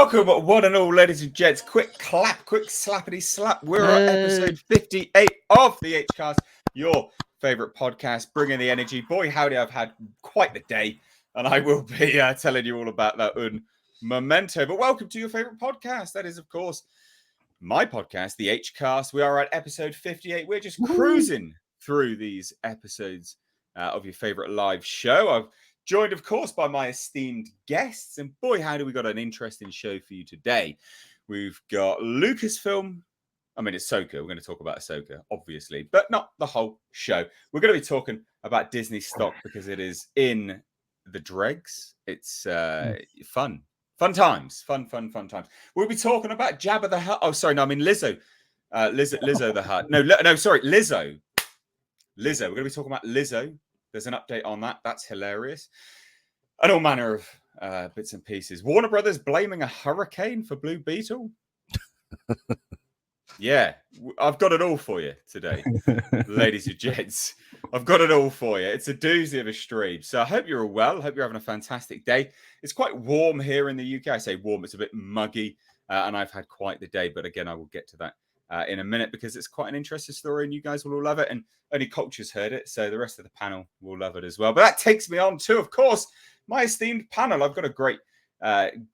Welcome, one and all, ladies and gents. Quick clap, quick slappity slap. We're at episode 58 of the H-Cast, your favourite podcast, bringing the energy. Boy, howdy, I've had quite the day, and I will be telling you all about that memento. But welcome to your favourite podcast. That is, of course, my podcast, the H-Cast. We are at episode 58. We're just cruising through these episodes of your favourite live show. I've joined, of course, by my esteemed guests. And boy, how do we got an interesting show for you today. We've got Lucasfilm. I mean, it's Ahsoka. We're going to talk about Ahsoka, obviously, but not the whole show. We're going to be talking about Disney stock because it is in the dregs. It's fun times. Fun times. We'll be talking about Jabba the Hutt. Oh, sorry. No, I mean, Lizzo. Lizzo the Hutt. No, sorry. Lizzo. We're going to be talking about Lizzo. There's an update on that. That's hilarious. And all manner of bits and pieces. Warner Brothers blaming a hurricane for Blue Beetle. Yeah, I've got it all for you today, ladies and gents. I've got it all for you. It's a doozy of a stream. So I hope you're all well. I hope you're having a fantastic day. It's quite warm here in the UK. I say warm, it's a bit muggy. And I've had quite the day. But again, I will get to that in a minute because it's quite an interesting story and you guys will all love it. And only Culture's heard it, so the rest of the panel will love it as well. But that takes me on to, of course, my esteemed panel. I've got a great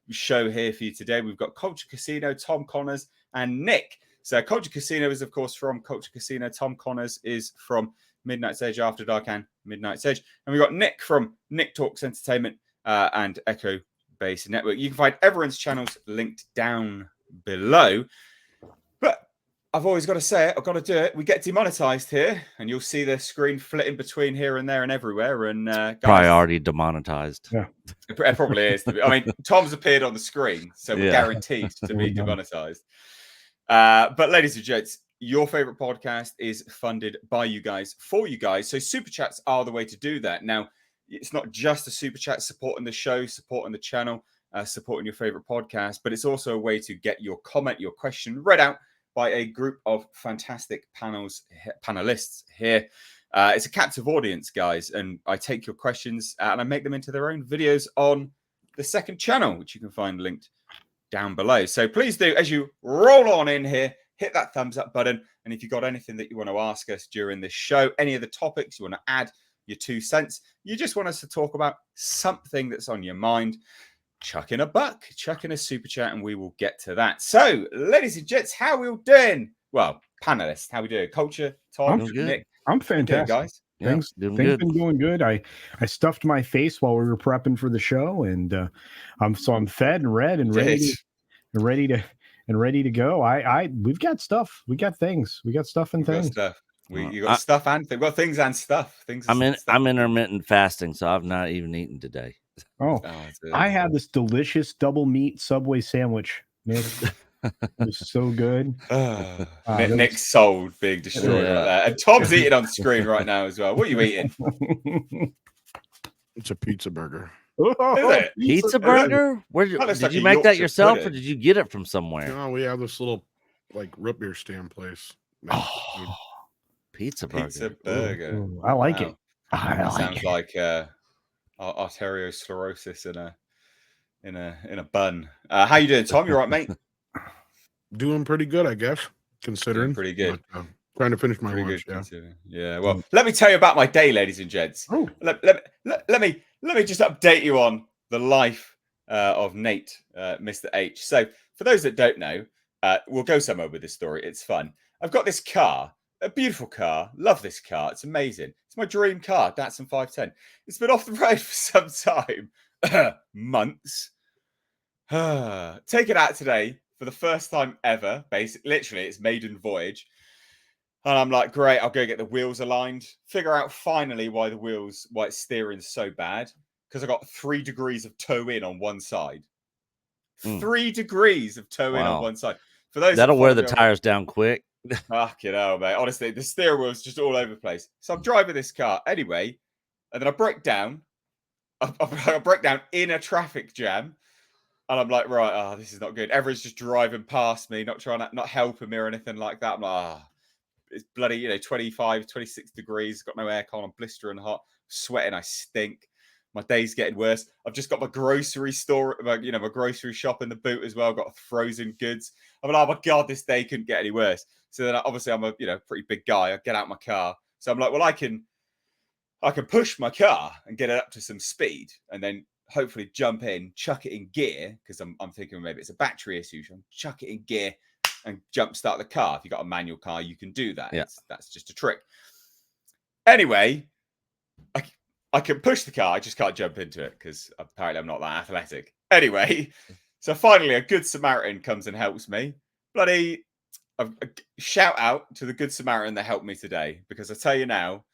show here for you today. We've got Culture Casino, Tom Connors, and Nick. So Culture Casino is, of course, from Culture Casino. Tom Connors is from Midnight's Edge, After Dark, and Midnight's Edge. And we've got Nick from Nick Talks Entertainment and Echo Base Network. You can find everyone's channels linked down below. But I've always got to say it. I've got to do it. We get demonetized here, and you'll see the screen flitting between here and there and everywhere. And guys, probably already demonetized. Yeah, it probably is. I mean, Tom's appeared on the screen, so we're guaranteed to be demonetized. But ladies and gents, your favorite podcast is funded by you guys for you guys. So super chats are the way to do that. Now, it's not just a super chat supporting the show, supporting the channel, supporting your favorite podcast, but it's also a way to get your comment, your question read out by a group of fantastic panelists here. It's a captive audience, guys, and I take your questions and I make them into their own videos on the second channel, which you can find linked down below. So please do, as you roll on in here, hit that thumbs up button. And if you've got anything that you want to ask us during this show, any of the topics you want to add your 2 cents, you just want us to talk about something that's on your mind, chuck in a buck, chuck in a super chat, and we will get to that. So, ladies and gents, how are we all doing? Well, panelists, how we doing? Culture, Tom, Nick. I'm fantastic, doing, guys. Things been going good. I stuffed my face while we were prepping for the show, and I'm fed and read and ready to go. We've got stuff. We got things. We got stuff and things. You got stuff and things. Well, things and stuff. I'm intermittent fasting, so I've not even eaten today. Oh, I had this delicious double meat Subway sandwich, Nick. It was so good. Nick's soul being destroyed right there. And Tom's eating on the screen right now as well. What are you eating? It's a pizza burger. Oh, is it? Pizza burger? Did you make that yourself or did you get it from somewhere? No, we have this little root beer stand place. Oh, pizza burger. Ooh, I like it. Sounds like arteriosclerosis in a bun. How you doing, Tom? You all right, mate? Doing pretty good, I guess, considering. Pretty good. But, trying to finish my lunch. Yeah. Well, let me tell you about my day, ladies and gents. Oh. Let me just update you on the life of Nate, Mr. H. So, for those that don't know, we'll go somewhere with this story. It's fun. I've got this car, a beautiful car. Love this car. It's amazing. It's my dream car, Datsun 510. It's been off the road for some time, months. Take it out today. For the first time ever, basically, literally, it's maiden voyage. And I'm like, great, I'll go get the wheels aligned. Figure out finally why it's steering so bad. Because I got 3 degrees of toe in on one side. 3 degrees of toe in on one side. For those that'll wear the tires down quick. Fucking hell, mate. Honestly, the steering wheel's just all over the place. So I'm driving this car anyway, and then I break down. I break down in a traffic jam. And I'm like, right, this is not good. Everyone's just driving past me, not helping me or anything like that. I'm like, it's bloody, 25, 26 degrees. Got no aircon. I'm blistering hot, sweating. I stink. My day's getting worse. I've just got my grocery store, my grocery shop in the boot as well. I've got frozen goods. I'm like, oh my God, this day couldn't get any worse. So then obviously I'm a pretty big guy. I get out my car. So I'm like, well, I can push my car and get it up to some speed and then hopefully jump in, chuck it in gear, because I'm thinking maybe it's a battery issue. So chuck it in gear and jump start the car. If you've got a manual car, you can do that. Yeah. That's just a trick. Anyway, I can push the car. I just can't jump into it because apparently I'm not that athletic. Anyway, so finally a good Samaritan comes and helps me. Bloody shout out to the good Samaritan that helped me today, because I tell you now,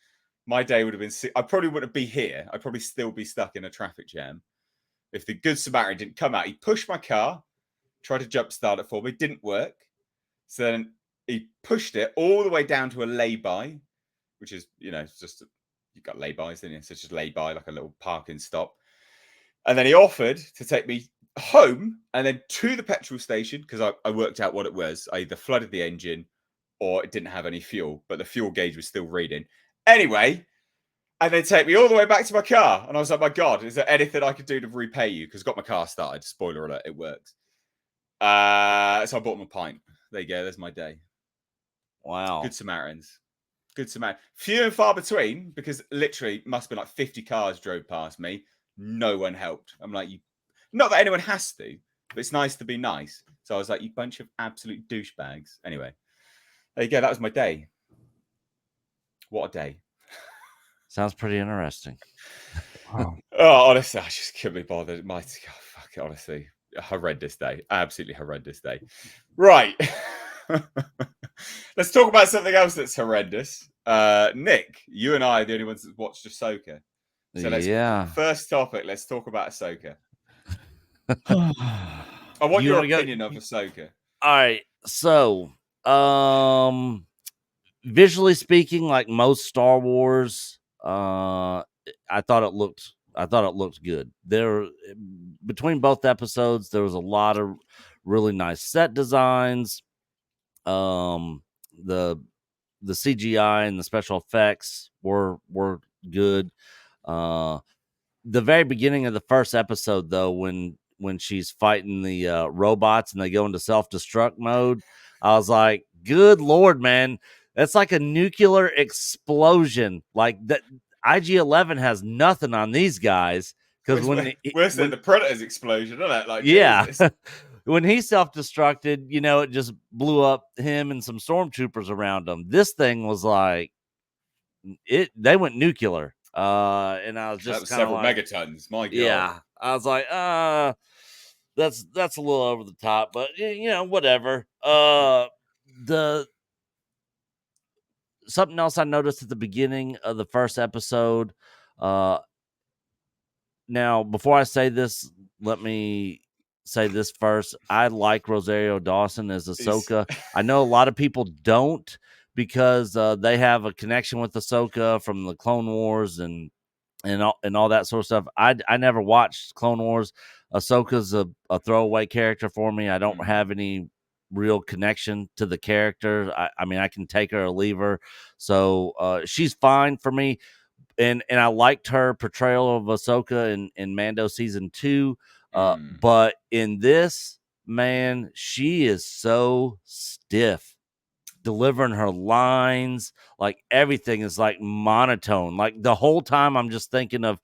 my day would have been, I probably wouldn't be here. I'd probably still be stuck in a traffic jam if the good Samaritan didn't come out. He pushed my car, tried to jump start it for me, didn't work. So then he pushed it all the way down to a lay-by, which is, it's just, you've got lay-bys, didn't you? So it's just lay-by, like a little parking stop. And then he offered to take me home and then to the petrol station, because I worked out what it was. I either flooded the engine or it didn't have any fuel, but the fuel gauge was still reading. Anyway, and then take me all the way back to my car. And I was like, my God, is there anything I could do to repay you? Because I got my car started. Spoiler alert, it works. So I bought him a pint. There you go. There's my day. Wow. Good Samaritans. Good Samaritan. Few and far between, because literally must have been like 50 cars drove past me. No one helped. I'm like, not that anyone has to, but it's nice to be nice. So I was like, you bunch of absolute douchebags. Anyway, there you go. That was my day. What a day. Sounds pretty interesting. Wow. Oh, honestly, I just couldn't be bothered. Fuck it, honestly. A horrendous day. Absolutely horrendous day. Right. Let's talk about something else that's horrendous. Nick, you and I are the only ones that watched Ahsoka. So first topic, let's talk about Ahsoka. I want your opinion of Ahsoka. All right. So, visually speaking, like most Star Wars, I thought it looked good. There, between both episodes, there was a lot of really nice set designs. The CGI and the special effects were good. The very beginning of the first episode, though, when she's fighting the robots and they go into self-destruct mode, I was like, good Lord, man. That's like a nuclear explosion. Like that, IG-11 has nothing on these guys. Because worse than the Predator's explosion, isn't it? Like, yeah. Jesus. When he self-destructed, it just blew up him and some stormtroopers around him. This thing was like, they went nuclear. And I was just several megatons. My God. Yeah. I was like, that's a little over the top, but whatever. Something else I noticed at the beginning of the first episode. Now, before I say this, let me say this first. I like Rosario Dawson as Ahsoka. I know a lot of people don't, because they have a connection with Ahsoka from the Clone Wars and all that sort of stuff. I never watched Clone Wars. Ahsoka's a throwaway character for me. I don't have any real connection to the character. I mean, I can take her or leave her. So she's fine for me. And I liked her portrayal of Ahsoka in Mando season 2. But in this, man, she is so stiff. Delivering her lines, like everything is like monotone. Like the whole time I'm just thinking of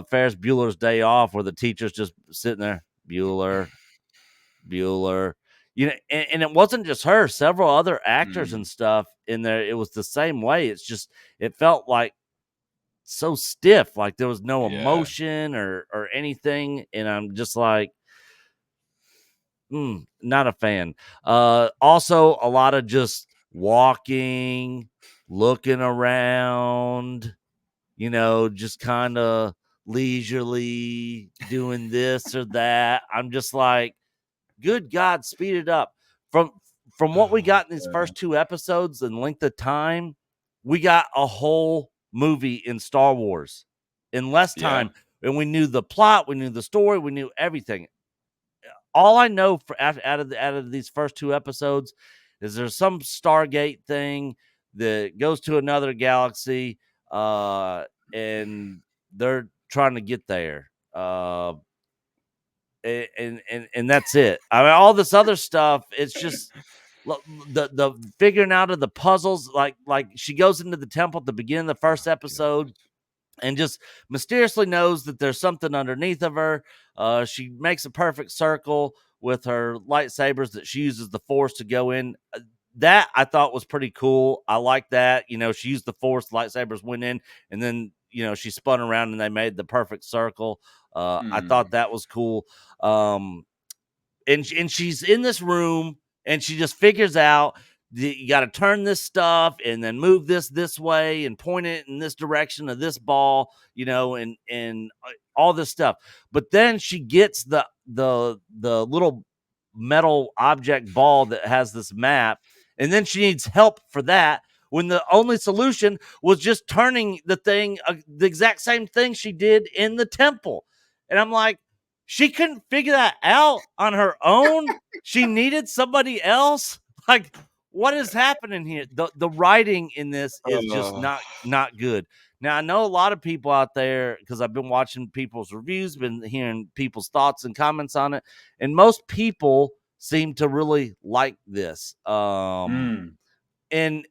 Ferris Bueller's Day Off, where the teacher's just sitting there, Bueller. And it wasn't just her, several other actors and stuff in there. It was the same way. It's just, it felt like so stiff, like there was no emotion or anything. And I'm just like, not a fan. Also, a lot of just walking, looking around, just kind of leisurely doing this or that. I'm just like, good God, speed it up. From what we got in these first 2 episodes and length of time, we got a whole movie in Star Wars in less time. And we knew the plot, we knew the story, we knew everything. All I know out of these first 2 episodes is there's some Stargate thing that goes to another galaxy, and they're trying to get there. And that's it. I mean, all this other stuff, it's just the figuring out of the puzzles. Like she goes into the temple at the beginning of the first episode and just mysteriously knows that there's something underneath of her. She makes a perfect circle with her lightsabers that she uses the Force to go in. That I thought was pretty cool. I like that. You know, she used the Force, the lightsabers went in, and then, you know, she spun around and they made the perfect circle. I thought that was cool. And she's in this room and she just figures out you got to turn this stuff and then move this way and point it in this direction of this ball, you know, and all this stuff. But then she gets the little metal object ball that has this map, and then she needs help for that when the only solution was just turning the thing, the exact same thing she did in the temple. And I'm like, she couldn't figure that out on her own. She needed somebody else. Like, what is happening here? The writing in this is just not good. Now, I know a lot of people out there, because I've been watching people's reviews, been hearing people's thoughts and comments on it, and most people seem to really like this. And I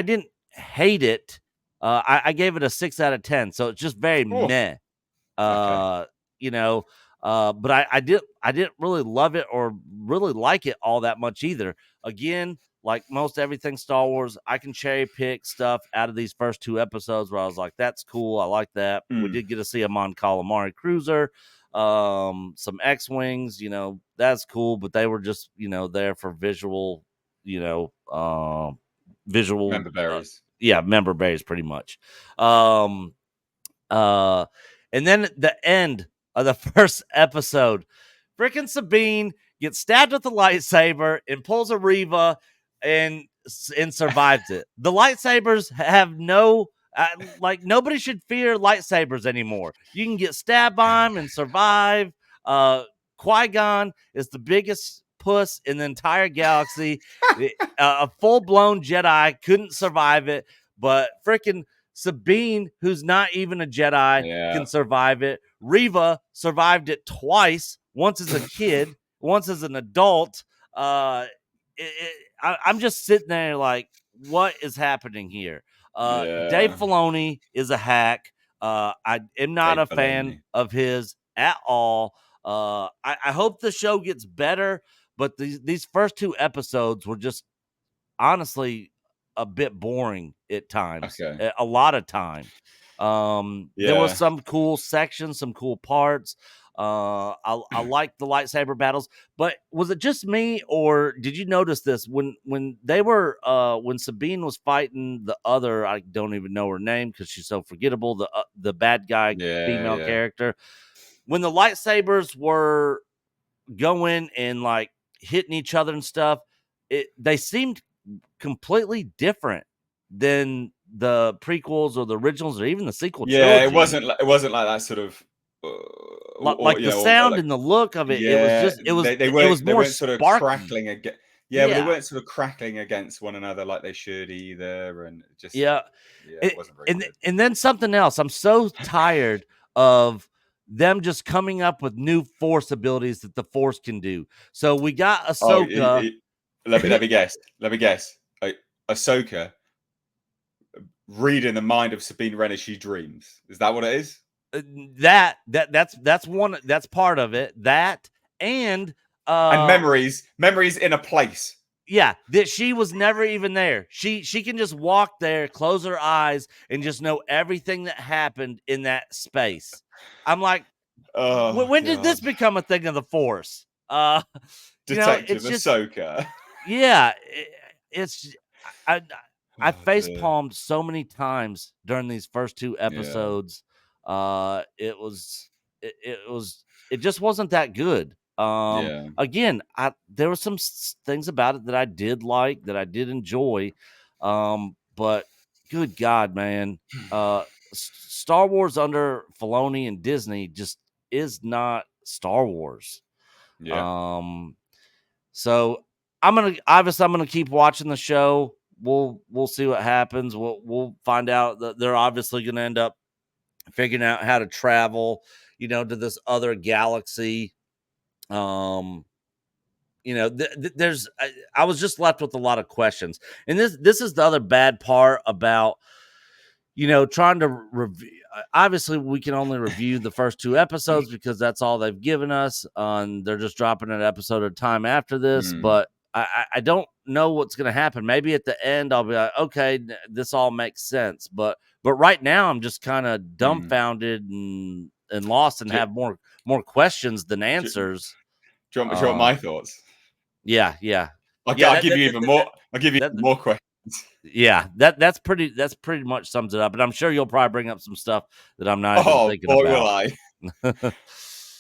didn't hate it. I gave it a 6 out of 10, so it's just very meh. You know, but I didn't really love it or really like it all that much either. Again, like most everything Star Wars, I can cherry pick stuff out of these first 2 episodes where I was like, that's cool, I like that. We did get to see a Mon Calamari cruiser, some X-Wings, you know, that's cool, but they were just, you know, there for visual, you know, visual member berries. Member berries pretty much. And then at the end of the first episode, freaking Sabine gets stabbed with a lightsaber and pulls a Reva and survives it. The lightsabers have no, like, nobody should fear lightsabers anymore. You can get stabbed by them and survive. Qui-Gon is the biggest puss in the entire galaxy. A full-blown Jedi couldn't survive it, but freaking Sabine, who's not even a Jedi, can survive it. Reva survived it twice, once as a kid, once as an adult. I'm just sitting there like, what is happening here? Dave Filoni is a hack. I am not a fan of his at all. I hope the show gets better, but these first 2 episodes were just honestly a bit boring at times. A lot of time. There was some cool sections, some cool parts. I like the lightsaber battles, but was it just me, or did you notice this when they were when Sabine was fighting the other, I don't even know her name because she's so forgettable, the bad guy female character, when the lightsabers were going and like hitting each other and stuff, they seemed completely different than the prequels or the originals or even the sequel trilogy. It wasn't like that sort of like the sound and the look of it. It was just it was more sort of sparky. crackling again. But they weren't sort of crackling against one another like they should either, and just it wasn't very good. And then something else. I'm so tired of them just coming up with new Force abilities that the Force can do. So we got Ahsoka. Let me guess. Ahsoka reading the mind of Sabine Wren as she dreams. Is that what it is? That's one. That's part of it. That and memories in a place. Yeah, that she was never even there. She can just walk there, close her eyes, and just know everything that happened in that space. I'm like, when did this become a thing of the Force? Detective Ahsoka. Yeah, it's I face palmed so many times during these first 2 episodes. It just wasn't that good. Again, there were some things about it that I did like, that I did enjoy, but good God, man, Star Wars under Filoni and Disney just is not Star Wars. So I'm gonna keep watching the show. We'll see what happens. We'll find out that they're obviously gonna end up figuring out how to travel, to this other galaxy. There's I was just left with a lot of questions, and this is the other bad part about trying to review. Obviously, we can only review the first 2 episodes because that's all they've given us. They're just dropping an episode at a time after this, but I don't know what's going to happen. Maybe at the end I'll be like, okay, this all makes sense. But right now I'm just kind of dumbfounded and lost, and have more questions than answers. Do you want my thoughts? Yeah. I'll give you even more. I'll give you more questions. Yeah, that's pretty much sums it up. And I'm sure you'll probably bring up some stuff that I'm not even thinking about. Will I?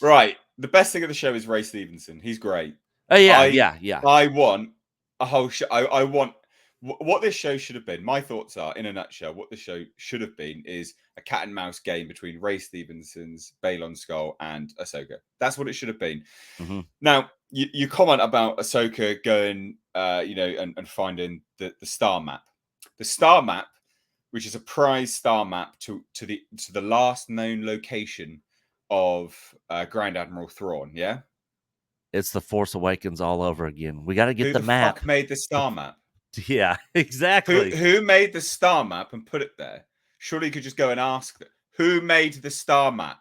Right. The best thing of the show is Ray Stevenson. He's great. Oh yeah. I want a whole show. I want what this show should have been. My thoughts are, in a nutshell, what the show should have been is a cat and mouse game between Ray Stevenson's Balon Skull and Ahsoka. That's what it should have been. Mm-hmm. Now, you comment about Ahsoka going, and finding the star map. The star map, which is a prize star map to the last known location of Grand Admiral Thrawn. Yeah, it's the Force Awakens all over again. We got to get Who the map. Fuck made the star map? Yeah, exactly. Who made the star map and put it there? Surely you could just go and ask them. Who made the star map?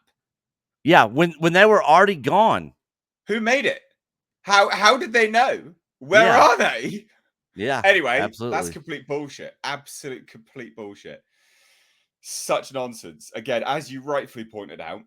Yeah, when they were already gone. Who made it? How did they know? Where are they? Yeah. Anyway, absolutely. That's complete bullshit. Absolute complete bullshit. Such nonsense. Again, as you rightfully pointed out,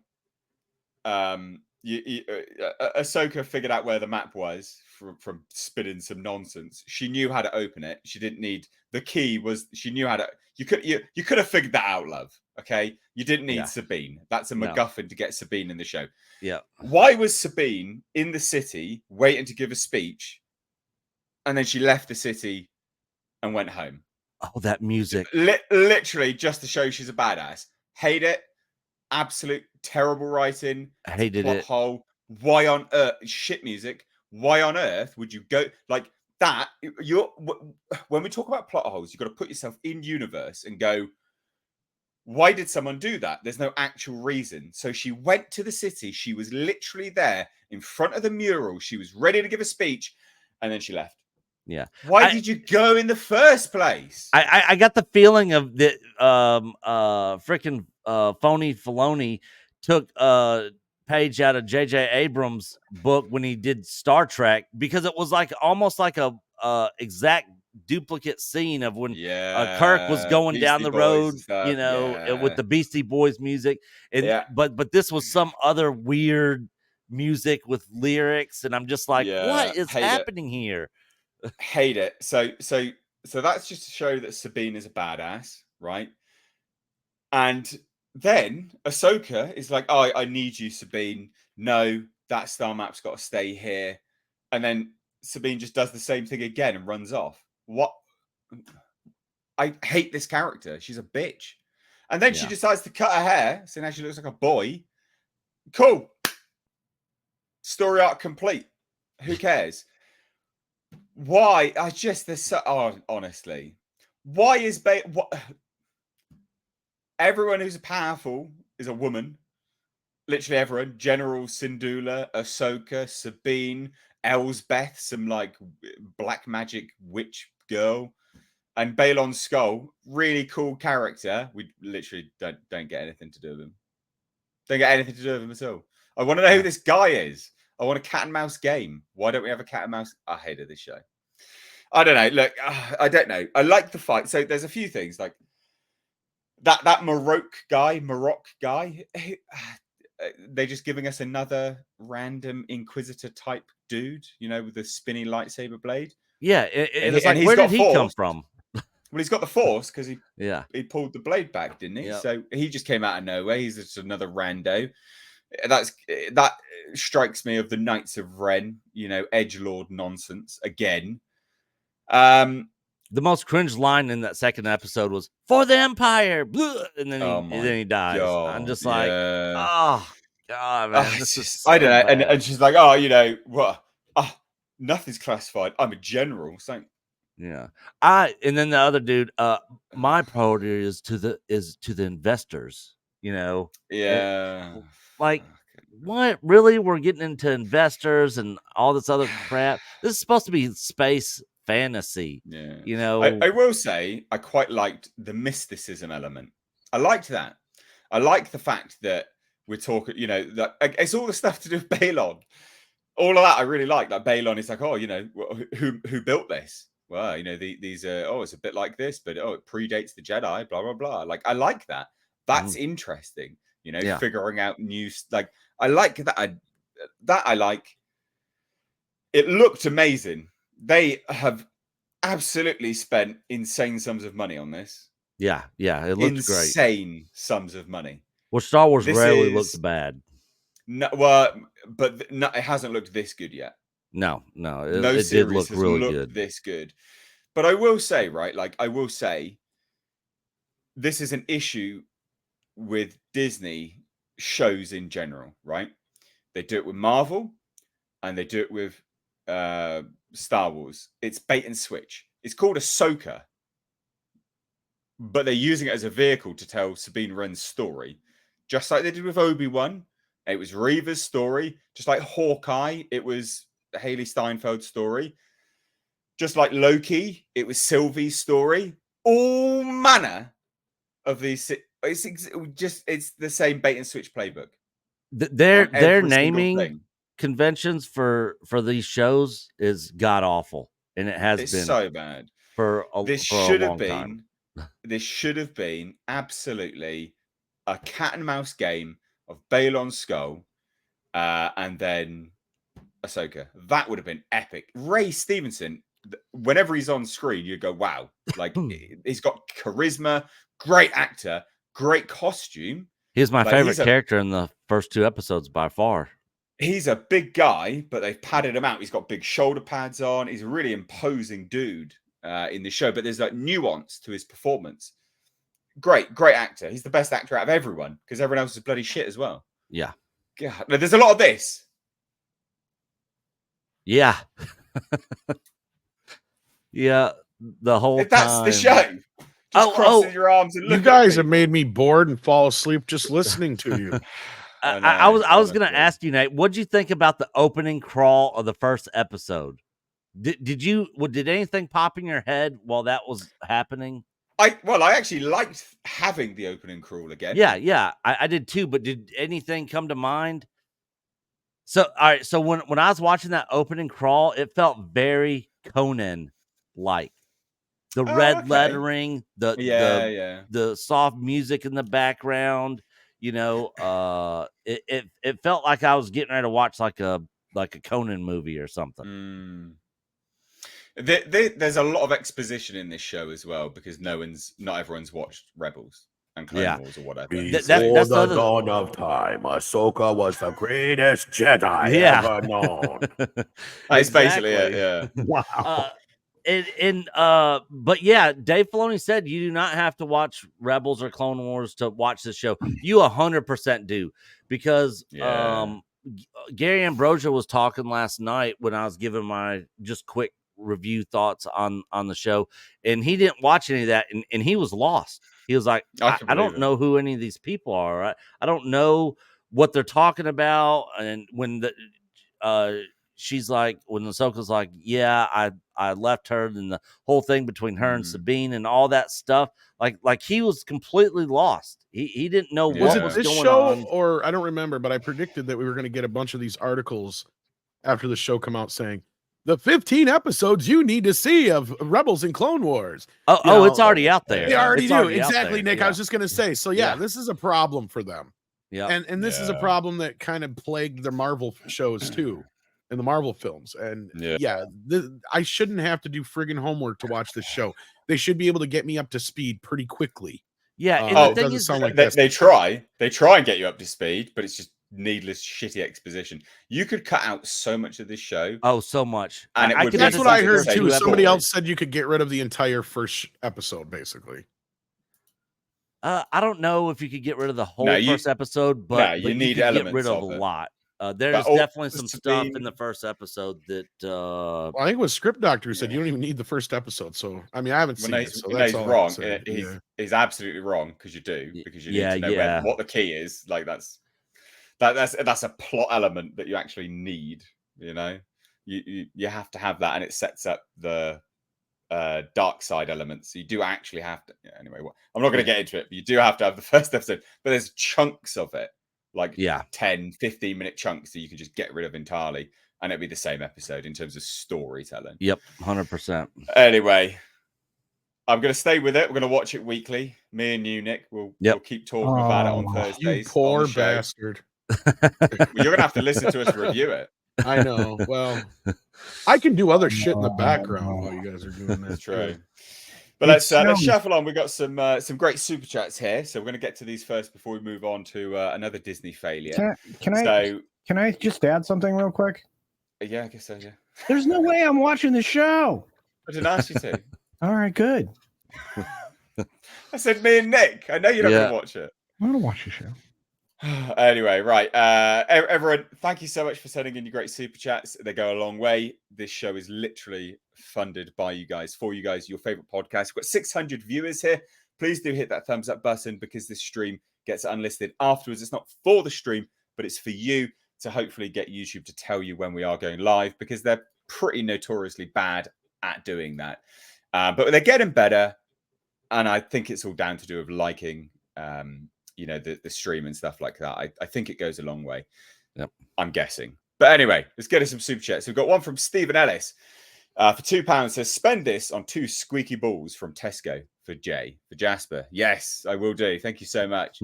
Ahsoka figured out where the map was from spinning some nonsense. She knew how to open it. She didn't need the key. She knew how to. You could have figured that out, love. Okay, you didn't need Sabine. That's a MacGuffin to get Sabine in the show. Yeah. Why was Sabine in the city waiting to give a speech, and then she left the city and went home? Oh, that music! Literally just to show she's a badass. Hate it. Absolute terrible writing. I hated plot it. Hole. Why on earth? Shit music. Why on earth would you go like that? When we talk about plot holes, you've got to put yourself in universe and go, why did someone do that? There's no actual reason. So she went to the city. She was literally there in front of the mural. She was ready to give a speech, and then she left. Yeah. Why did you go in the first place? I got the feeling of that freaking phony Filoni took a page out of J.J. Abrams' book when he did Star Trek, because it was like almost like a exact duplicate scene of when Kirk was going Beastie down the road, with the Beastie Boys music, and but this was some other weird music with lyrics, and I'm just like, what is happening here? Hate it. So that's just to show that Sabine is a badass, right? And then Ahsoka is like, oh, I need you, Sabine. No, that star map's got to stay here. And then Sabine just does the same thing again and runs off. What? I hate this character. She's a bitch. And then she decides to cut her hair, so now she looks like a boy. Cool. Story arc complete. Who cares? Why? Honestly, why is everyone who's powerful is a woman? Literally everyone. General Syndulla, Ahsoka, Sabine, Elsbeth, some like black magic witch girl, and Balon Skull. Really cool character. We literally don't get anything to do with him. Don't get anything to do with him at all. I want to know who this guy is. I want a cat and mouse game. Why don't we have a cat and mouse? I hated this show. I don't know. Look, I don't know. I like the fight. So there's a few things like that Maroc guy. They're just giving us another random Inquisitor type dude, with the spinny lightsaber blade. Yeah, and it's like, where did he come from? Well, he's got the Force because he pulled the blade back, didn't he? Yep. So he just came out of nowhere. He's just another rando. That strikes me of the Knights of Ren, edgelord nonsense again. The most cringe line in that second episode was "For the Empire," and then he dies. God, I'm just like, oh God, man, this is so I don't know. bad. And she's like, oh, what? Nothing's classified. I'm a general. So yeah, and then the other dude. My priority is to the investors. You know, Yeah. like what? Really? We're getting into investors and all this other crap. This is supposed to be space fantasy. Yeah. You know, I will say I quite liked the mysticism element. I liked that. I like the fact that we're talking, you know, that it's all the stuff to do with Balon. All of that I really like. Like Balon is like, oh, you know, who built this? Well, you know, these are, oh, it's a bit like this, but oh, it predates the Jedi, blah blah blah. Like I like that. That's interesting. You know, Yeah. figuring out new, like I like that. I like. It looked amazing. They have absolutely spent insane sums of money on this. yeah, it looked great. Insane sums of money. Well, Star Wars This rarely is looked bad. no, well, but no, it hasn't looked this good yet. No, No it did series look has really looked good. this good. But I will say, right, like I will say, this is an issue with Disney shows in general, right? They do it with Marvel and they do it with Star Wars. It's bait and switch. It's called Ahsoka, but they're using it as a vehicle to tell Sabine Wren's story, just like they did with Obi-Wan. It was Reva's story, just like Hawkeye. It was Haley Steinfeld's story, just like Loki. It was Sylvie's story. All manner of these. It's the same bait and switch playbook. Their naming conventions for these shows is god awful, and it has been so bad for a long time. This should have been absolutely a cat and mouse game of Balon's skull, and then Ahsoka. That would have been epic. Ray Stevenson, whenever he's on screen, you go, wow. Like, he's got charisma, great actor, great costume. He's my favorite character in the first 2 episodes by far. He's a big guy, but they've padded him out. He's got big shoulder pads on. He's a really imposing dude in the show, but there's like nuance to his performance. Great actor. He's the best actor out of everyone because everyone else is bloody shit as well. Yeah. God, there's a lot of this. Yeah. Yeah. The whole That's time. the show. Just crossing your arms and you guys have made me bored and fall asleep just listening to you. I was going to ask you, Nate, what'd you think about the opening crawl of the first episode? Did anything pop in your head while that was happening? I actually liked having the opening crawl again. Yeah, I did too. But did anything come to mind? So, all right. So when I was watching that opening crawl, it felt very Conan like. The red lettering, the soft music in the background. You know, it felt like I was getting ready to watch like a Conan movie or something. There's a lot of exposition in this show as well because not everyone's watched Rebels and Clone Wars or whatever. That's the dawn of time, Ahsoka was the greatest Jedi ever known. That's basically it. Yeah. Wow. But yeah, Dave Filoni said you do not have to watch Rebels or Clone Wars to watch this show. You 100% do because Gary Ambrosia was talking last night when I was giving my just quick review thoughts on the show, and he didn't watch any of that, and he was lost. He was like, I don't know who any of these people are. Right? I don't know what they're talking about. And when she's like, when Ahsoka's like, yeah, I left her, and the whole thing between her and Sabine and all that stuff, like he was completely lost. He didn't know what was this going show on. or I don't remember, but I predicted that we were going to get a bunch of these articles after the show come out saying the 15 episodes you need to see of Rebels and Clone Wars. It's already out there. They already do. Exactly, Nick. I was just going to say. So yeah, this is a problem for them. Yeah. And this is a problem that kind of plagued their Marvel shows too. In the Marvel films. And I shouldn't have to do friggin' homework to watch this show. They should be able to get me up to speed pretty quickly. Yeah. It doesn't sound like they try and get you up to speed, but it's just needless, shitty exposition. You could cut out so much of this show. Oh, so much. And that's what I heard too. Somebody else said you could get rid of the entire first episode, basically. I don't know if you could get rid of the whole first episode, but you need could elements get rid of of a it. lot. There's definitely some stuff in the first episode that well, I think it was Script Doctor who said you don't even need the first episode. So I mean, I haven't seen it. So that's he's all wrong. He's absolutely wrong because you do need to know what the key is. Like that's a plot element that you actually need. You know, you have to have that, and it sets up the dark side elements. So you do actually have to. Anyway, I'm not going to get into it, but you do have to have the first episode. But there's chunks of it. Like 10, 15-minute chunks that you can just get rid of entirely, and it'll be the same episode in terms of storytelling. Yep, 100%. Anyway, I'm going to stay with it. We're going to watch it weekly. Me and you, Nick, we'll keep talking about it on Thursdays. You poor bastard. Well, you're going to have to listen to us review it. I know. Well, I can do other shit in the background while you guys are doing that. That's true. But let's shuffle on. We've got some great super chats here, so we're going to get to these first before we move on to another Disney failure. Can I just add something real quick? Yeah, I guess so. Yeah. There's no way I'm watching the show. I didn't ask you to. All right, good. I said me and Nick. I know you're not going to watch it. I'm going to watch the show. Anyway, right. Everyone, thank you so much for sending in your great super chats. They go a long way. This show is literally funded by you guys, for you guys, your favorite podcast. We've got 600 viewers here. Please do hit that thumbs up button because this stream gets unlisted afterwards. It's not for the stream, but it's for you to hopefully get YouTube to tell you when we are going live, because they're pretty notoriously bad at doing that. But they're getting better. And I think it's all down to do with liking the stream and stuff like that. I think it goes a long way. Yep. I'm guessing. But anyway, let's get us some super chats. We've got one from Stephen Ellis for £2. Says, spend this on 2 squeaky balls from Tesco for Jasper. Yes, I will do. Thank you so much.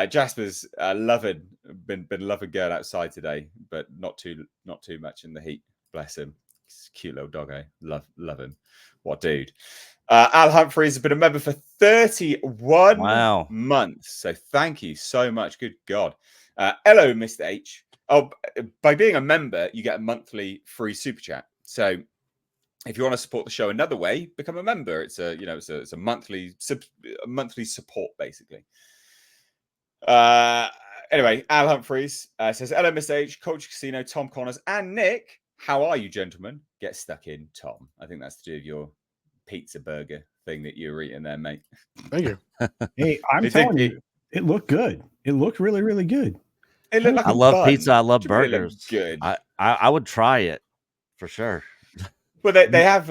Jasper's been loving girl outside today, but not too much in the heat. Bless him. He's a cute little doggo. Love him. What dude. Al Humphreys has been a member for 31 months. So thank you so much. Good God. Hello, Mr. H. Oh, by being a member, you get a monthly free super chat. So if you want to support the show another way, become a member. It's a monthly support, basically. Anyway, Al Humphreys says, hello, Mr. H, Culture Casino, Tom Connors, and Nick. How are you, gentlemen? Get stuck in, Tom. I think that's to do with your pizza burger thing that you were eating there, mate. Thank you. Hey, I'm telling you, it looked good. It looked really, really good. It looked like I love pizza. I love burgers. Really good. I would try it for sure. Well, they have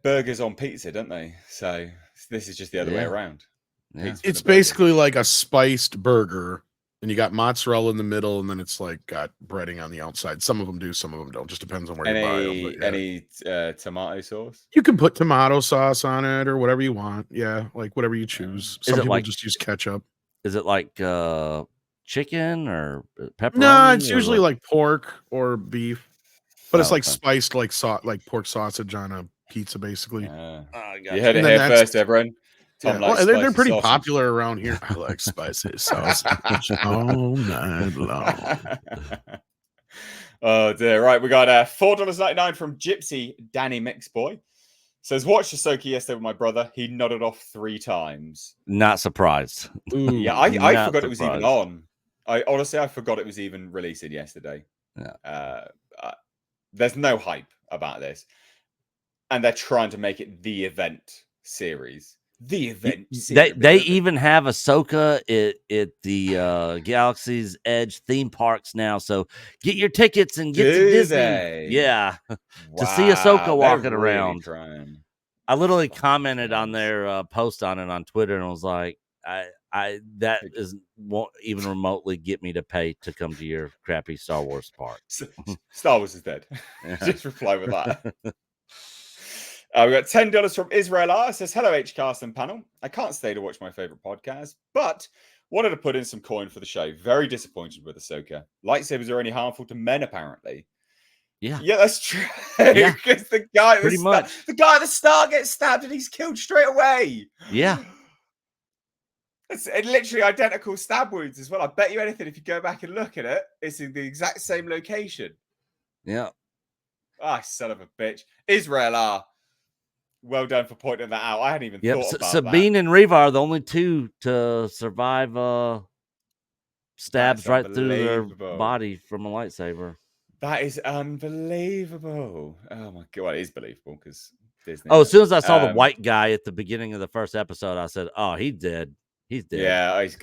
burgers on pizza, don't they? So this is just the other way around. Yeah. It's basically like a spiced burger, and you got mozzarella in the middle, and then it's like got breading on the outside. Some of them do, some of them don't. Just depends on where you buy them. But any tomato sauce? You can put tomato sauce on it or whatever you want. Yeah, like whatever you choose. Some people just use ketchup. Is it like chicken or pepperoni? No, it's usually like pork or beef, but it's like spiced like pork sausage on a pizza, basically. You heard it here first, everyone. Tom likes they're pretty popular around here. I like spicy sausage all night long. Oh dear! Right, we got $4.99 from Gypsy Danny Mixboy. Says, watched Ahsoka yesterday with my brother. He nodded off 3 times. Not surprised. Ooh, yeah, I forgot it was even on. I forgot it was even releasing yesterday. Yeah. There's no hype about this, and they're trying to make it the event series. The event series. They even have Ahsoka at the Galaxy's Edge theme parks now. So get your tickets and get to Disney. Yeah. Wow, to see Ahsoka walking around. Trying. I literally commented on their post on it on Twitter and was like, won't even remotely get me to pay to come to your crappy Star Wars park. Star Wars is dead. Just reply with that. We got $10 from Israel R. Says, hello, HCast and panel. I can't stay to watch my favorite podcast, but wanted to put in some coin for the show. Very disappointed with Ahsoka. Lightsabers are only harmful to men, apparently. Yeah, that's true. Because the guy at the start gets stabbed and he's killed straight away. Yeah. It's literally identical stab wounds as well. I bet you anything, if you go back and look at it, it's in the exact same location. Yeah. Son of a bitch. Israel R. Well done for pointing that out. I hadn't even thought about Sabine and Reva are the only 2 to survive stabs That's right through their unbelievable. body from a lightsaber. That is unbelievable. Oh my god, it is believable because Disney. Oh, as soon as I saw the white guy at the beginning of the first episode, I said, "Oh, he's dead. He's dead." Yeah, he's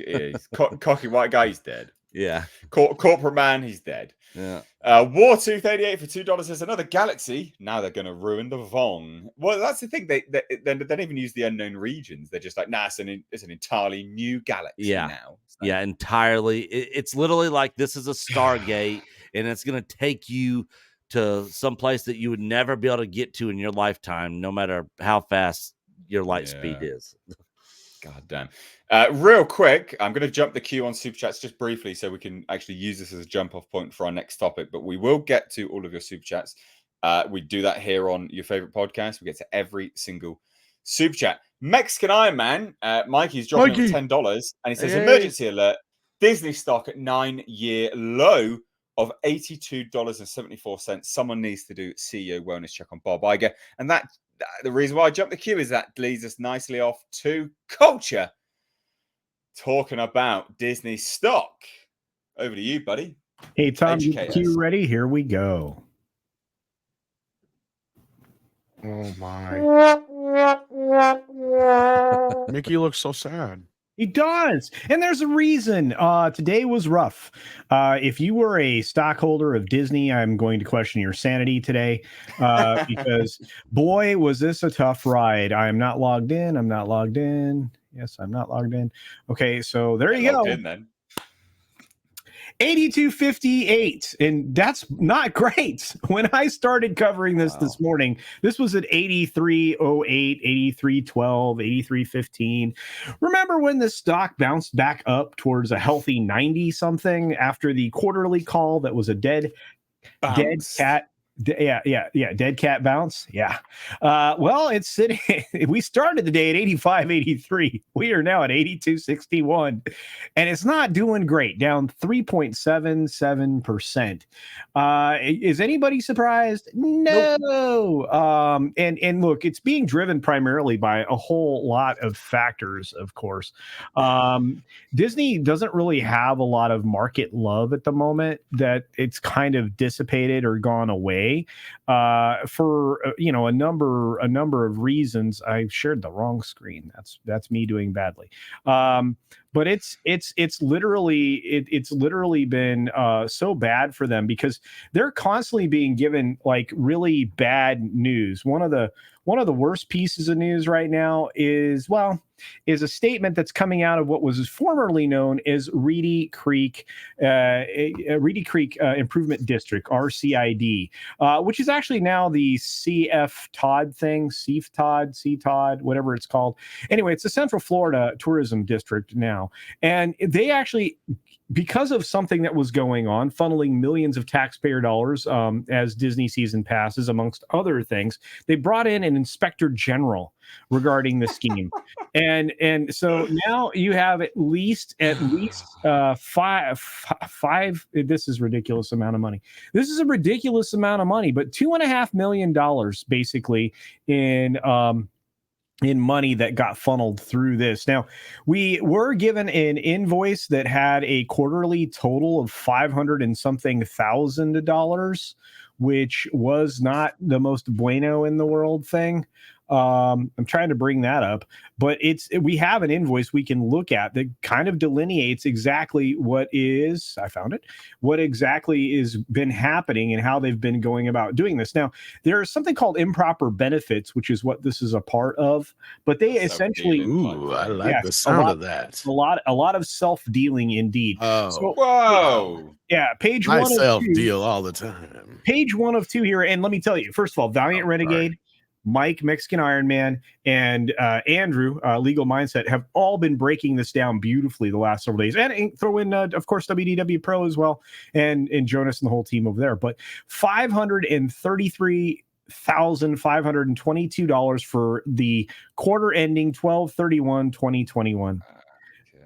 cocky white guy. He's dead. Yeah. Corporate man. He's dead. Yeah. Wartooth 88 for $2 says another galaxy. Now they're going to ruin the Vong. Well, that's the thing. They don't even use the unknown regions. They're just like, nah, it's an entirely new galaxy now. So. Yeah, entirely. It's literally like this is a Stargate, and it's going to take you to some place that you would never be able to get to in your lifetime, no matter how fast your light speed is. God damn. Real quick, I'm going to jump the queue on Super Chats just briefly so we can actually use this as a jump off point for our next topic, but we will get to all of your Super Chats. We do that here on your favorite podcast. We get to every single Super Chat. Mexican Iron Man, Mikey's dropping $10 and he says, emergency alert, Disney stock at 9-year low of $82.74. Someone needs to do CEO wellness check on Bob Iger. And that the reason why I jumped the queue is that leads us nicely off to culture. Talking about Disney stock. Over to you, buddy. Hey, Tom, get the queue ready? Here we go. Oh, my. Mickey looks so sad. He does. And there's a reason. Today was rough. If you were a stockholder of Disney, I'm going to question your sanity today because, boy, was this a tough ride. I am not logged in. I'm not logged in. Yes, I'm not logged in. Okay, so there you go. In, then. 82.58, and that's not great. When I started covering this morning, this was at 83.08, 83.12, 83.15. Remember when the stock bounced back up towards a healthy 90 something after the quarterly call that was a dead cat? Dead cat bounce. Yeah. Well, it's sitting. We started the day at 85.83. We are now at 82.61, and it's not doing great. Down 3.77%. Is anybody surprised? No. Nope. And look, it's being driven primarily by a whole lot of factors. Of course, Disney doesn't really have a lot of market love at the moment. That it's kind of dissipated or gone away. For a number of reasons. I shared the wrong screen. That's me doing badly. But it's literally been so bad for them because they're constantly being given like really bad news. One of the worst pieces of news right now is a statement that's coming out of what was formerly known as Reedy Creek Improvement District, RCID, which is actually now the CF Todd thing, CTOD, whatever it's called. Anyway, it's the Central Florida Tourism District now. And they actually, because of something that was going on, funneling millions of taxpayer dollars as Disney season passes, amongst other things, they brought in an inspector general regarding the scheme. and so now you have at least five. This is a ridiculous amount of money. This is a ridiculous amount of money, but $2.5 million basically in money that got funneled through this. Now, we were given an invoice that had a quarterly total of $500 and something thousand, which was not the most bueno in the world thing. I'm trying to bring that up, but we have an invoice we can look at that kind of delineates exactly what exactly is been happening and how they've been going about doing this. Now, there's something called improper benefits, which is what this is a part of, but they essentially, I like the sound of that. A lot of self-dealing indeed. Oh, so, whoa. Yeah, page I 1 of 2. self-deal all the time. Page 1 of 2 here, and let me tell you, first of all, Valiant Renegade, right. Mike, Mexican Iron Man, and Andrew, Legal Mindset, have all been breaking this down beautifully the last several days. And throw in, of course, WDW Pro as well, and Jonas and the whole team over there. But $533,522 for the quarter ending 12/31/2021.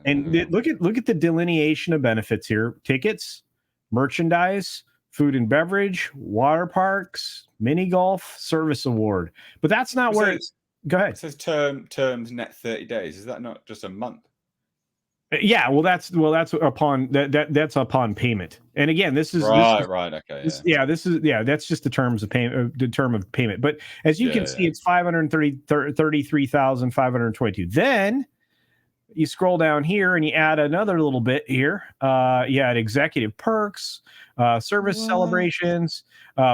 And look at the delineation of benefits here: tickets, merchandise, food and beverage, water parks, mini golf, service award. But that's not where it's. Go ahead. It says terms net 30 days. Is that not just a month? Yeah, that's upon that's upon payment. And again, this is right. Okay, that's just the terms of payment, the term of payment. But as you can see, it's 533,522. Then you scroll down here and you add another little bit here. You add executive perks, service celebrations,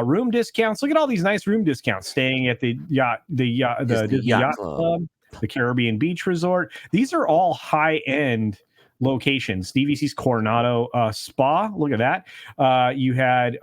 room discounts. Look at all these nice room discounts. Staying at the Disney Yacht Club, the Caribbean Beach Resort. These are all high end locations. DVC's Coronado Spa. Look at that. You had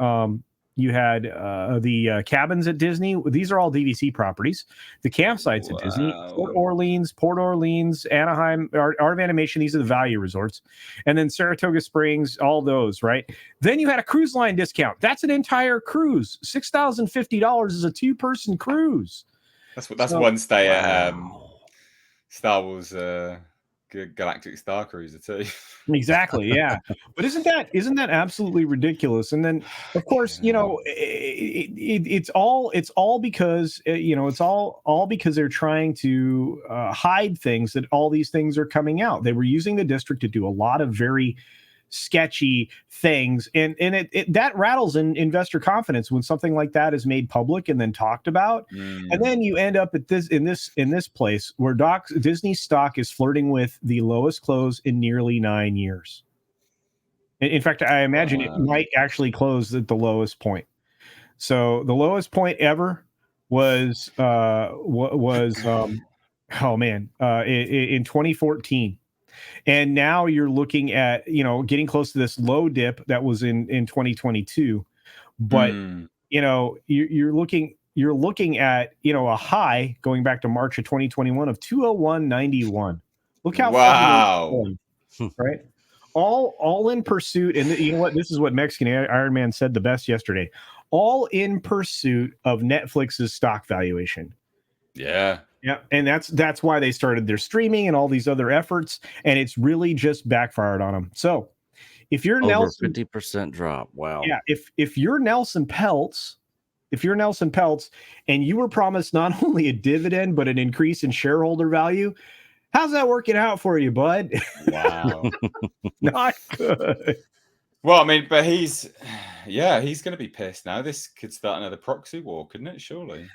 the cabins at Disney. These are all DVC properties. The campsites at Disney, Port Orleans, Anaheim, Art of Animation. These are the value resorts. And then Saratoga Springs, all those, right? Then you had a cruise line discount. That's an entire cruise. $6,050 is a 2-person cruise. That's one stay at Star Wars Galactic Star Cruiser too. Exactly, yeah. But isn't that absolutely ridiculous? And then, of course, it's all because it's all because they're trying to hide things, that all these things are coming out. They were using the district to do a lot of very sketchy things, and it that rattles in investor confidence when something like that is made public and then talked about. And then you end up at this place where Disney stock is flirting with the lowest close in nearly 9 years. In fact, I imagine it might actually close at the lowest point. So the lowest point ever was in 2014. And now you're looking at, getting close to this low dip that was in 2022. But, you're looking at, a high going back to March of 2021 of 201.91. Look how far, right? All in pursuit. And you know what? This is what Mexican Iron Man said the best yesterday. All in pursuit of Netflix's stock valuation. Yeah. Yeah, and that's why they started their streaming and all these other efforts, and it's really just backfired on them. So, if you're over Nelson, 50% drop, wow. Yeah, if you're Nelson Peltz, and you were promised not only a dividend but an increase in shareholder value, how's that working out for you, bud? Wow, not good. Well, I mean, but he's going to be pissed now. This could start another proxy war, couldn't it? Surely.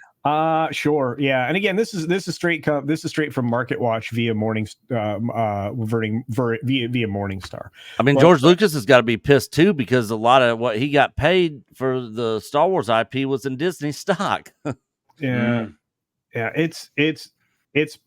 Sure, yeah. And again, this is straight from Market Watch via via Morningstar. I mean, George Lucas has got to be pissed too, because a lot of what he got paid for the Star Wars IP was in Disney stock. Yeah, it's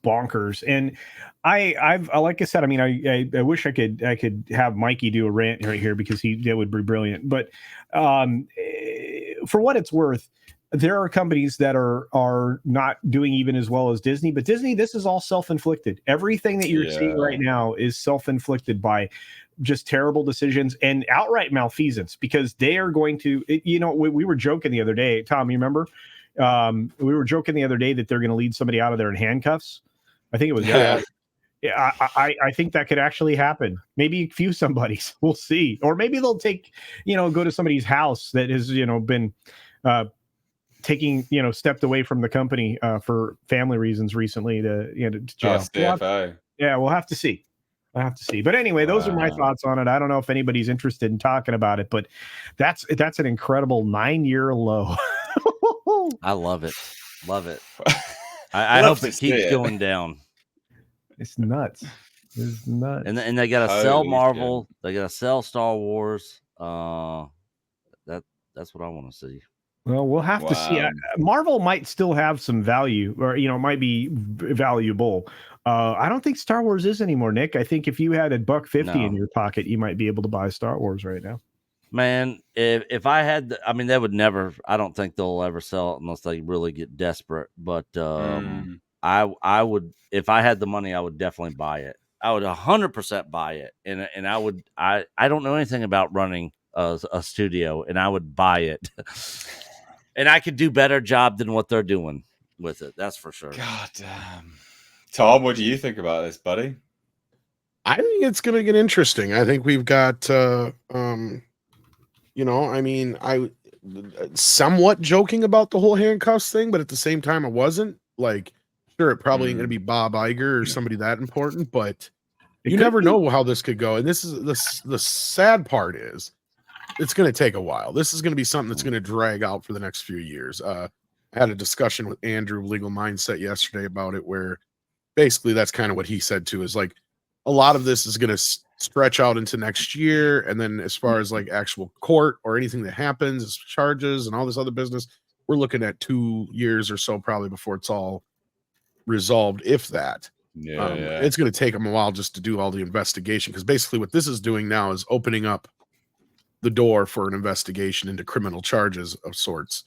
bonkers. And I've like I said, I mean, I wish I could have Mikey do a rant right here, because that would be brilliant. But for what it's worth, there are companies that are not doing even as well as Disney, but Disney, this is all self-inflicted. Everything that you're seeing right now is self-inflicted by just terrible decisions and outright malfeasance, because they are going to, we were joking the other day, Tom, you remember? We were joking the other day that they're going to lead somebody out of there in handcuffs. I think it was, I think that could actually happen. Maybe a few somebody's, we'll see. Or maybe they'll go to somebody's house that has, been, stepped away from the company for family reasons recently to jail. We'll have to see. But anyway, those are my thoughts on it. I don't know if anybody's interested in talking about it, but that's an incredible 9-year low. I love it. I hope it keeps going down. It's nuts. And they got to sell Marvel. They got to sell Star Wars. That's what I want to see. Well, we'll have to see. Marvel might still have some value, or it might be valuable. I don't think Star Wars is anymore, Nick. I think if you had $1.50 in your pocket, you might be able to buy Star Wars right now. Man, if I had, they would never. I don't think they'll ever sell it unless they really get desperate. But I would, if I had the money, I would definitely buy it. I would 100% buy it, and I would. I don't know anything about running a studio, and I would buy it. And I could do better job than what they're doing with it. That's for sure. God damn. Tom, what do you think about this, buddy? I think it's going to get interesting. I think we've got, I somewhat joking about the whole handcuffs thing, but at the same time, I wasn't. Like, sure, it probably ain't going to be Bob Iger or somebody that important, but You never know how this could go. And this is the sad part is it's going to take a while. This is going to be something that's going to drag out for the next few years. I had a discussion with Andrew, Legal Mindset, yesterday about it, where basically that's kind of what he said too, is like a lot of this is going to stretch out into next year. And then as far as like actual court or anything that happens, charges and all this other business, we're looking at 2 years or so probably before it's all resolved, if that. It's going to take them a while just to do all the investigation, because basically what this is doing now is opening up the door for an investigation into criminal charges of sorts.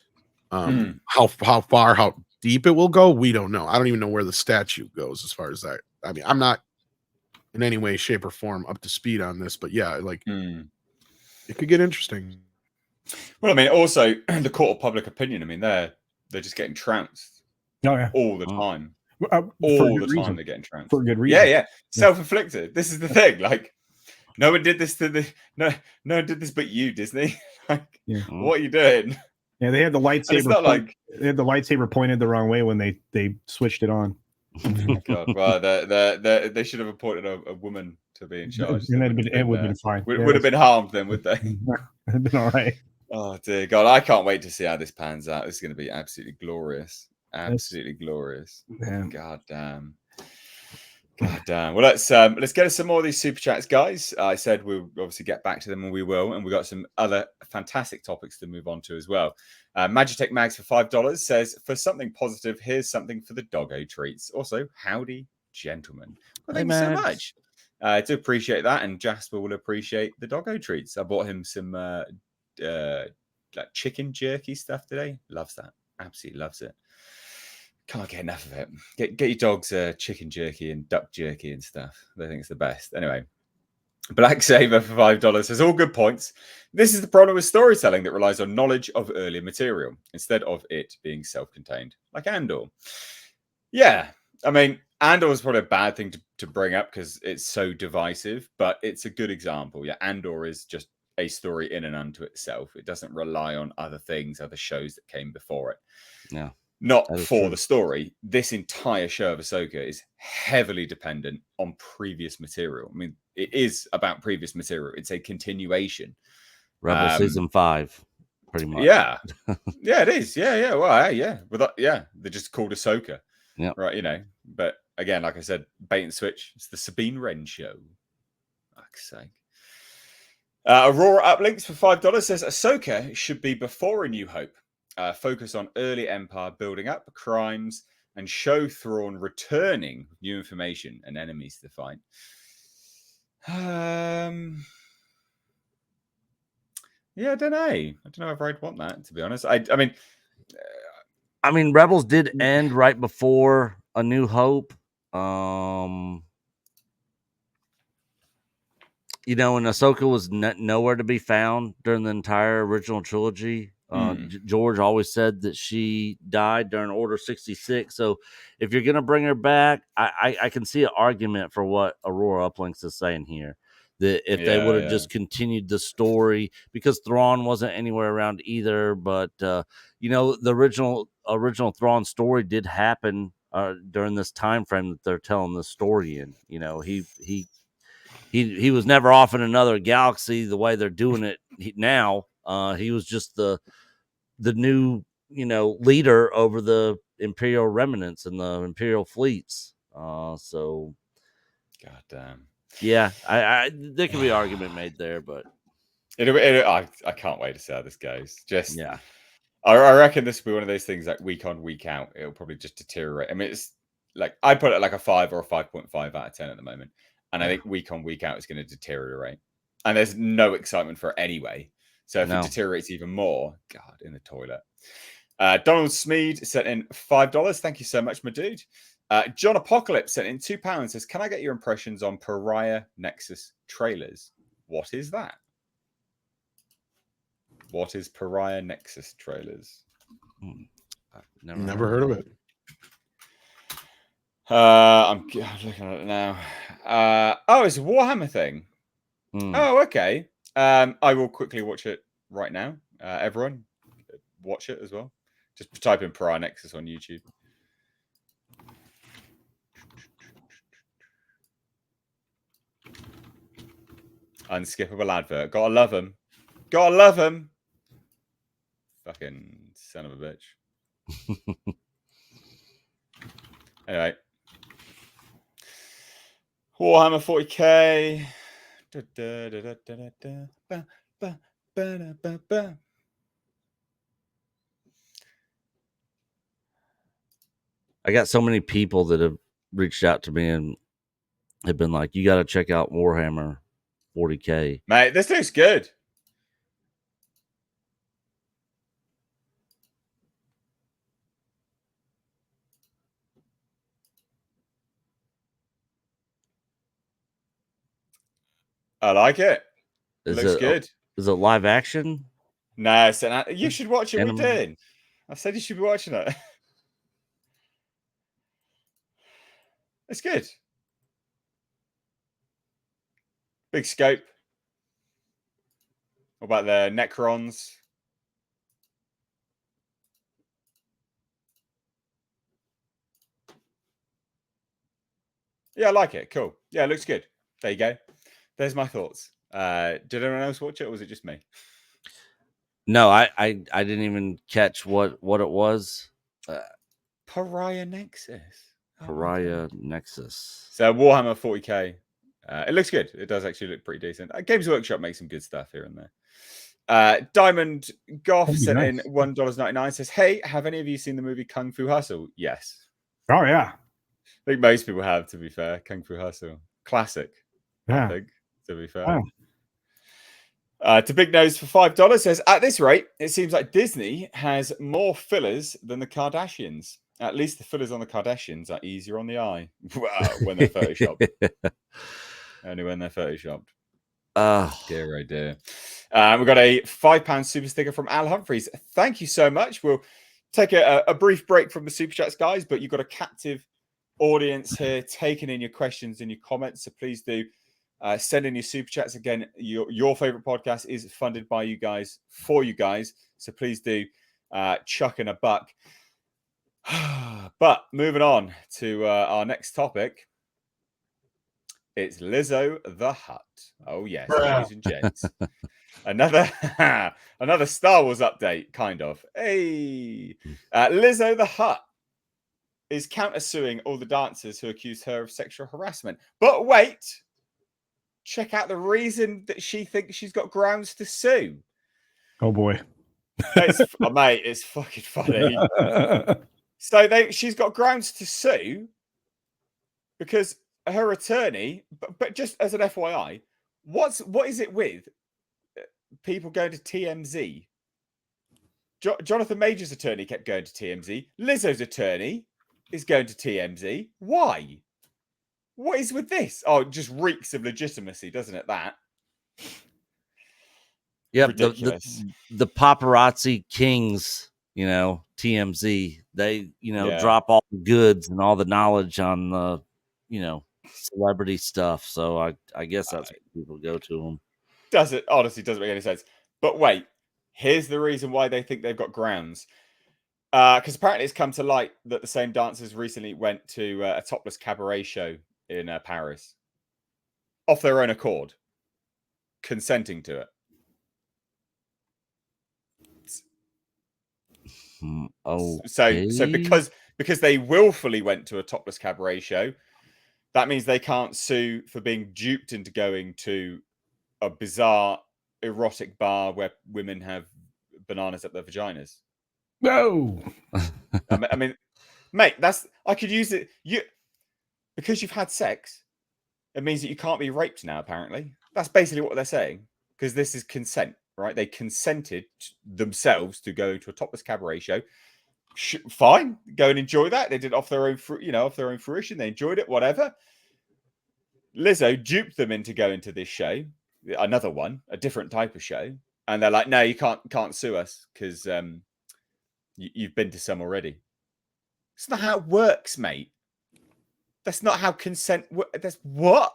How far, how deep it will go, we don't know. I don't even know where the statute goes as far as that. I mean, I'm not in any way, shape, or form up to speed on this, but yeah, like it could get interesting. Well, I mean, also the court of public opinion. I mean, they're just getting trounced. All the time. All the time they're getting trounced for good reason. Yeah. Self-inflicted. This is the thing. Like, no one did this to no one did this but you, Disney. Like, what are you doing? Yeah, they had the lightsaber. It's not like they had the lightsaber pointed the wrong way when they switched it on. Oh God! Well, they should have appointed a woman to be in charge. And it would have been fine. Would have been harmed then, would they? It'd been all right. Oh dear God! I can't wait to see how this pans out. This is going to be absolutely glorious. Absolutely glorious. Yeah. God damn. God damn. Well, let's get us some more of these super chats, guys. I said we'll obviously get back to them, and we will. And we got some other fantastic topics to move on to as well. Magitech Mags for $5 says, for something positive, here's something for the doggo treats. Also, howdy, gentlemen. Well, thank you so much. I do appreciate that, and Jasper will appreciate the doggo treats. I bought him some like chicken jerky stuff today. Loves that. Absolutely loves it. Can't get enough of it. Get your dogs chicken jerky and duck jerky and stuff. They think it's the best. Anyway, Black Saver for $5 says, all good points. This is the problem with storytelling that relies on knowledge of earlier material instead of it being self-contained, like Andor. Yeah, I mean, Andor is probably a bad thing to bring up because it's so divisive, but it's a good example. Yeah, Andor is just a story in and unto itself. It doesn't rely on other things, other shows that came before it. Yeah. Not for the story. This entire show of Ahsoka is heavily dependent on previous material. I mean, it is about previous material. It's a continuation. Rebel season 5, pretty much. Yeah, yeah, it is. Yeah. Well, yeah. But they're just called Ahsoka. Yeah. Right. You know. But again, like I said, bait and switch. It's the Sabine Wren show. Fuck's sake. Aurora Uplinks for $5 says Ahsoka should be before A New Hope. Focus on early Empire building up, crimes, and show Thrawn returning with new information and enemies to fight. Yeah, I don't know. I don't know if I'd want that, to be honest. I mean, Rebels did end right before A New Hope. You know, and Ahsoka was nowhere to be found during the entire original trilogy. George always said that she died during Order 66. So if you're going to bring her back, I can see an argument for what Aurora Uplinks is saying here. That if they would have just continued the story, because Thrawn wasn't anywhere around either. But, you know, the original Thrawn story did happen during this time frame that they're telling this story in. You know, he was never off in another galaxy the way they're doing it now. He was just the new, you know, leader over the Imperial remnants and the Imperial fleets. So, goddamn. Yeah, I there can be an argument made there, but I can't wait to see how this goes. Just yeah, I reckon this will be one of those things like week on, week out. It'll probably just deteriorate. I mean, it's like I put it like a 5 or a 5.5 out of 10 at the moment. And I think week on, week out, it's going to deteriorate. And there's no excitement for it anyway. So if it deteriorates even more, God, in the toilet. Donald Smead sent in $5. Thank you so much, my dude. John Apocalypse sent in £2. Says, can I get your impressions on Pariah Nexus trailers? What is that? What is Pariah Nexus trailers? I've never heard of it. I'm looking at it now. It's a Warhammer thing. Oh, okay. I will quickly watch it right now. Everyone, watch it as well. Just type in Pariah Nexus on YouTube. Unskippable advert. Gotta love him. Gotta love him. Fucking son of a bitch. Anyway. Warhammer 40k. I got so many people that have reached out to me and have been like, you got to check out Warhammer 40k. Mate, this looks good. I like it. Looks good. Is it live action? No, you should watch it. We did. I said you should be watching it. It's good. Big scope. What about the Necrons? Yeah, I like it. Cool. Yeah, it looks good. There you go. There's my thoughts. Did anyone else watch it, or was it just me? No, I didn't even catch what it was. Pariah Nexus. Pariah Nexus. So Warhammer 40k. It looks good. It does actually look pretty decent. Games Workshop makes some good stuff here and there. Diamond Goff sent in $1.99. Says, "Hey, have any of you seen the movie Kung Fu Hustle?" Yes. Oh yeah. I think most people have. To be fair, Kung Fu Hustle, classic. Yeah. I think, to be fair. To Big Nose for $5 says, "At this rate, it seems like Disney has more fillers than the Kardashians. At least the fillers on the Kardashians are easier on the eye when they're photoshopped. Only when they're photoshopped." Dear, oh dear. We've got a £5 super sticker from Al Humphreys. Thank you so much. We'll take a brief break from the super chats, guys, but you've got a captive audience here taking in your questions and your comments. So please do send in your super chats. Again, your favorite podcast is funded by you guys for you guys. So please do chuck in a buck. But moving on to our next topic. It's Lizzo the Hutt. Oh, yes, ladies and gents. Another Star Wars update, kind of. Hey, Lizzo the Hutt is countersuing all the dancers who accused her of sexual harassment. But wait, check out the reason that she thinks she's got grounds to sue. Oh, boy. Mate, it's fucking funny. So she's got grounds to sue because her attorney, but just as an FYI, what is it with people going to TMZ? Jonathan Major's attorney kept going to TMZ. Lizzo's attorney is going to TMZ. Why? What is with this? Oh, it just reeks of legitimacy, doesn't it? That. Yeah, the paparazzi kings, TMZ, they, drop all the goods and all the knowledge on the, celebrity stuff. So I guess that's what people go to them. Honestly doesn't make any sense. But wait, here's the reason why they think they've got grounds. Because apparently it's come to light that the same dancers recently went to a topless cabaret show in Paris off their own accord, consenting to it. Okay. So because they willfully went to a topless cabaret show, that means they can't sue for being duped into going to a bizarre erotic bar where women have bananas up their vaginas. No. I mean, mate, I could use it. Because you've had sex, it means that you can't be raped now, apparently. That's basically what they're saying. Because this is consent, right? They consented themselves to go to a topless cabaret show. Fine, go and enjoy that. They did it off their own, off their own fruition. They enjoyed it, whatever. Lizzo duped them into going to this show, another one, a different type of show, and they're like, "No, you can't sue us because you've been to some already." It's not how it works, mate. That's not how consent works. That's what?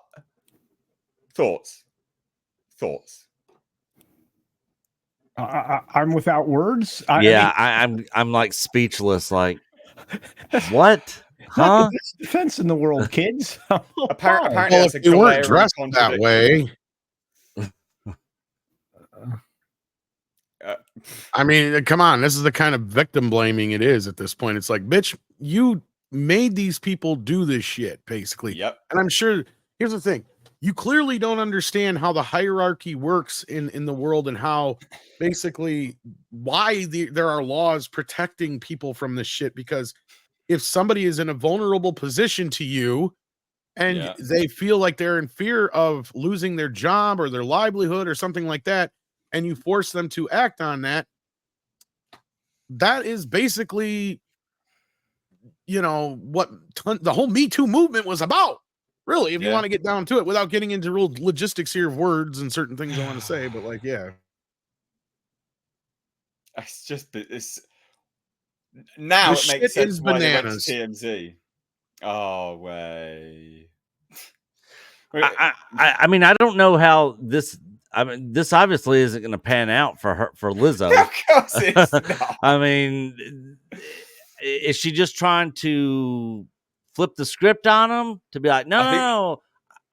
Thoughts. I'm without words. I'm like speechless. Like, what? Huh? Not the best defense in the world, kids. Apparently, well, if you weren't dressed that way. I mean, come on. This is the kind of victim blaming it is at this point. It's like, bitch, you made these people do this shit, basically. Yep. And I'm sure, here's the thing. You clearly don't understand how the hierarchy works in the world and how basically why there are laws protecting people from this shit. Because if somebody is in a vulnerable position to you and they feel like they're in fear of losing their job or their livelihood or something like that, and you force them to act on that, that is basically, you know, what the whole Me Too movement was about. Really, if you want to get down to it without getting into real logistics here of words and certain things I want to say, but like, yeah. It's just, it's now it makes sense why they went to TMZ. Oh, way. I mean, I don't know how this. I mean, this obviously isn't going to pan out for her, for Lizzo. Of course it's not. I mean, is she just trying to flip the script on him to be like, no,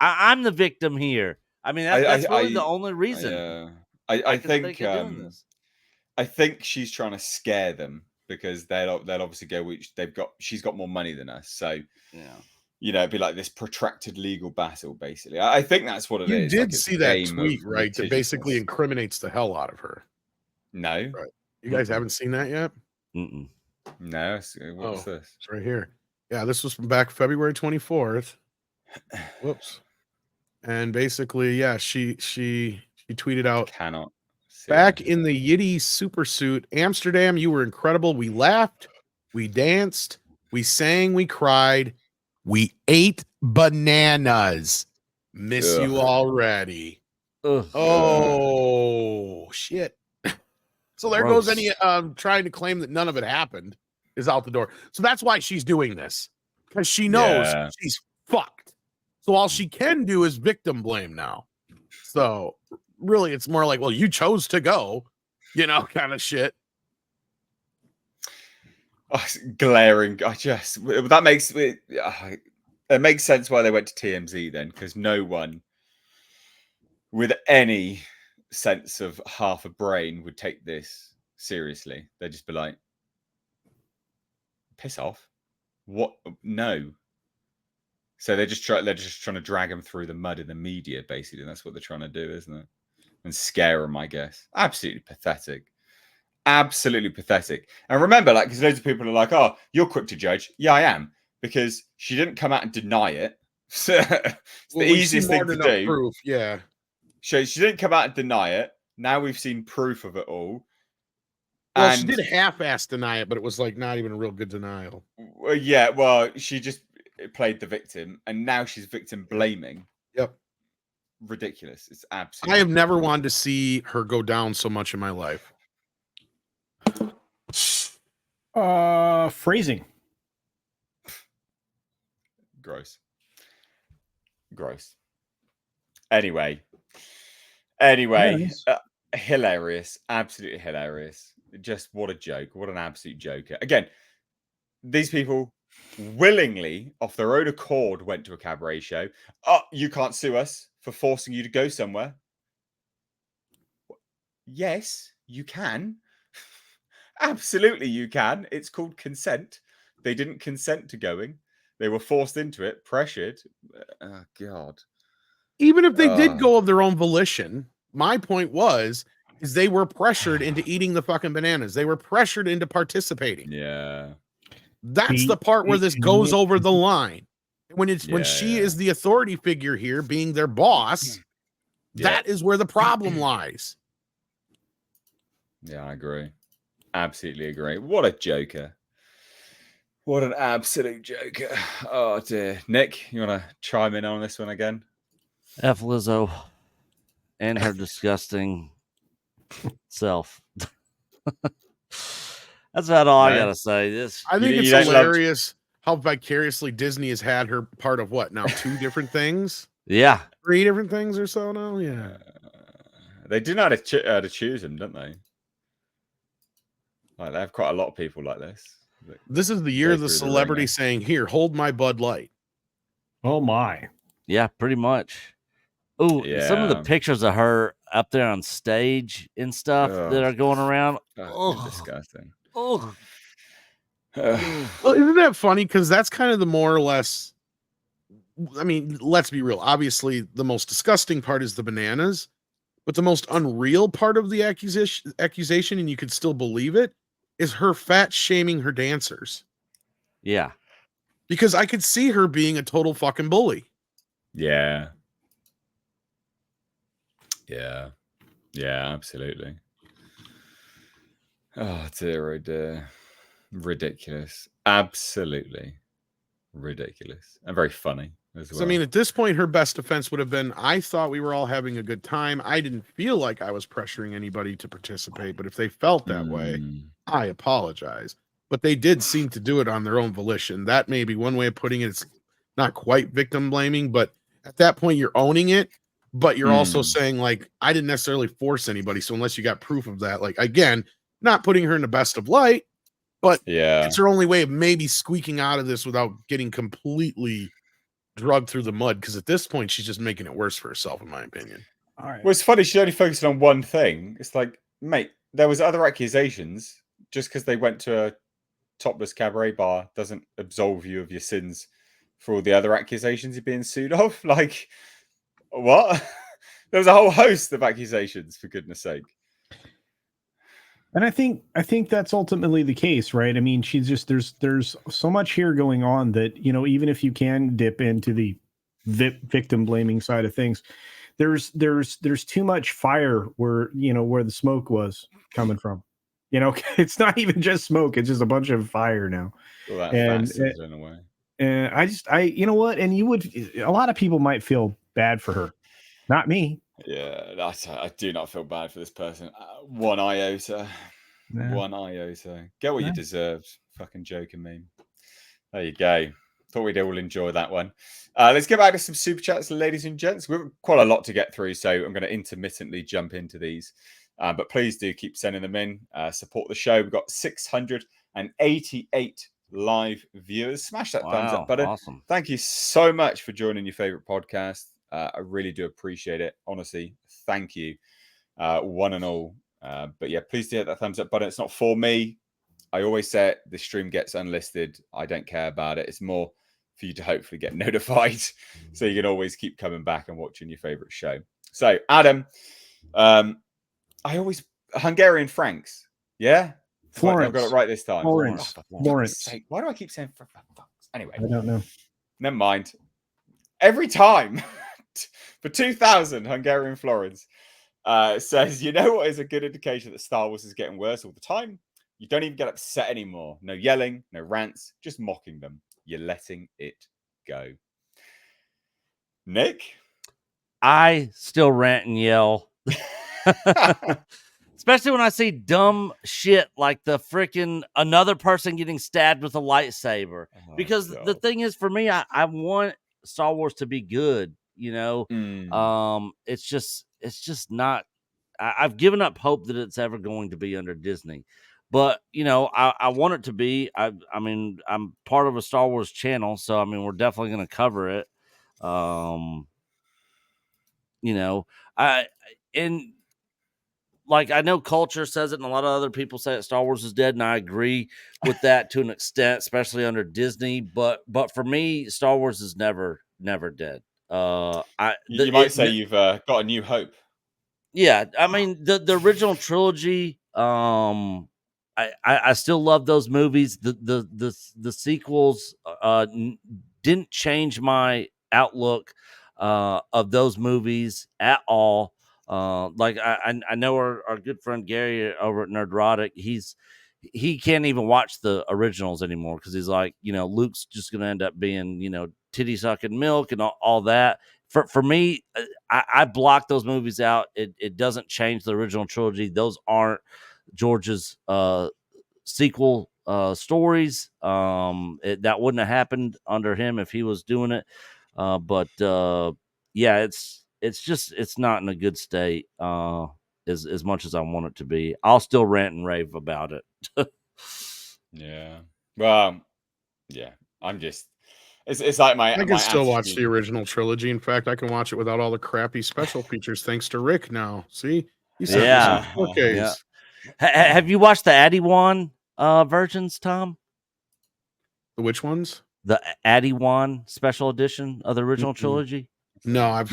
I'm the victim here? I mean, that's really the only reason. I think I think she's trying to scare them because they'll obviously go. She's got more money than us, so yeah. You know, it'd be like this protracted legal battle, basically. I think that's what it is. You did see that tweet, right? That basically incriminates the hell out of her. No. Right. You guys haven't seen that yet? Mm-mm. No. What's this? It's right here. Yeah, this was from back February 24th. Whoops. And basically, yeah, she tweeted out, back in the Yiddy supersuit, Amsterdam, you were incredible. We laughed, we danced, we sang, we cried. We ate bananas. Miss you already. Oh, shit. So there goes any trying to claim that none of it happened is out the door. So that's why she's doing this. Because she knows she's fucked. So all she can do is victim blame now. So really, it's more like, well, you chose to go, you know, kind of shit. Oh, glaring. That makes it. It makes sense why they went to TMZ then, because no one with any sense of half a brain would take this seriously. They'd just be like, "Piss off! What? No." So they're just trying to drag them through the mud in the media, basically. That's what they're trying to do, isn't it? And scare them, I guess. Absolutely pathetic. Absolutely pathetic. And remember, like, because loads of people are like, "Oh, you're quick to judge." Yeah, I am, because she didn't come out and deny it. It's the easiest thing to do. Proof. Yeah. She didn't come out and deny it. Now we've seen proof of it all. Well, she did half-ass deny it, but it was like not even a real good denial. Well, yeah. Well, she just played the victim, and now she's victim blaming. Yep. Ridiculous. It's absolutely. I have never wanted to see her go down so much in my life. Phrasing. Gross. Anyway, hilarious. Absolutely hilarious. Just what a joke. What an absolute joker. Again, these people willingly, off their own accord, went to a cabaret show. Oh, you can't sue us for forcing you to go somewhere. Yes, you can. Absolutely, you can. It's called consent. They didn't consent to going. They were forced into it, pressured. Oh, God. Even if they did go of their own volition, my point is they were pressured into eating the fucking bananas. They were pressured into participating. Yeah. That's the part where this goes over the line. When she is the authority figure here, being their boss, that is where the problem lies. Yeah, I agree. Absolutely agree. What a joker. What an absolute joker. Oh, dear. Nick, you want to chime in on this one again? F Lizzo and her disgusting self. That's about all I gotta say. I think it's hilarious how vicariously Disney has had her part of what now? 2 different things? Yeah. 3 different things or so now? Yeah. They do know how to choose them, don't they? Like, they have quite a lot of people like this. This is the year of the celebrity saying, "Here, hold my Bud Light." Oh my. Yeah, pretty much. Oh, some of the pictures of her up there on stage and stuff that are going around. Disgusting. Oh. Well, isn't that funny? Because that's kind of the more or less. I mean, let's be real. Obviously, the most disgusting part is the bananas, but the most unreal part of the accusation, and you could still believe it, is her fat shaming her dancers. Yeah. Because I could see her being a total fucking bully. Yeah. Yeah. Yeah, absolutely. Oh, dear, oh dear. Ridiculous. Absolutely ridiculous. And very funny as well. So, I mean, at this point, her best defense would have been, I thought we were all having a good time. I didn't feel like I was pressuring anybody to participate, but if they felt that way, I apologize. But they did seem to do it on their own volition. That may be one way of putting it. It's not quite victim blaming, but at that point, you're owning it. But you're also saying, like, I didn't necessarily force anybody. So unless you got proof of that, like, again, not putting her in the best of light, but it's her only way of maybe squeaking out of this without getting completely drugged through the mud. Because at this point, she's just making it worse for herself, in my opinion. All right. Well, it's funny. She's only focused on one thing. It's like, mate, there was other accusations. Just because they went to a topless cabaret bar doesn't absolve you of your sins for all the other accusations you're being sued of. Like, what? There was a whole host of accusations, for goodness sake. And I think that's ultimately the case, right? I mean, she's just there's so much here going on that, you know, even if you can dip into the victim blaming side of things, there's too much fire where, you know, where the smoke was coming from. You know, it's not even just smoke; it's just a bunch of fire now. All that And fast in a way. And you know what? And a lot of people might feel bad for her, not me. Yeah, I do not feel bad for this person. One iota. Nah. One iota. Get what you Nah. deserved. Fucking joking me. There you go. Thought we'd all enjoy that one. Let's get back to some super chats, ladies and gents. We've got quite a lot to get through, so I'm going to intermittently jump into these. But please do keep sending them in. Support the show. We've got 688 live viewers. Smash that thumbs up button. Awesome. Thank you so much for joining your favorite podcast. I really do appreciate it. Honestly, thank you, one and all. But yeah, please do hit that thumbs up button. It's not for me. I always say it, the stream gets unlisted. I don't care about it. It's more for you to hopefully get notified so you can always keep coming back and watching your favorite show. So, Adam, Hungarian francs. Yeah? Florence. I've got it right this time. Florence. Florence. Why do I keep saying for anyway? I don't know. Never mind. Every time for 2,000 Hungarian florins says, you know what is a good indication that Star Wars is getting worse all the time? You don't even get upset anymore. No yelling, no rants, just mocking them. You're letting it go. Nick? I still rant and yell. Especially when I see dumb shit like the freaking another person getting stabbed with a lightsaber. Because the thing is, for me, I want Star Wars to be good, you know. It's just not. I've given up hope that it's ever going to be under Disney. But, you know, I want it to be. I mean, I'm part of a Star Wars channel, so I mean, we're definitely going to cover it. You know, like, I know culture says it, and a lot of other people say that Star Wars is dead, and I agree with that to an extent, especially under Disney. But for me, Star Wars is never dead. You might say you've got a new hope. Yeah, I mean the original trilogy. I still love those movies. The sequels didn't change my outlook of those movies at all. Like I know our good friend Gary over at Nerdrotic, he can't even watch the originals anymore because he's like, you know, Luke's just gonna end up being, you know, titty sucking milk and all that. For me, I block those movies out. It doesn't change the original trilogy. Those aren't George's sequel stories. That wouldn't have happened under him if he was doing it. But yeah, it's not in a good state as much as I want it to be. I'll still rant and rave about it. Yeah. Well, yeah. It's like my. I can my still watch attitude. the original trilogy. In fact, I can watch it without all the crappy special features thanks to Rick now. See? He sent me some Yeah. 4Ks. Yeah. Have you watched the Addy One versions, Tom? Which ones? The Addy One special edition of the original trilogy? No, I've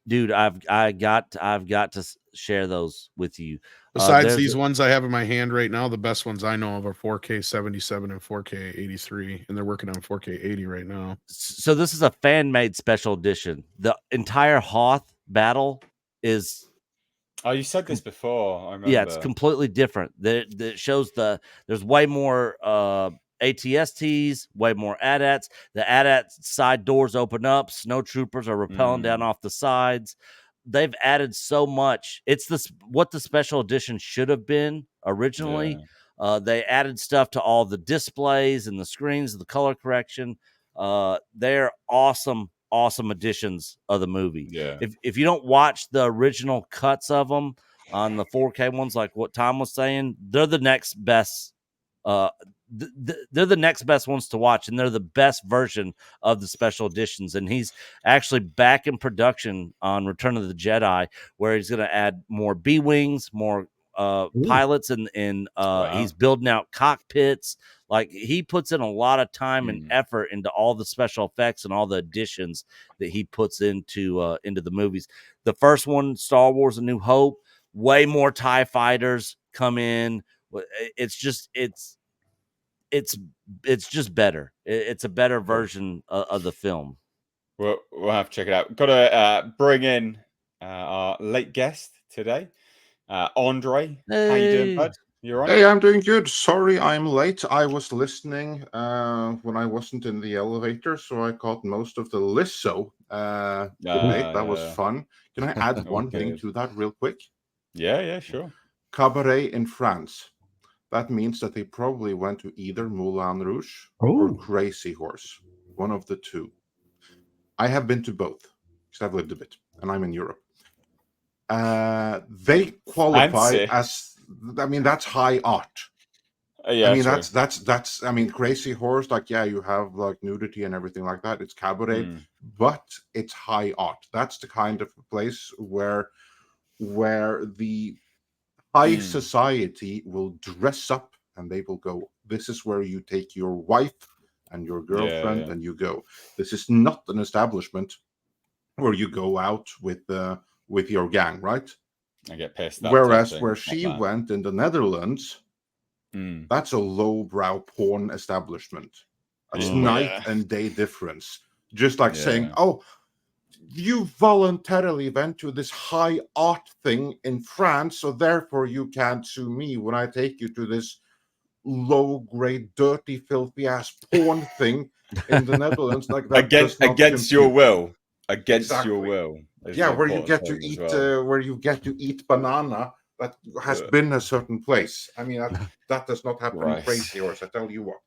dude, I've got to share those with you. besides these ones I have in my hand right now, the best ones I know of are 4K 77 and 4K 83, and they're working on 4K 80 right now. So this is a fan-made special edition. The entire Hoth battle is. Oh, you said this before. I remember. Yeah, it's completely different. That shows there's way more ATSTs, way more AT-ATs. The AT-AT side doors open up. Snow troopers are rappelling down off the sides. They've added so much. It's what the special edition should have been originally. Yeah. They added stuff to all the displays and the screens, the color correction. They're awesome additions of the movie. Yeah. If you don't watch the original cuts of them on the 4K ones, like what Tom was saying, they're the next best. They're the next best ones to watch, and they're the best version of the special editions. And he's actually back in production on Return of the Jedi, where he's going to add more B-wings, more pilots, and he's building out cockpits. Like, he puts in a lot of time and effort into all the special effects and all the additions that he puts into the movies. The first one, Star Wars: A New Hope, way more TIE fighters come in. It's just better. It's a better version of the film. We'll have to check it out. Got to bring in our late guest today, Andre. Hey. How you doing, bud? You all right? Hey, I'm doing good. Sorry I'm late. I was listening when I wasn't in the elevator, so I caught most of the Lisso debate. That was fun. Can I add one thing to that real quick? Yeah, sure. Cabaret in France. That means that they probably went to either Moulin Rouge or Crazy Horse. One of the two. I have been to both, because I've lived a bit, and I'm in Europe. They qualify as, that's high art. Yeah, that's Crazy Horse, you have like nudity and everything like that. It's cabaret, but it's high art. That's the kind of place where the high society will dress up and they will go, this is where you take your wife and your girlfriend and you go. This is not an establishment where you go out with your gang, right? I get pissed. Whereas where she went in the Netherlands, that's a lowbrow porn establishment. It's night and day difference. Just like saying, oh, you voluntarily went to this high art thing in France, so therefore you can't sue me when I take you to this low-grade, dirty, filthy-ass porn thing in the Netherlands. Like that against your will. Against your will. Yeah, where you get to eat banana that has been a certain place. I mean, that does not happen in Crazy Horse, I tell you what.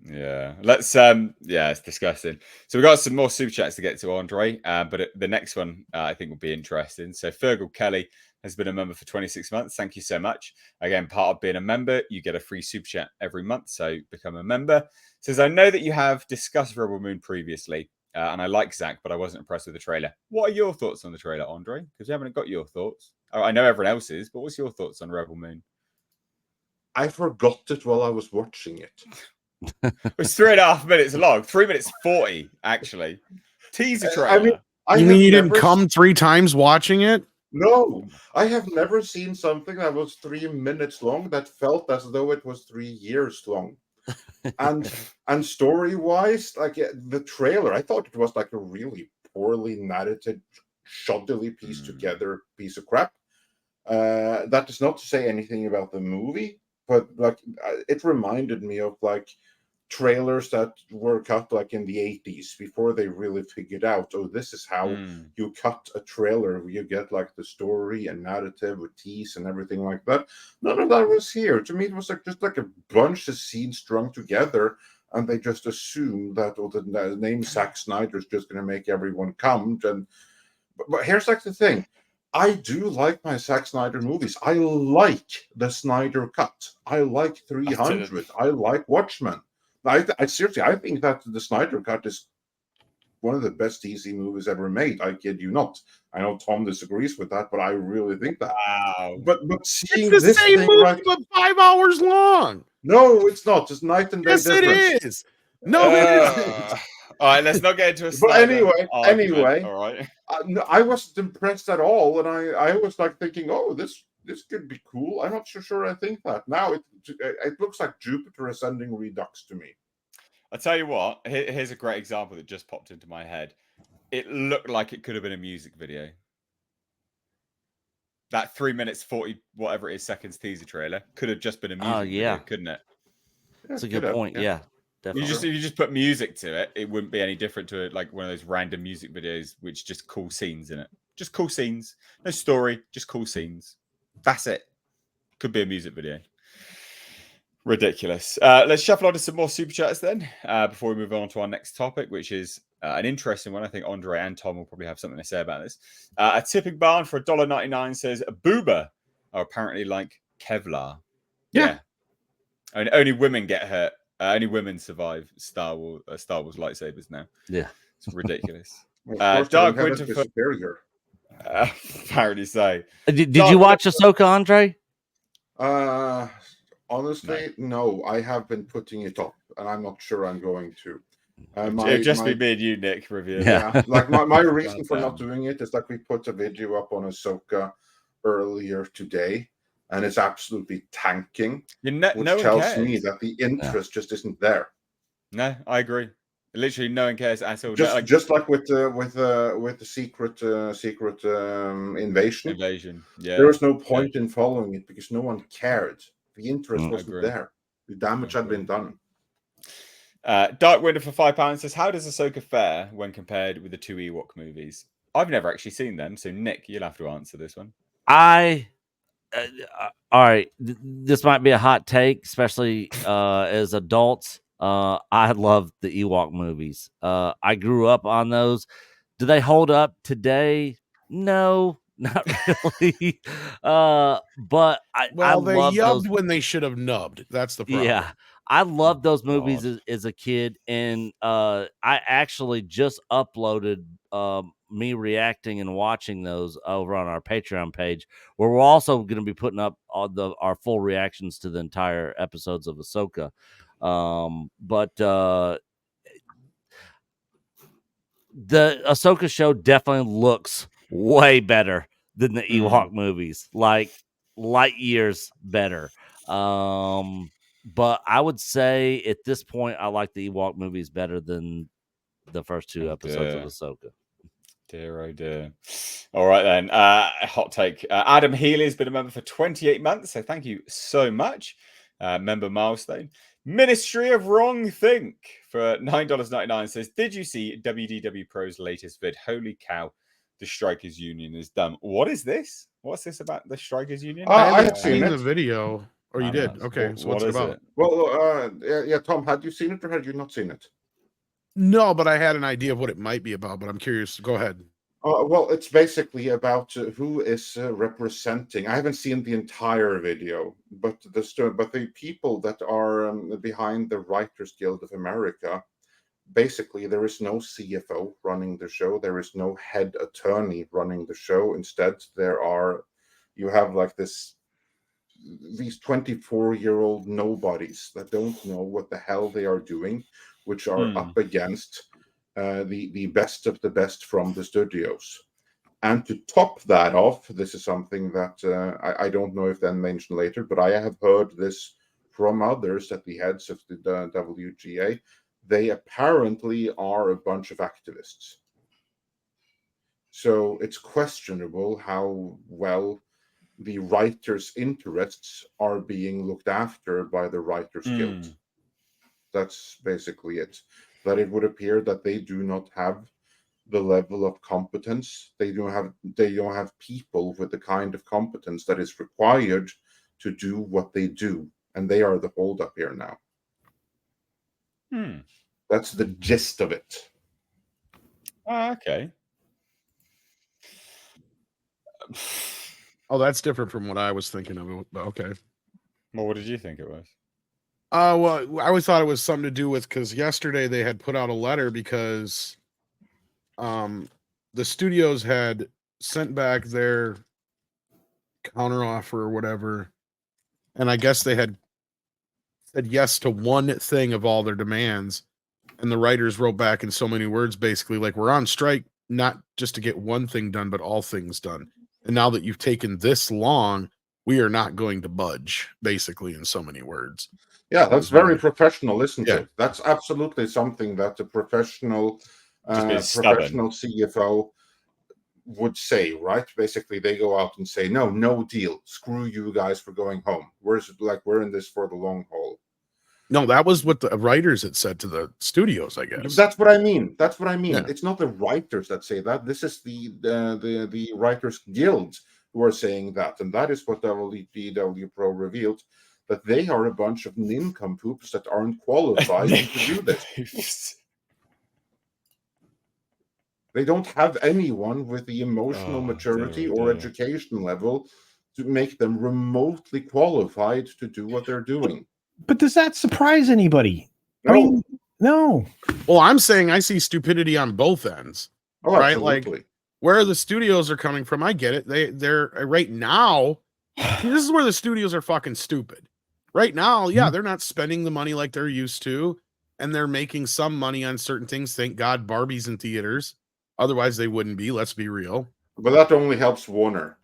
Yeah, let's it's disgusting. So we got some more super chats to get to, Andre, but the next one I think will be interesting. So Fergal Kelly has been a member for 26 months. Thank you so much. Again, part of being a member, you get a free super chat every month, so become a member. Says, I know that you have discussed Rebel Moon previously, and I like Zach, but I wasn't impressed with the trailer. What are your thoughts on the trailer, Andre? Because we haven't got your thoughts. Oh, I know everyone else's, but what's your thoughts on Rebel Moon? I forgot it while I was watching it. It's 3.5 minutes long. 3 minutes 40, actually. Teaser trailer. You mean you didn't come 3 times watching it? No, I have never seen something that was 3 minutes long that felt as though it was 3 years long. And story-wise, like the trailer, I thought it was like a really poorly narrated, shoddily pieced together piece of crap. That is not to say anything about the movie, but like it reminded me of like trailers that were cut like in the 80s before they really figured out, oh, this is how you cut a trailer where you get like the story and narrative with tease and everything like that. None of that was here. To me, it was like just like a bunch of scenes strung together, and they just assumed that the name Zack Snyder is just going to make everyone come. But here's like the thing. I do like my Zack Snyder movies. I like the Snyder Cut. I like 300. I like Watchmen. I seriously, I think that the Snyder Cut is one of the best DC movies ever made. I kid you not. I know Tom disagrees with that, but I really think that. Wow. But It's seeing the this same thing movie, right, but 5 hours long. no, it's not. It's night and day Yes, difference. it is. No, it isn't. All right, let's not get into a But Snyder anyway, argument. All right. no, I wasn't impressed at all, and I was like thinking, oh, this could be cool. I'm not so sure I think that now. It looks like Jupiter ascending Redux to me. I'll tell you what. Here's a great example that just popped into my head. It looked like it could have been a music video. That 3 minutes 40 whatever it is seconds teaser trailer could have just been a music video, couldn't it? That's a good point. Yeah, definitely. If you just put music to it, it wouldn't be any different to it, like one of those random music videos which just cool scenes in it. Just cool scenes, no story, just cool scenes. That's it. Could be a music video. Ridiculous. Let's shuffle on to some more super chats then before we move on to our next topic, which is an interesting one. I think Andre and Tom will probably have something to say about this. A tipping barn for $1.99 says Booba are apparently like Kevlar. Yeah. Only women get hurt. Only women survive Star Wars lightsabers now. Yeah. It's ridiculous. Well, Dark Winter for superior. apparently so. Did you watch Ahsoka, Andre? Honestly, no. I have been putting it off, and I'm not sure I'm going to. It'd just be me and you, Nick, reviewing. Yeah, like my reason for not doing it is like we put a video up on Ahsoka earlier today, and it's absolutely tanking, which tells me that the interest just isn't there. No, I agree. Literally, no one cares at all. Just like with the secret invasion. Yeah, there was no point in following it because no one cared. The interest wasn't there. The damage had been done. Dark Winter for £5 says, how does Ahsoka fare when compared with the 2 Ewok movies? I've never actually seen them, so Nick, you'll have to answer this one. All right, this might be a hot take, especially as adults. I love the Ewok movies. I grew up on those. Do they hold up today? No, not really. But I they love yubbed those when they should have nubbed. That's the problem. Yeah, I loved those movies as a kid, and I actually just uploaded me reacting and watching those over on our Patreon page, where we're also going to be putting up all our full reactions to the entire episodes of Ahsoka. But the Ahsoka show definitely looks way better than the Ewok movies, like light years better. But I would say at this point, I like the Ewok movies better than the first 2 episodes of Ahsoka. Dear, oh dear. All right, then. Hot take. Adam Healy has been a member for 28 months, so thank you so much. Member milestone. Ministry of Wrong Think for $9.99 says, did you see WDW Pro's latest vid? Holy cow, the Strikers Union is dumb. What is this? What's this about the Strikers Union? I haven't seen the video. Or you did? Okay, so what's it about? It? Well, yeah, Tom, had you seen it or had you not seen it? No, but I had an idea of what it might be about, but I'm curious. Go ahead. Well, it's basically about who is representing. I haven't seen the entire video, but the people that are behind the Writers Guild of America, basically there is no CFO running the show. There is no head attorney running the show. Instead, you have like these 24-year-old nobodies that don't know what the hell they are doing, which are up against the best of the best from the studios. And to top that off, this is something that I don't know if then mentioned later, but I have heard this from others at the heads of the WGA. They apparently are a bunch of activists. So it's questionable how well the writers' interests are being looked after by the Writers Guild. That's basically it. That it would appear that they do not have the level of competence. They don't have people with the kind of competence that is required to do what they do, and they are the holdup here now. That's the gist of it. Okay. Oh, that's different from what I was thinking of. But okay. Well, what did you think it was? Well, I always thought it was something to do with because yesterday they had put out a letter because the studios had sent back their counteroffer or whatever, and I guess they had said yes to one thing of all their demands, and the writers wrote back in so many words, basically like, we're on strike not just to get one thing done, but all things done. And now that you've taken this long, we are not going to budge, basically, in so many words. Yeah, that's very professional, isn't Yeah. it? That's absolutely something that a professional stubborn. CFO would say, right? Basically, they go out and say, no deal. Screw you guys for going home. We're in this for the long haul. No, that was what the writers had said to the studios, I guess. That's what I mean. Yeah. It's not the writers that say that. This is the Writers Guild who are saying that. And that is what WDW Pro revealed, that they are a bunch of nincompoops that aren't qualified to do this. They don't have anyone with the emotional maturity or education level to make them remotely qualified to do what they're doing. But does that surprise anybody? No. I mean, no. Well, I'm saying I see stupidity on both ends. Oh, right? absolutely. Like where the studios are coming from, I get it. They're right now. This is where the studios are fucking stupid. Right now, yeah, they're not spending the money like they're used to, and they're making some money on certain things. Thank God Barbie's in theaters. Otherwise, they wouldn't be. Let's be real. But that only helps Warner.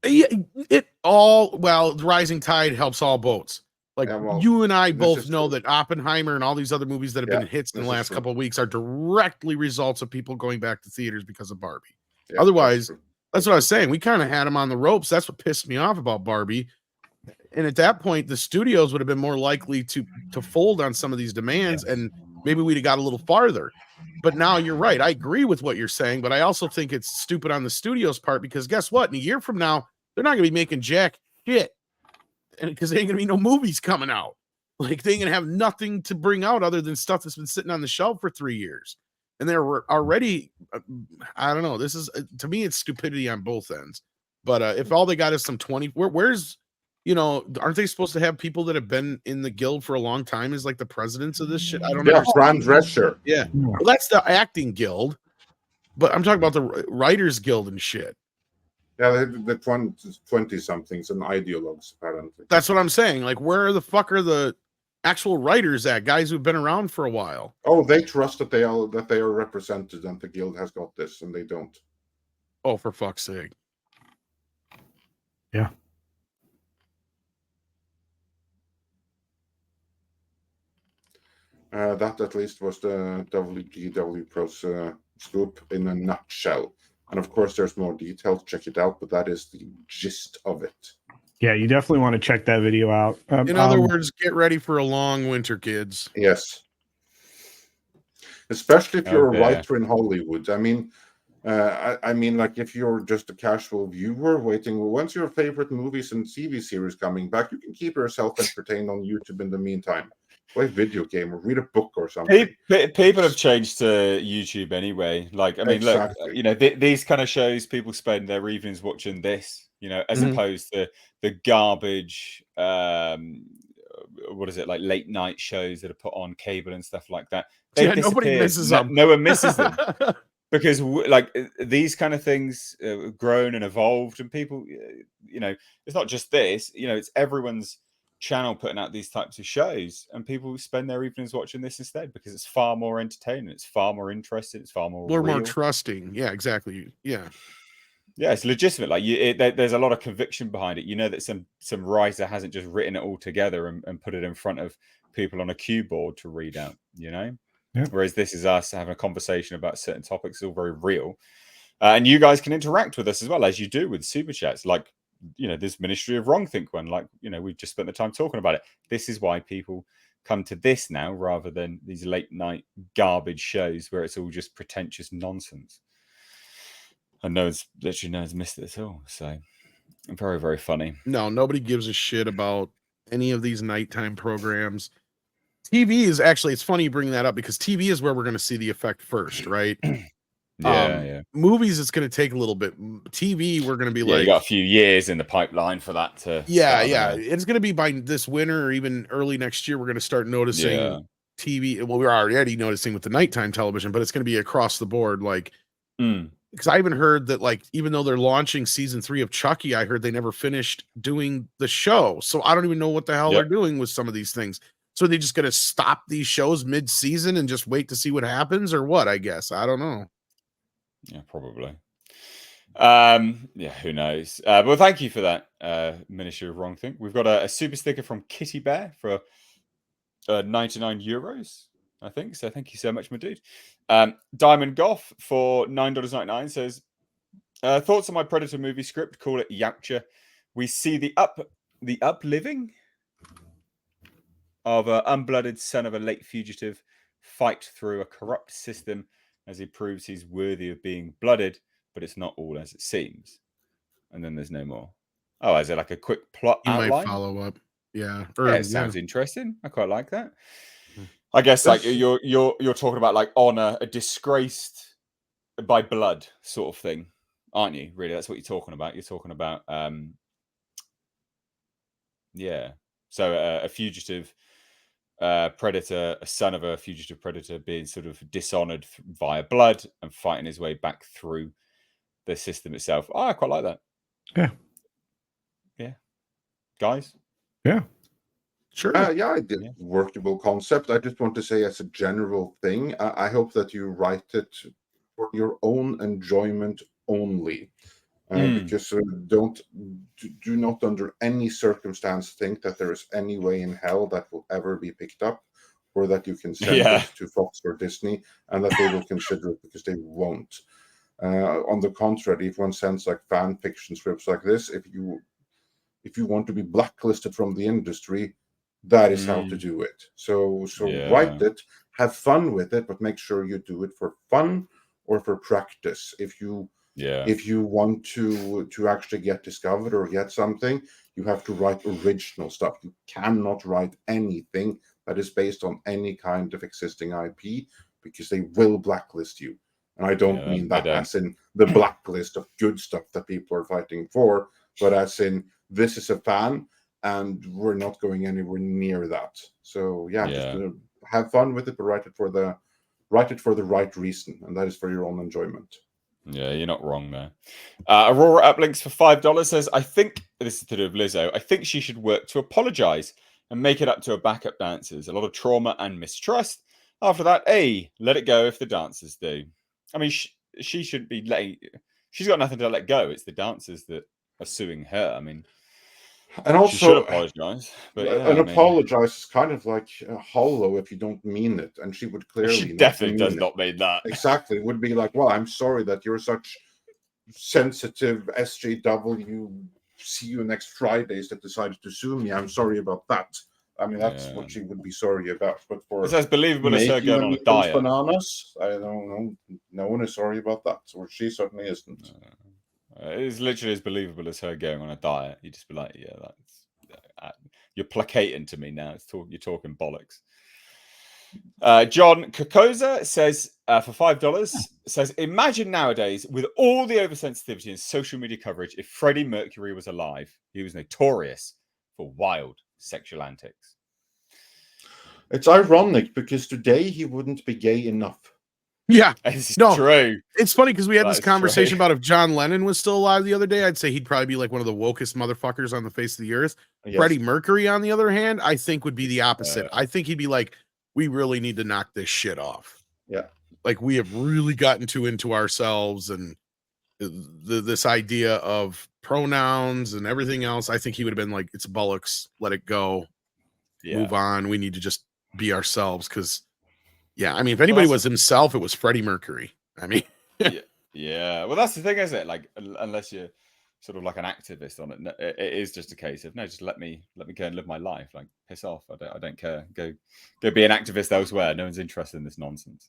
Yeah, the rising tide helps all boats. Like you and I both know that Oppenheimer and all these other movies that have been hits in the last couple of weeks are directly results of people going back to theaters because of Barbie. Yeah, otherwise, that's what I was saying. We kind of had them on the ropes. That's what pissed me off about Barbie. And at that point, the studios would have been more likely to fold on some of these demands, and maybe we'd have got a little farther. But now you're right. I agree with what you're saying, but I also think it's stupid on the studio's part because guess what? In a year from now, they're not going to be making jack shit. And because there ain't gonna be no movies coming out, like they ain't gonna have nothing to bring out other than stuff that's been sitting on the shelf for 3 years, and they're already, I don't know. This is to me, it's stupidity on both ends. But if all they got is some 20, where's, aren't they supposed to have people that have been in the guild for a long time as like the presidents of this shit? I don't know. Yeah, Fran Drescher. Yeah, well, that's the acting guild, but I'm talking about the writers guild and shit. Yeah, the 20-somethings and ideologues, apparently. That's what I'm saying. Like, where the fuck are the actual writers at? Guys who've been around for a while. Oh, they trust that they are represented and the guild has got this, and they don't. Oh, for fuck's sake. Yeah. That at least was the WDW Pro's scoop in a nutshell. And of course, there's more details. Check it out, but that is the gist of it. Yeah, you definitely want to check that video out. In other words, get ready for a long winter, kids. Yes. Especially if you're a writer in Hollywood. I mean, like if you're just a casual viewer waiting, when's your favorite movies and TV series coming back? You can keep yourself entertained on YouTube in the meantime. Play a video game or read a book or something. People have changed to YouTube anyway. Like, I mean, exactly. Look, these kind of shows, people spend their evenings watching this, as opposed to the garbage, what is it, like late night shows that are put on cable and stuff like that. Nobody misses them. No one misses them. Because like these kind of things have grown and evolved, and people, it's not just this, it's everyone's channel putting out these types of shows, and people spend their evenings watching this instead because it's far more entertaining, it's far more interesting, it's far more more trusting. Yeah, exactly. Yeah, it's legitimate. Like there's a lot of conviction behind it. That some writer hasn't just written it all together and put it in front of people on a keyboard to read out. Yeah. Whereas this is us having a conversation about certain topics. It's all very real, and you guys can interact with us as well as you do with super chats. Like, this Ministry of Wrongthink one, like, we've just spent the time talking about it. This is why people come to this now rather than these late night garbage shows where it's all just pretentious nonsense. And no one's missed it at all. So very, very funny. No, nobody gives a shit about any of these nighttime programs. TV is actually, it's funny you bring that up because TV is where we're going to see the effect first, right? Yeah. movies, it's going to take a little bit. TV, we're going to be Yeah, like, you got a few years in the pipeline for that to. yeah, start, it's going to be by this winter or even early next year. We're going to start noticing Yeah. TV. Well, we're already noticing with the nighttime television, but it's going to be across the board. Like, because I even heard that, like, even though they're launching season 3 of Chucky, I heard they never finished doing the show. So I don't even know what the hell they're doing with some of these things. So they just going to stop these shows mid-season and just wait to see what happens, or what? I guess I don't know. Yeah, probably. Yeah, who knows? Well, thank you for that, Ministry of Wrong Thing. We've got a super sticker from Kitty Bear for 99 euros, I think. So thank you so much, my dude. Diamond Goff for $9.99 says, thoughts on my Predator movie script? Call it Yautja. We see the upliving of an unblooded son of a late fugitive fight through a corrupt system as he proves he's worthy of being blooded, but it's not all as it seems. And then there's no more. Oh, is it like a quick plot outline? Might follow up. Yeah. It sounds interesting. I quite like that. I guess like you're talking about like honor, a disgraced by blood sort of thing, aren't you? Really, that's what you're talking about. You're talking about so a fugitive predator, a son of a fugitive predator, being sort of dishonored via blood and fighting his way back through the system itself. Oh, I quite like that. Yeah, guys. Yeah. Sure. I did workable concept. I just want to say, as a general thing, I hope that you write it for your own enjoyment only, because do not under any circumstance think that there is any way in hell that will ever be picked up, or that you can send it to Fox or Disney and that they will consider it, because they won't. On the contrary, if one sends like fan fiction scripts like this, if you want to be blacklisted from the industry, that is how to do it. So write it, have fun with it, but make sure you do it for fun or for practice. If you want to actually get discovered or get something, you have to write original stuff. You cannot write anything that is based on any kind of existing IP, because they will blacklist you. And I don't mean that as in the blacklist of good stuff that people are fighting for, but as in, this is a fan and we're not going anywhere near that. So just have fun with it, but write it for the right reason, and that is for your own enjoyment. Yeah, you're not wrong there. Aurora Uplinks for $5 says, I think, this is to do with Lizzo, I think she should work to apologize and make it up to her backup dancers. A lot of trauma and mistrust. After that, let it go if the dancers do. I mean, she should be letting... She's got nothing to let go. It's the dancers that are suing her. I mean... And also, she should apologize. But apologize is kind of like hollow if you don't mean it. And she would clearly she definitely does not mean that. Exactly. It would be like, well, I'm sorry that you're such sensitive SJW. See you next Fridays that decided to sue me. I'm sorry about that. I mean, that's what she would be sorry about. But for it's as believable as her going on a diet. Bananas, I don't know. No one is sorry about that. Or she certainly isn't. It's literally as believable as her going on a diet. You just be like, that's you're placating to me now. You're talking bollocks. John Kokoza says for $5 says, imagine nowadays with all the oversensitivity and social media coverage, if Freddie Mercury was alive. He was notorious for wild sexual antics. It's ironic because today he wouldn't be gay enough. Yeah, it's true. It's funny because we had this conversation about if John Lennon was still alive the other day. I'd say he'd probably be like one of the wokest motherfuckers on the face of the earth. Yes. Freddie Mercury, on the other hand, I think would be the opposite. I think he'd be like, we really need to knock this shit off. Yeah, like we have really gotten too into ourselves and this idea of pronouns and everything else. I think he would have been like, it's bollocks, let it go, move on. We need to just be ourselves because. Yeah, I mean, if anybody was himself, it was Freddie Mercury. I mean, yeah. Well, that's the thing, isn't it? Like, unless you're sort of like an activist on it, it is just a case of no, just let me go and live my life. Like, piss off. I don't care. Go be an activist elsewhere. No one's interested in this nonsense.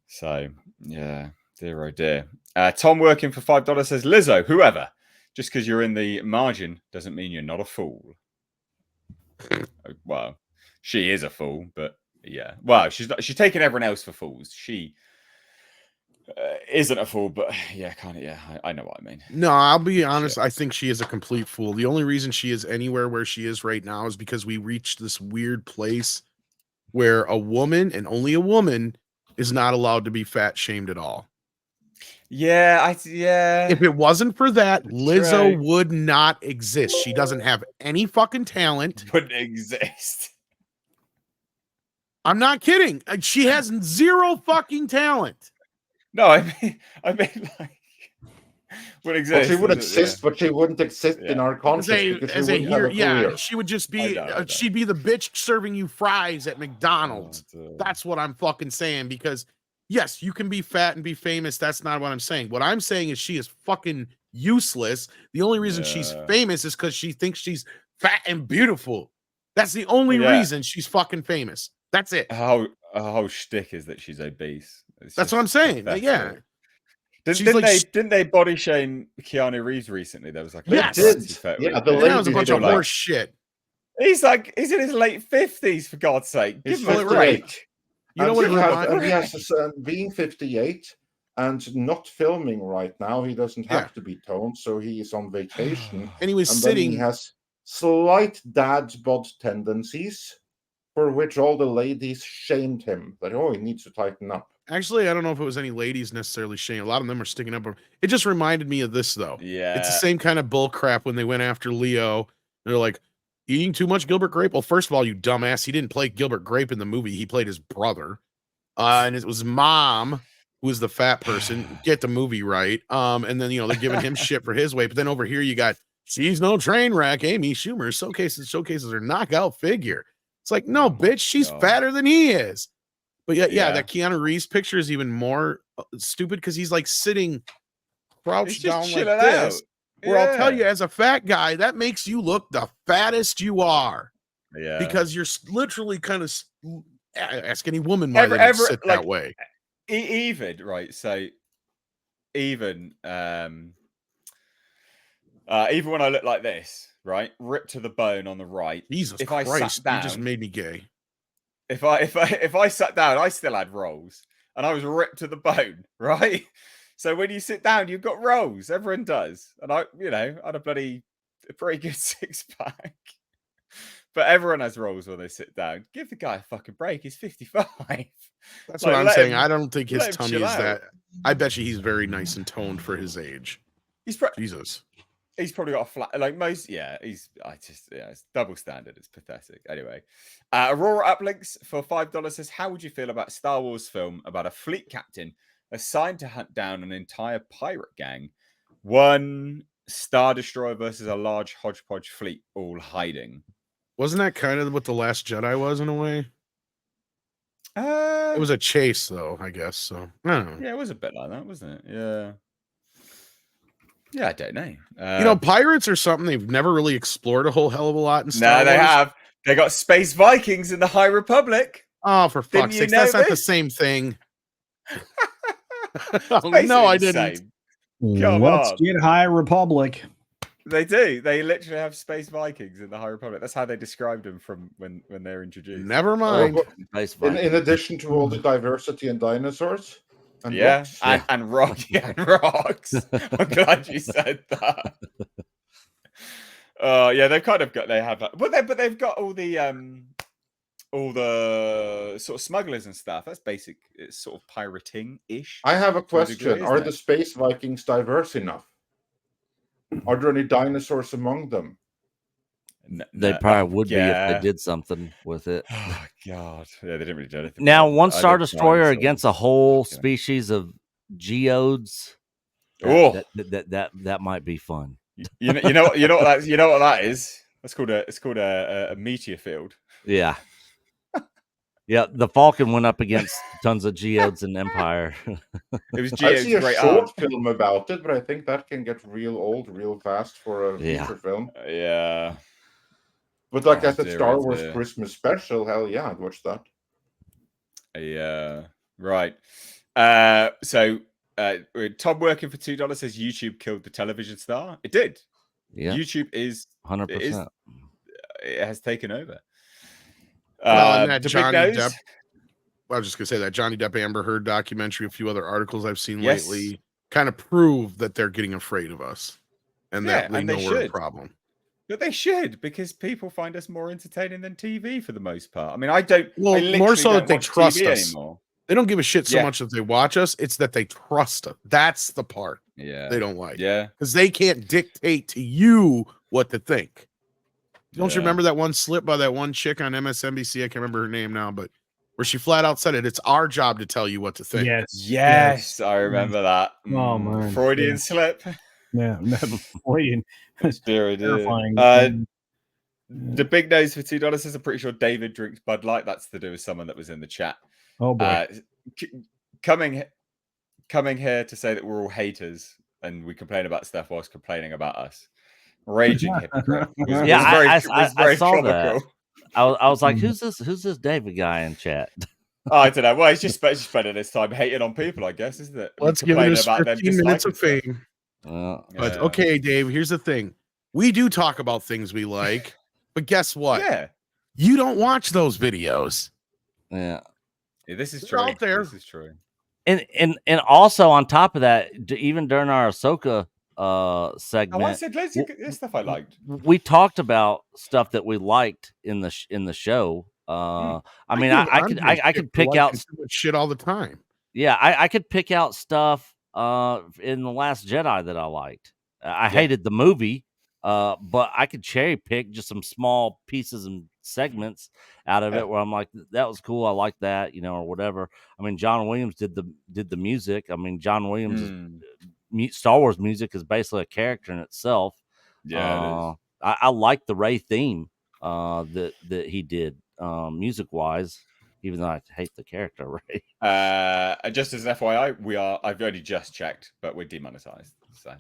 So yeah, dear oh dear. Tom working for $5 says, Lizzo, whoever, just because you're in the margin doesn't mean you're not a fool. Well, she is a fool, but. Yeah, well, she's taking everyone else for fools. She isn't a fool, but yeah, kind of. Yeah, I know what I mean. No, I'll be honest. I think she is a complete fool. The only reason she is anywhere where she is right now is because we reached this weird place where a woman and only a woman is not allowed to be fat shamed at all. Yeah, yeah. If it wasn't for that, Lizzo True. would not exist. She doesn't have any fucking talent. Wouldn't exist. I'm not kidding. She has zero fucking talent. No, I mean like would exist. But she would exist, but she wouldn't exist in our conscience because she wouldn't have a career. She would just be. She'd be the bitch serving you fries at McDonald's. That's what I'm fucking saying. Because yes, you can be fat and be famous. That's not what I'm saying. What I'm saying is she is fucking useless. The only reason she's famous is because she thinks she's fat and beautiful. That's the only reason she's fucking famous. That's it. Her whole shtick is that she's obese. That's what I'm saying. Pathetic. Yeah. Didn't they body shame Keanu Reeves recently? There was like Yeah, that was a bunch of horse shit. He's in his late 50s, for God's sake. He's 58. You know what? He has being 58 and not filming right now. He doesn't have to be toned, so he is on vacation. And he was sitting. He has slight dad bod tendencies, for which all the ladies shamed him. That he needs to tighten up. Actually, I don't know if it was any ladies necessarily shamed. A lot of them are sticking up. It just reminded me of this, though. Yeah. It's the same kind of bull crap when they went after Leo. They're like, eating too much Gilbert Grape? Well, first of all, you dumbass, he didn't play Gilbert Grape in the movie. He played his brother. And it was Mom, who was the fat person. Get the movie right. And then, they're giving him shit for his weight. But then over here, you got, she's no train wreck, Amy Schumer. Showcases her knockout figure. It's like, no, bitch, she's fatter than he is. But yeah, that Keanu Reeves picture is even more stupid because he's like sitting crouched down like this. Where I'll tell you, as a fat guy, that makes you look the fattest you are. Yeah. Because you're literally kind of ask any woman why they sit that way. Even, right? So even when I look like this, right, ripped to the bone on the right. Jesus Christ, I sat down, you just made me gay. If I sat down, I still had rolls, and I was ripped to the bone, right? So when you sit down, you've got rolls. Everyone does, and I had a pretty good 6-pack. But everyone has rolls when they sit down. Give the guy a fucking break. He's 55. That's what I'm saying. I don't think his tummy is that. I bet you he's very nice and toned for his age. Jesus. He's probably got a flat, like most. Yeah, it's double standard. It's pathetic. Anyway, Aurora Uplinks for $5 says, "How would you feel about a Star Wars film about a fleet captain assigned to hunt down an entire pirate gang? One Star Destroyer versus a large hodgepodge fleet, all hiding." Wasn't that kind of what The Last Jedi was in a way? It was a chase, though, I guess. So I don't know. Yeah, it was a bit like that, wasn't it? Yeah. Yeah, I don't know. Pirates are something they've never really explored a whole hell of a lot in Star Wars. No, they have. They got Space Vikings in the High Republic. Oh, for fuck's sake. That's not the same thing. No, I didn't. Let's get High Republic. They do. They literally have Space Vikings in the High Republic. That's how they described them from when they're introduced. Never mind. In addition to all the diversity and dinosaurs. And rocks. And rocks. I'm glad you said that. They've kind of got. They have, but they've got all the sort of smugglers and stuff. That's basic. It's sort of pirating-ish. I have a question. Are the Space Vikings diverse enough? Are there any dinosaurs among them? They probably would be if they did something with it. Oh God! Yeah, they didn't really do anything. Now, one Star Destroyer against a whole species of geodes. That might be fun. You know what that is? It's called a meteor field. Yeah. Yeah, the Falcon went up against tons of geodes in Empire. It was I see a short film about it, but I think that can get real old real fast for a feature film. Yeah. But like I said, Star Wars Christmas special, hell yeah, I'd watch that. Yeah, right. So Tom working for $2 says YouTube killed the television star. It did. Yeah. YouTube is 100%. It has taken over. Well, and that Johnny Depp. I was just gonna say that Johnny Depp Amber Heard documentary, a few other articles I've seen Yes. lately, kind of prove that they're getting afraid of us, and that they and know they we're a should. problem. But they should, because people find us more entertaining than TV for the most part. I mean, I don't. Well, I more literally so don't that they watch trust TV us. anymore. They don't give a shit so Yeah. much that they watch us. It's that they trust us. That's the part Yeah, they don't like. Yeah, Because they can't dictate to you what to think. Don't you Yeah. remember that one slip by that one chick on MSNBC? I can't remember her name now, but where she flat out said it's our job to tell you what to think. Yes, I remember that. Oh, man. Freudian Yeah. slip. Yeah, Freudian. Dear, Terrifying. The big nose for $2 says, I'm pretty sure David drinks Bud Light. That's to do with someone that was in the chat. Oh boy. Coming here to say that we're all haters and we complain about stuff whilst complaining about us. Raging hypocrite. I saw that. I was like, Mm. who's this David guy in chat? I don't know. Well, he's just spending his time hating on people, I guess, isn't it? Let's give it his 15 minutes of fame. But okay, Dave, here's the thing. We do talk about things we like, but guess what? Yeah. You don't watch those videos. Yeah. This is They're true. out there. This is true. And also on top of that, even during our Ahsoka segment, I said loads of stuff I liked. We talked about stuff that we liked in the show. I mean, I could pick out shit all the time. Yeah, I could pick out stuff in The Last Jedi that I liked. I hated the movie, but I could cherry pick just some small pieces and segments out of it where I'm like, that was cool. I like that, or whatever. I mean, John Williams did the music. I mean, John Williams' Star Wars music is basically a character in itself. Yeah, it is. I like the Rey theme that he did music wise, even though I hate the character Rey. Just as an FYI, I've only just checked, but we're demonetized. So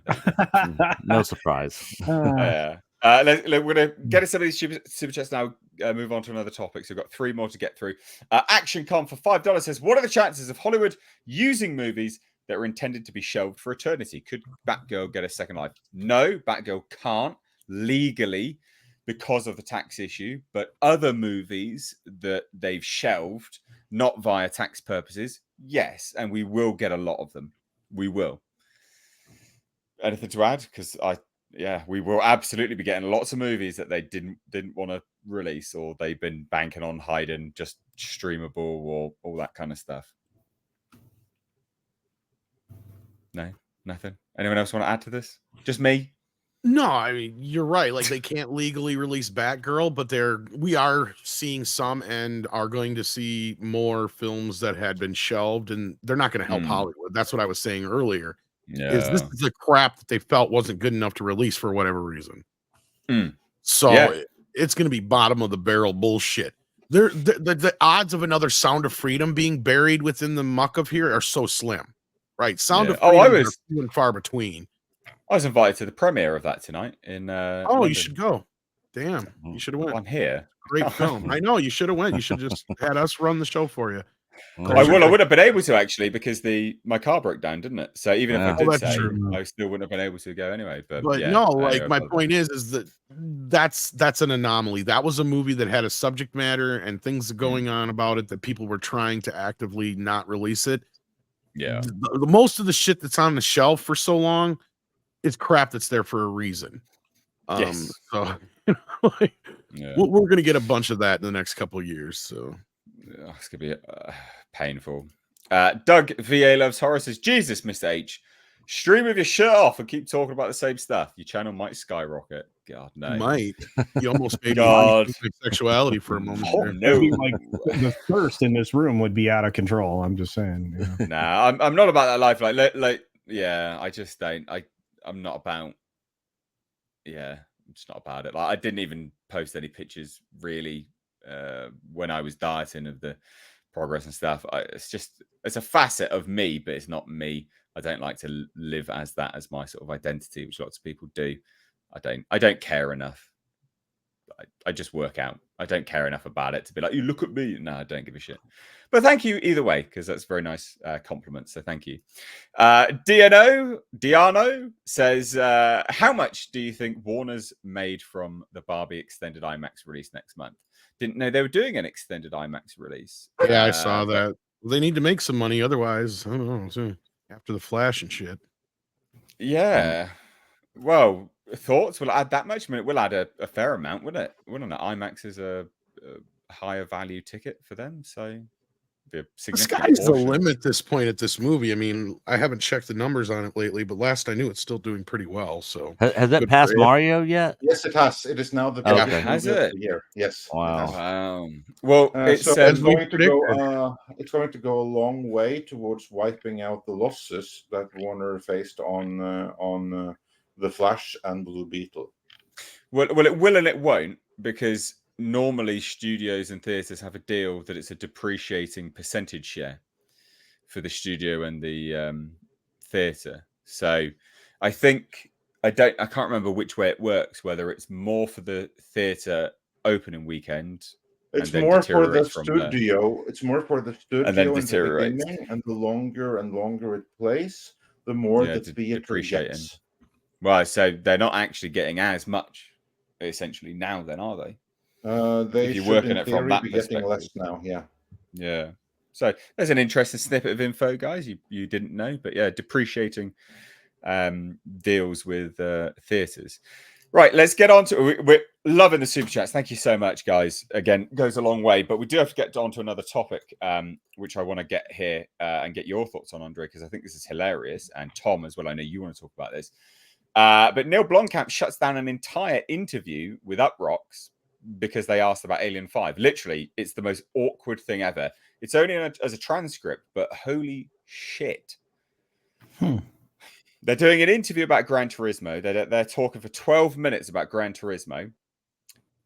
no surprise. We're gonna get to some of these super chats now. Move on to another topic. So we've got 3 more to get through. Action Con for $5 says, what are the chances of Hollywood using movies that are intended to be shelved for eternity? Could Batgirl get a second life? No, Batgirl can't legally because of the tax issue, but other movies that they've shelved, not via tax purposes, yes, and we will get a lot of them. We will. Anything to add? Because we will absolutely be getting lots of movies that they didn't want to release, or they've been banking on hiding, just streamable or all that kind of stuff. No, nothing. Anyone else want to add to this? Just me? No, I mean, you're right. Like, they can't legally release Batgirl, but we are seeing some and are going to see more films that had been shelved, and they're not going to help Hollywood. That's what I was saying earlier. Yeah. Is this is the crap that they felt wasn't good enough to release for whatever reason. So it's going to be bottom of the barrel bullshit. The odds of another Sound of Freedom being buried within the muck of here are so slim, right? Sound of Freedom are few and far between. I was invited to the premiere of that tonight in London. You should go. Damn, you should have went. I'm here. Great film. I know, you should have went. You should just had us run the show for you. I would have been able to, actually, because my car broke down, didn't it? So even if I did say, I still wouldn't have been able to go anyway. But no, like, my point is that that's an anomaly. That was a movie that had a subject matter and things going on about it that people were trying to actively not release it. Yeah. The most of the shit that's on the shelf for so long is crap that's there for a reason. Yes. So we're gonna get a bunch of that in the next couple of years. So it's gonna be painful. Doug VA Loves Horror says, Jesus, Mr. H, stream with your shirt off and keep talking about the same stuff. Your channel might skyrocket. God, no. Might. You almost made God. sexuality for a moment. Oh, no. Like, the thirst in this room would be out of control. I'm just saying. Nah, I'm not about that life. Like, yeah, I just don't. I'm not about. Yeah, I'm just not about it. Like, I didn't even post any pictures really when I was dieting of the progress and stuff. It's a facet of me, but it's not me. I don't like to live as that as my sort of identity, which lots of people do. I don't care enough. I just work out. I don't care enough about it to be like, you look at me. No, I don't give a shit. But thank you either way, because that's a very nice compliment. So thank you. Diano says, how much do you think Warner's made from the Barbie extended IMAX release next month? didn't know they were doing an extended IMAX release. Yeah, I saw that. They need to make some money, otherwise, I don't know. So after the Flash and shit. Yeah. Well, thoughts? Will it add that much? I mean, it will add a fair amount, wouldn't it? Wouldn't it? IMAX is a higher value ticket for them, so the sky's the limit at this point at this movie. I mean, I haven't checked the numbers on it lately, but last I knew it's still doing pretty well. So has it passed Mario yet? Yes, it has. It is now the Okay. biggest Has movie it? of the year. Yes. Wow. Wow. Well, it's so as it's we going to go. It's going to go a long way towards wiping out the losses that Warner faced on the Flash and Blue Beetle. Well, it will and it won't, because normally studios and theaters have a deal that it's a depreciating percentage share for the studio and the theater. So I think I can't remember which way it works, whether it's more for the theater opening weekend. It's and then more for the deteriorates from there. studio. It's more for the studio And then in the deteriorates. beginning, and the longer it plays, the more the theater depreciating. gets. Well, so they're not actually getting as much, essentially, now. Then are they? They if you're should, working in it theory, from that be getting perspective. less now. Yeah. Yeah. So there's an interesting snippet of info, guys. You didn't know, but yeah, depreciating deals with theaters. Right, let's get on to. We're loving the super chats. Thank you so much, guys. Again, goes a long way, but we do have to get on to another topic, which I want to get here and get your thoughts on, Andre, because I think this is hilarious. And Tom as well. I know you want to talk about this. But Neil Blomkamp shuts down an entire interview with Uproxx because they asked about Alien 5. Literally, it's the most awkward thing ever. It's only as a transcript, but holy shit. They're doing an interview about Gran Turismo. They're talking for 12 minutes about Gran Turismo.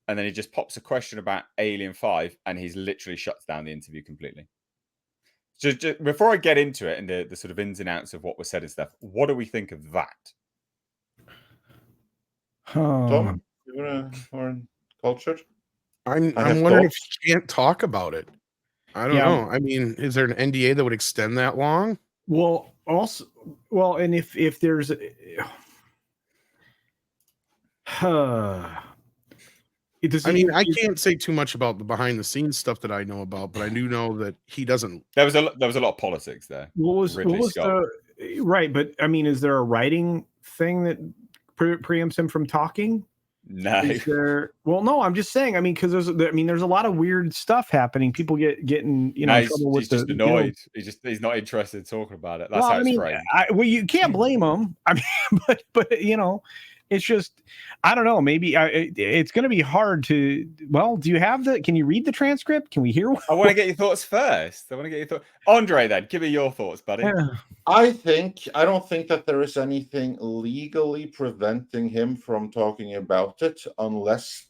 And then he just pops a question about Alien 5, and he's literally shuts down the interview completely. Just before I get into it and the sort of ins and outs of what was said and stuff, what do we think of that? Tom, you want to more cultured? I'm wondering if you can't talk about it. I don't know. I mean, is there an NDA that would extend that long? Well, also, and if there's, I mean, I can't say too much about the behind the scenes stuff that I know about, but I do know that he doesn't. There was a lot of politics there. What was right? But I mean, is there a writing thing that preempts him from talking? No. Is there? Well, no. I'm just saying. I mean, because there's a lot of weird stuff happening. People getting in trouble with he's just annoyed. He's not interested in talking about it. That's how it's framed. Well, you can't blame him. I mean, but it's just, I don't know. Maybe it's going to be hard to. Well, do you have can you read the transcript? Can we hear? I want to get your thoughts first. Andre, then give me your thoughts, buddy. Yeah. I don't think that there is anything legally preventing him from talking about it, unless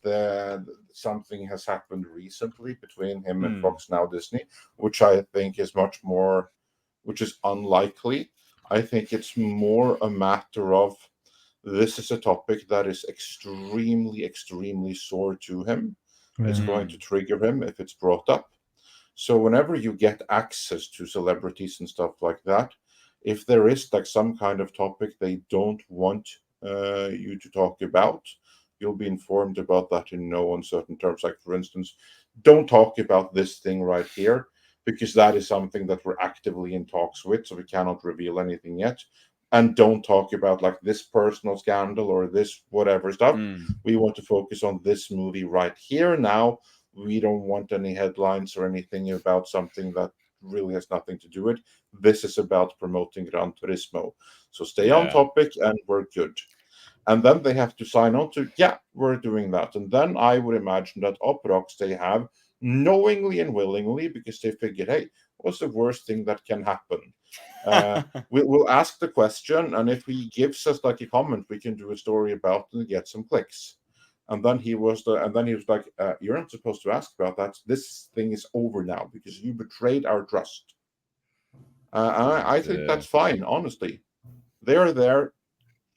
something has happened recently between him and Fox Now Disney, which I think is which is unlikely. I think it's more a matter of, this is a topic that is extremely, extremely sore to him. It's going to trigger him if it's brought up. So whenever you get access to celebrities and stuff like that, if there is like some kind of topic they don't want you to talk about, you'll be informed about that in no uncertain terms. Like, for instance, don't talk about this thing right here, because that is something that we're actively in talks with, so we cannot reveal anything yet. And don't talk about like this personal scandal or this whatever stuff. We want to focus on this movie right here now. We don't want any headlines or anything about something that really has nothing to do with it. This is about promoting Gran Turismo. So stay on topic and we're good. And then they have to sign on to, we're doing that. And then I would imagine that Uproxx, they have, knowingly and willingly, because they figured, hey, what's the worst thing that can happen? We'll ask the question, and if he gives us like a comment, we can do a story about it and get some clicks. And then he was like, you're not supposed to ask about that. This thing is over now because you betrayed our trust. I think that's fine, honestly. They're there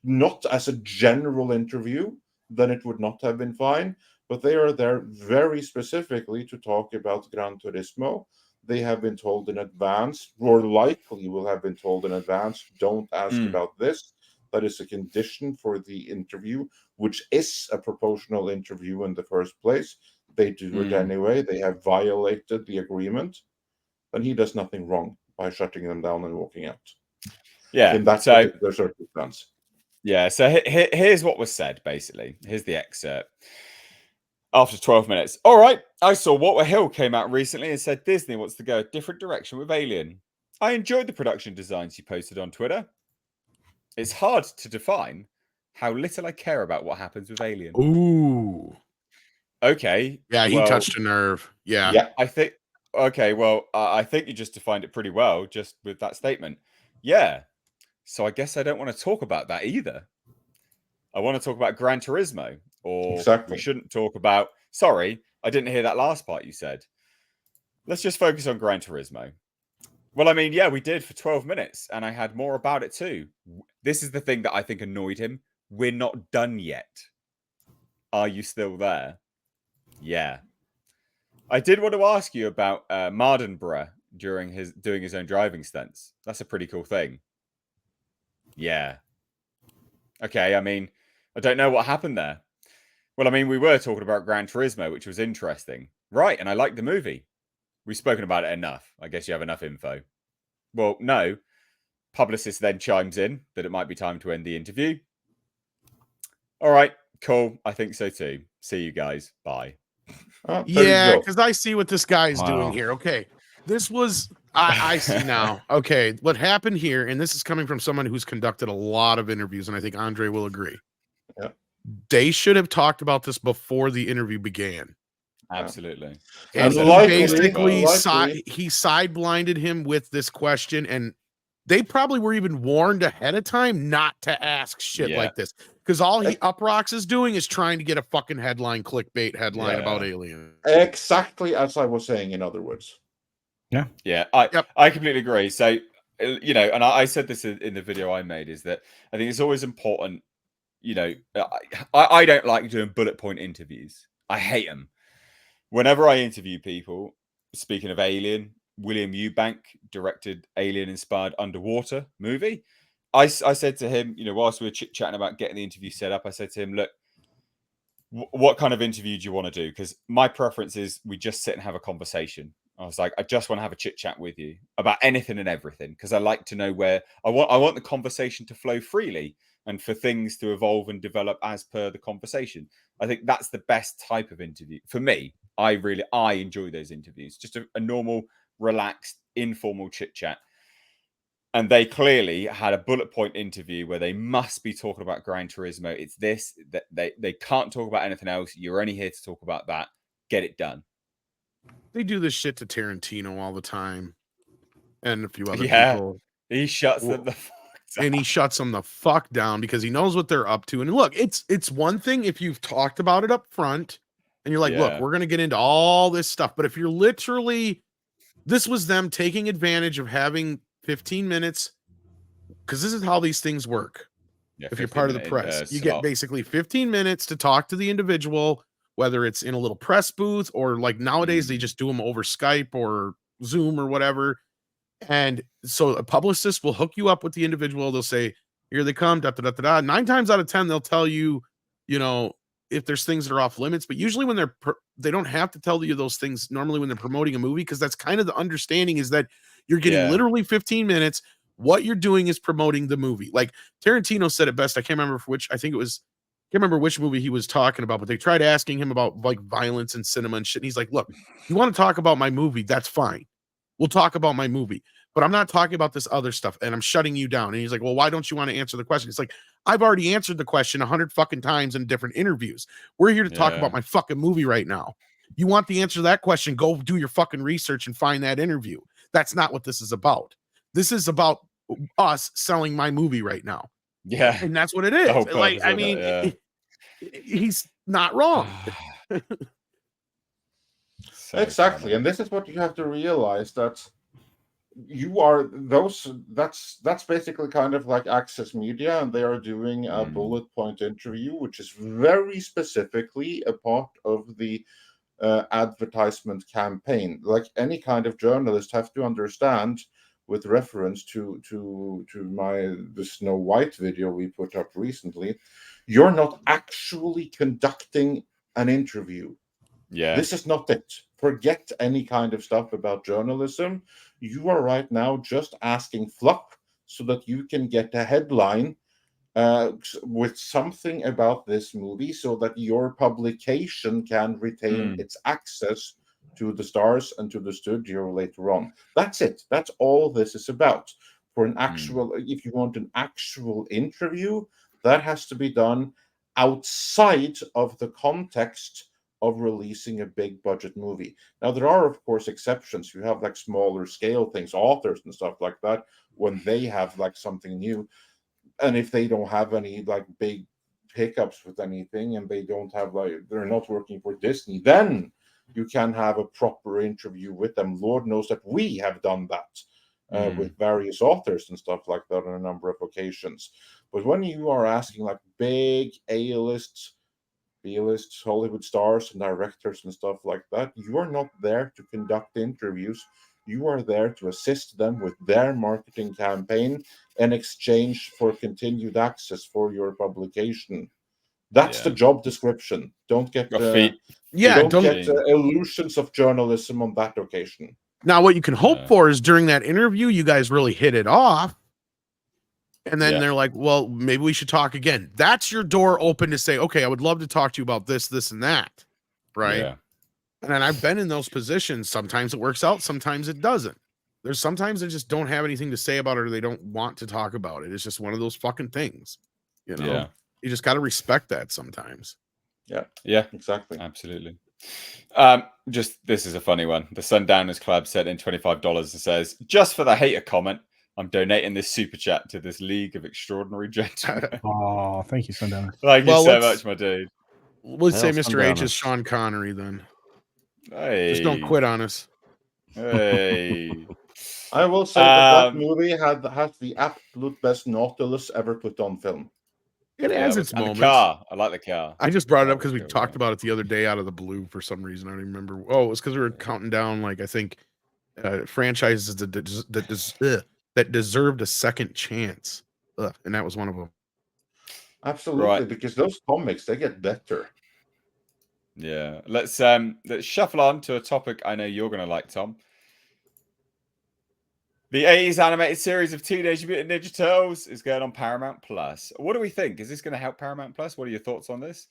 not as a general interview, then it would not have been fine, but they are there very specifically to talk about Gran Turismo. They have been told in advance, or likely will have been told in advance, don't ask about this. That is a condition for the interview, which is a proportional interview in the first place. they do it anyway, they have violated the agreement, then he does nothing wrong by shutting them down and walking out. Yeah. In that particular circumstance. Yeah. So here's what was said, basically. Here's the excerpt. After 12 minutes. All right. I saw Walter Hill came out recently and said Disney wants to go a different direction with Alien. I enjoyed the production designs you posted on Twitter. It's hard to define how little I care about what happens with Alien. Ooh. Okay. Yeah, he touched a nerve. Yeah. I think. Okay. Well, I think you just defined it pretty well just with that statement. Yeah. So I guess I don't want to talk about that either. I want to talk about Gran Turismo, or we shouldn't talk about. Sorry, I didn't hear that last part you said. Let's just focus on Gran Turismo. Well, I mean, yeah, we did for 12 minutes, and I had more about it too. This is the thing that I think annoyed him. We're not done yet. Are you still there? Yeah. I did want to ask you about Mardenborough during doing his own driving stunts. That's a pretty cool thing. Yeah. Okay, I mean, I don't know what happened there. Well, I mean, we were talking about Gran Turismo, which was interesting. Right, and I liked the movie. We've spoken about it enough. I guess you have enough info. Well, no. Publicist then chimes in that it might be time to end the interview. All right, cool. I think so too. See you guys. Bye. Yeah, because I see what this guy is doing here. Okay. This was, I see now. Okay. What happened here, and this is coming from someone who's conducted a lot of interviews, and I think Andre will agree. Yeah. They should have talked about this before the interview began. Absolutely. And he basically he side-blinded him with this question, and they probably were even warned ahead of time not to ask shit like this. Because all Uproxx is doing is trying to get a fucking clickbait headline about Alien. Exactly as I was saying, in other words. Yeah. Yeah, I completely agree. So, you know, and I said this in the video I made, is that I think it's always important, you know, I don't like doing bullet point interviews. I hate them. Whenever I interview people, speaking of Alien, William Eubank directed Alien-inspired underwater movie. I said to him, you know, whilst we were chit-chatting about getting the interview set up, I said to him, look, what kind of interview do you want to do? Because my preference is we just sit and have a conversation. I was like, I just want to have a chit-chat with you about anything and everything, because I like to know where I want the conversation to flow freely and for things to evolve and develop as per the conversation. I think that's the best type of interview for me. I enjoy those interviews, just a normal, relaxed, informal chit chat. And they clearly had a bullet point interview where they must be talking about Gran Turismo. It's this, that they can't talk about anything else. You're only here to talk about that. Get it done. They do this shit to Tarantino all the time, and a few other people. He shuts them the fuck down. And he shuts them the fuck down because he knows what they're up to. And look, it's one thing if you've talked about it up front and you're like, look, we're going to get into all this stuff. But if you're literally, this was them taking advantage of having 15 minutes, because this is how these things work. Yeah, if you're part of the press, you get basically 15 minutes to talk to the individual, whether it's in a little press booth or like nowadays they just do them over Skype or Zoom or whatever. And so a publicist will hook you up with the individual. They'll say, here they come, da, da, da, da, da. 9 times out of 10, they'll tell you, you know, if there's things that are off limits, but usually when they don't have to tell you those things normally when they're promoting a movie, because that's kind of the understanding, is that you're getting literally 15 minutes. What you're doing is promoting the movie. Like Tarantino said it best. I can't remember can't remember which movie he was talking about, but they tried asking him about like violence and cinema and shit. And he's like, look, you want to talk about my movie? That's fine. We'll talk about my movie, but I'm not talking about this other stuff, and I'm shutting you down. And he's like, well, why don't you want to answer the question? It's like, I've already answered the question 100 fucking times in different interviews. We're here to talk about my fucking movie right now. You want the answer to that question? Go do your fucking research and find that interview. That's not what this is about. This is about us selling my movie right now. Yeah. And that's what it is. Like, I mean, he's not wrong. Exactly. And this is what you have to realize, that you are that's basically kind of like Access Media, and they are doing a bullet point interview, which is very specifically a part of the advertisement campaign. Like any kind of journalist have to understand, with reference to the Snow White video we put up recently, you're not actually conducting an interview. Yeah. This is not it. Forget any kind of stuff about journalism. You are right now just asking fluff so that you can get a headline with something about this movie so that your publication can retain its access to the stars and to the studio later on. That's it. That's all this is about. For an actual, if you want an actual interview, that has to be done outside of the context of releasing a big budget movie. Now, there are, of course, exceptions. You have like smaller scale things, authors and stuff like that, when they have like something new. And if they don't have any like big hiccups with anything and they don't have like, they're not working for Disney, then you can have a proper interview with them. Lord knows that we have done that with various authors and stuff like that on a number of occasions. But when you are asking like big A-list, B-list Hollywood stars and directors and stuff like that, you are not there to conduct interviews. You are there to assist them with their marketing campaign in exchange for continued access for your publication. That's the job description. Don't get don't get illusions of journalism on that occasion. Now, what you can hope for is during that interview, you guys really hit it off. And then they're like, well, maybe we should talk again. That's your door open to say, okay, I would love to talk to you about this, this, and that. Right. Yeah. And I've been in those positions. Sometimes it works out. Sometimes it doesn't. There's sometimes they just don't have anything to say about it or they don't want to talk about it. It's just one of those fucking things. You know, you just got to respect that sometimes. Yeah. Yeah, exactly. Absolutely. Just this is a funny one. The Sundowners Club sent in $25 and says, just for the hater comment, I'm donating this super chat to this League of Extraordinary Gentlemen. Oh, thank you, Sundowners. Thank you so much, my dude. Let's say Mr. H is Sean Connery then. Hey. Just don't quit on us. Hey. I will say that movie has the absolute best Nautilus ever put on film. It has its moments. The car. I like the car. I just brought it up because we talked about it the other day out of the blue for some reason. I don't even remember. Oh, it was because we were counting down, like, I think, franchises that deserved a second chance. And that was one of them. Absolutely, because those comics, they get better. Yeah. Let's shuffle on to a topic I know you're going to like, Tom. The 80s animated series of Teenage Mutant Ninja Turtles is going on Paramount Plus. What do we think? Is this going to help Paramount Plus? What are your thoughts on this?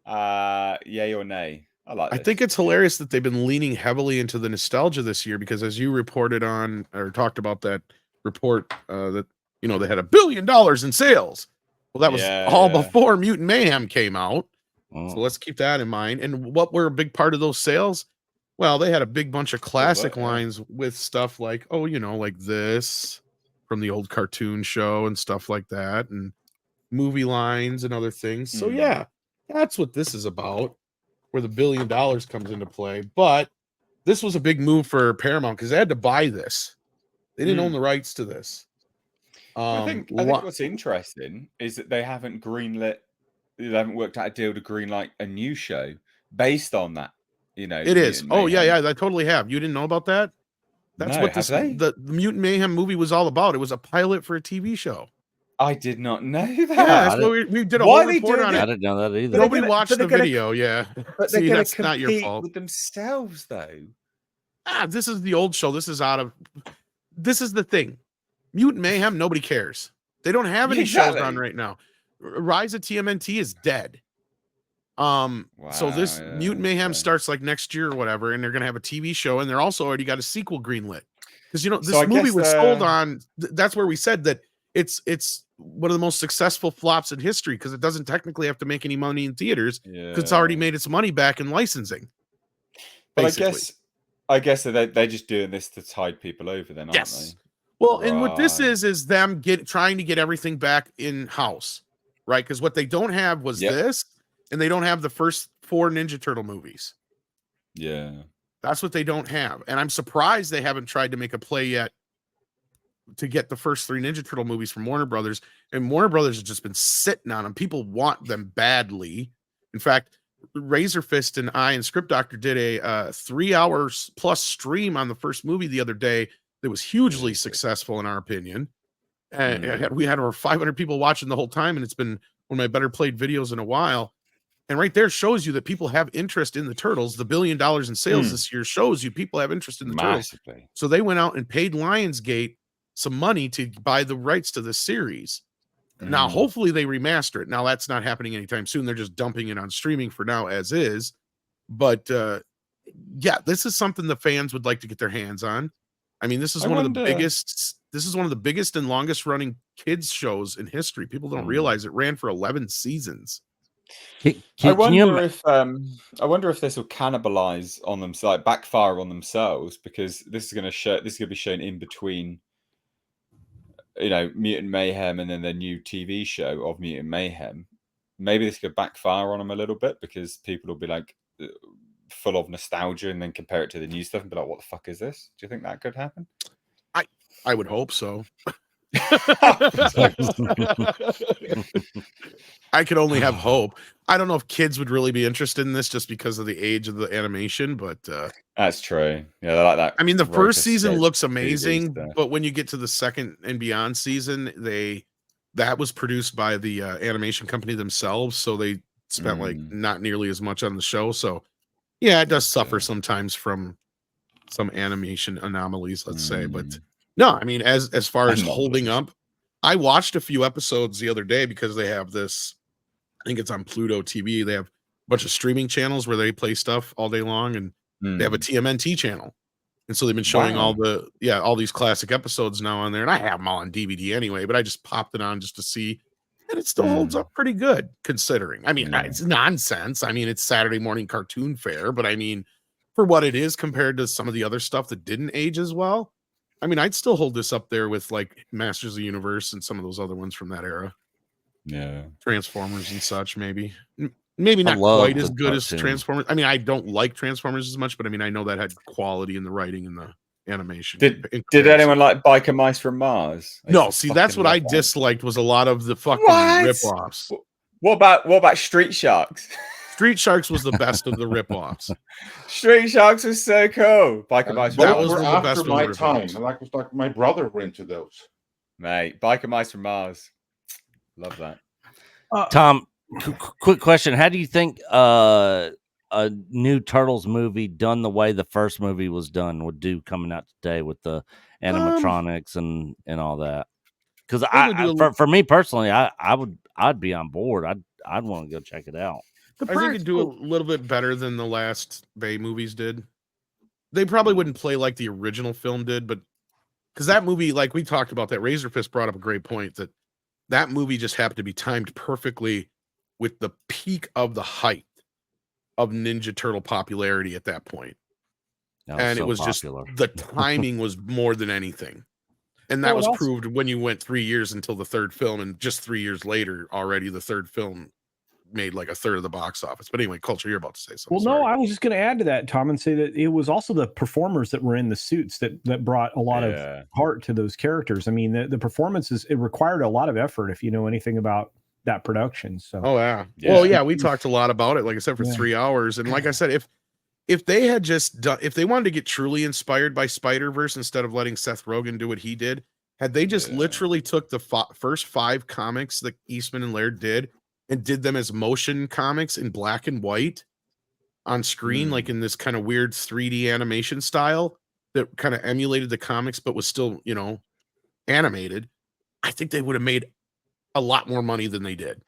Yay or nay? I think it's hilarious that they've been leaning heavily into the nostalgia this year because as you reported on or talked about that report that, you know, they had $1 billion in sales. Well, that was all before Mutant Mayhem came out. So let's keep that in mind. And what were a big part of those sales? Well, they had a big bunch of classic lines with stuff like, oh, you know, like this from the old cartoon show and stuff like that, and movie lines and other things. So yeah, that's what this is about, where the $1 billion comes into play. But this was a big move for Paramount because they had to buy this. They didn't own the rights to this. I think what's interesting is that they haven't worked out a deal to greenlight a new show based on that. You know, it is. Oh yeah, I totally have. You didn't know about that? That's what the Mutant Mayhem movie was all about. It was a pilot for a TV show. I did not know that. Yeah, that's what we did a whole report on it. I didn't know that either. Nobody watched the video. Yeah, but they're going to compete not your fault. With themselves, though. This is the old show. This is the thing. Mutant Mayhem. Nobody cares. They don't have any shows on right now. Rise of TMNT is dead. So this Mutant Mayhem starts like next year or whatever, and they're gonna have a TV show, and they're also already got a sequel greenlit because, you know, this movie was sold on. That's where we said that it's one of the most successful flops in history because it doesn't technically have to make any money in theaters because it's already made its money back in licensing. But I guess they're just doing this to tide people over, then, aren't they? Well, and what this is them trying to get everything back in house, right? Because what they don't have was this. And they don't have the first 4 Ninja Turtle movies. Yeah. That's what they don't have. And I'm surprised they haven't tried to make a play yet to get the first 3 Ninja Turtle movies from Warner Brothers. And Warner Brothers has just been sitting on them. People want them badly. In fact, Razor Fist and I and Script Doctor did a 3 hours plus stream on the first movie the other day that was hugely successful in our opinion. And we had over 500 people watching the whole time. And it's been one of my better played videos in a while. And right there shows you that people have interest in the Turtles. The $1 billion in sales this year shows you people have interest in the Turtles. So they went out and paid Lionsgate some money to buy the rights to this series. Now, hopefully they remaster it. Now, that's not happening anytime soon. They're just dumping it on streaming for now as is. But yeah, this is something the fans would like to get their hands on. I mean, this is one of the biggest and longest running kids shows in history. People don't realize it ran for 11 seasons. I wonder if this will cannibalize on them, like backfire on themselves, because this is going to be shown in between, Mutant Mayhem and then their new TV show of Mutant Mayhem. Maybe this could backfire on them a little bit because people will be like full of nostalgia and then compare it to the new stuff and be like, "What the fuck is this?" Do you think that could happen? I would hope so. I could only have hope. I don't know if kids would really be interested in this just because of the age of the animation, but that's true. Yeah, they like that. I mean, the first season looks amazing, but when you get to the second and beyond season, that was produced by the animation company themselves, so they spent like not nearly as much on the show. So yeah, it does suffer sometimes from some animation anomalies, let's say, but no, I mean, as far as holding up, I watched a few episodes the other day because they have this, I think it's on Pluto TV. They have a bunch of streaming channels where they play stuff all day long, and they have a TMNT channel. And so they've been showing all these classic episodes now on there. And I have them all on DVD anyway, but I just popped it on just to see. And it still holds up pretty good considering. I mean, it's nonsense. I mean, it's Saturday morning cartoon fare, but I mean, for what it is compared to some of the other stuff that didn't age as well, I mean, I'd still hold this up there with like Masters of the Universe and some of those other ones from that era. Yeah. Transformers and such, maybe not quite as good as Transformers. I mean, I don't like Transformers as much, but I mean, I know that had quality in the writing and the animation. Did anyone like Biker Mice from Mars? No, see, that's what I disliked was a lot of the fucking rip-offs. What about Street Sharks? Street Sharks was the best of the rip-offs. Street Sharks was so cool. Biker Mice. That was the best of my time. Like was like my brother were into those. Mate, Biker Mice from Mars. Love that. Tom, quick question: how do you think a new Turtles movie done the way the first movie was done would do coming out today with the animatronics and all that? Because for me personally, I'd be on board. I'd want to go check it out. I think it'd do a little bit better than the last Bay movies did. They probably wouldn't play like the original film did, but because that movie, like we talked about, that Razorfist brought up a great point that movie just happened to be timed perfectly with the peak of the height of Ninja Turtle popularity at that point. And it was popular. Just the timing was more than anything. And that was proved when you went 3 years until the third film, and just 3 years later, already the third film made like a third of the box office. But anyway, Culture, you're about to say something. Well, no, I was just going to add to that, Tom, and say that it was also the performers that were in the suits that brought a lot of heart to those characters. I mean, the performances, it required a lot of effort if you know anything about that production. So well, we talked a lot about it, like I said, for 3 hours. And like I said, if they had just done, if they wanted to get truly inspired by Spider-Verse instead of letting Seth Rogen do what he did, had they just literally took the first 5 comics that Eastman and Laird did and did them as motion comics in black and white on screen, like in this kind of weird 3D animation style that kind of emulated the comics, but was still, animated, I think they would have made a lot more money than they did.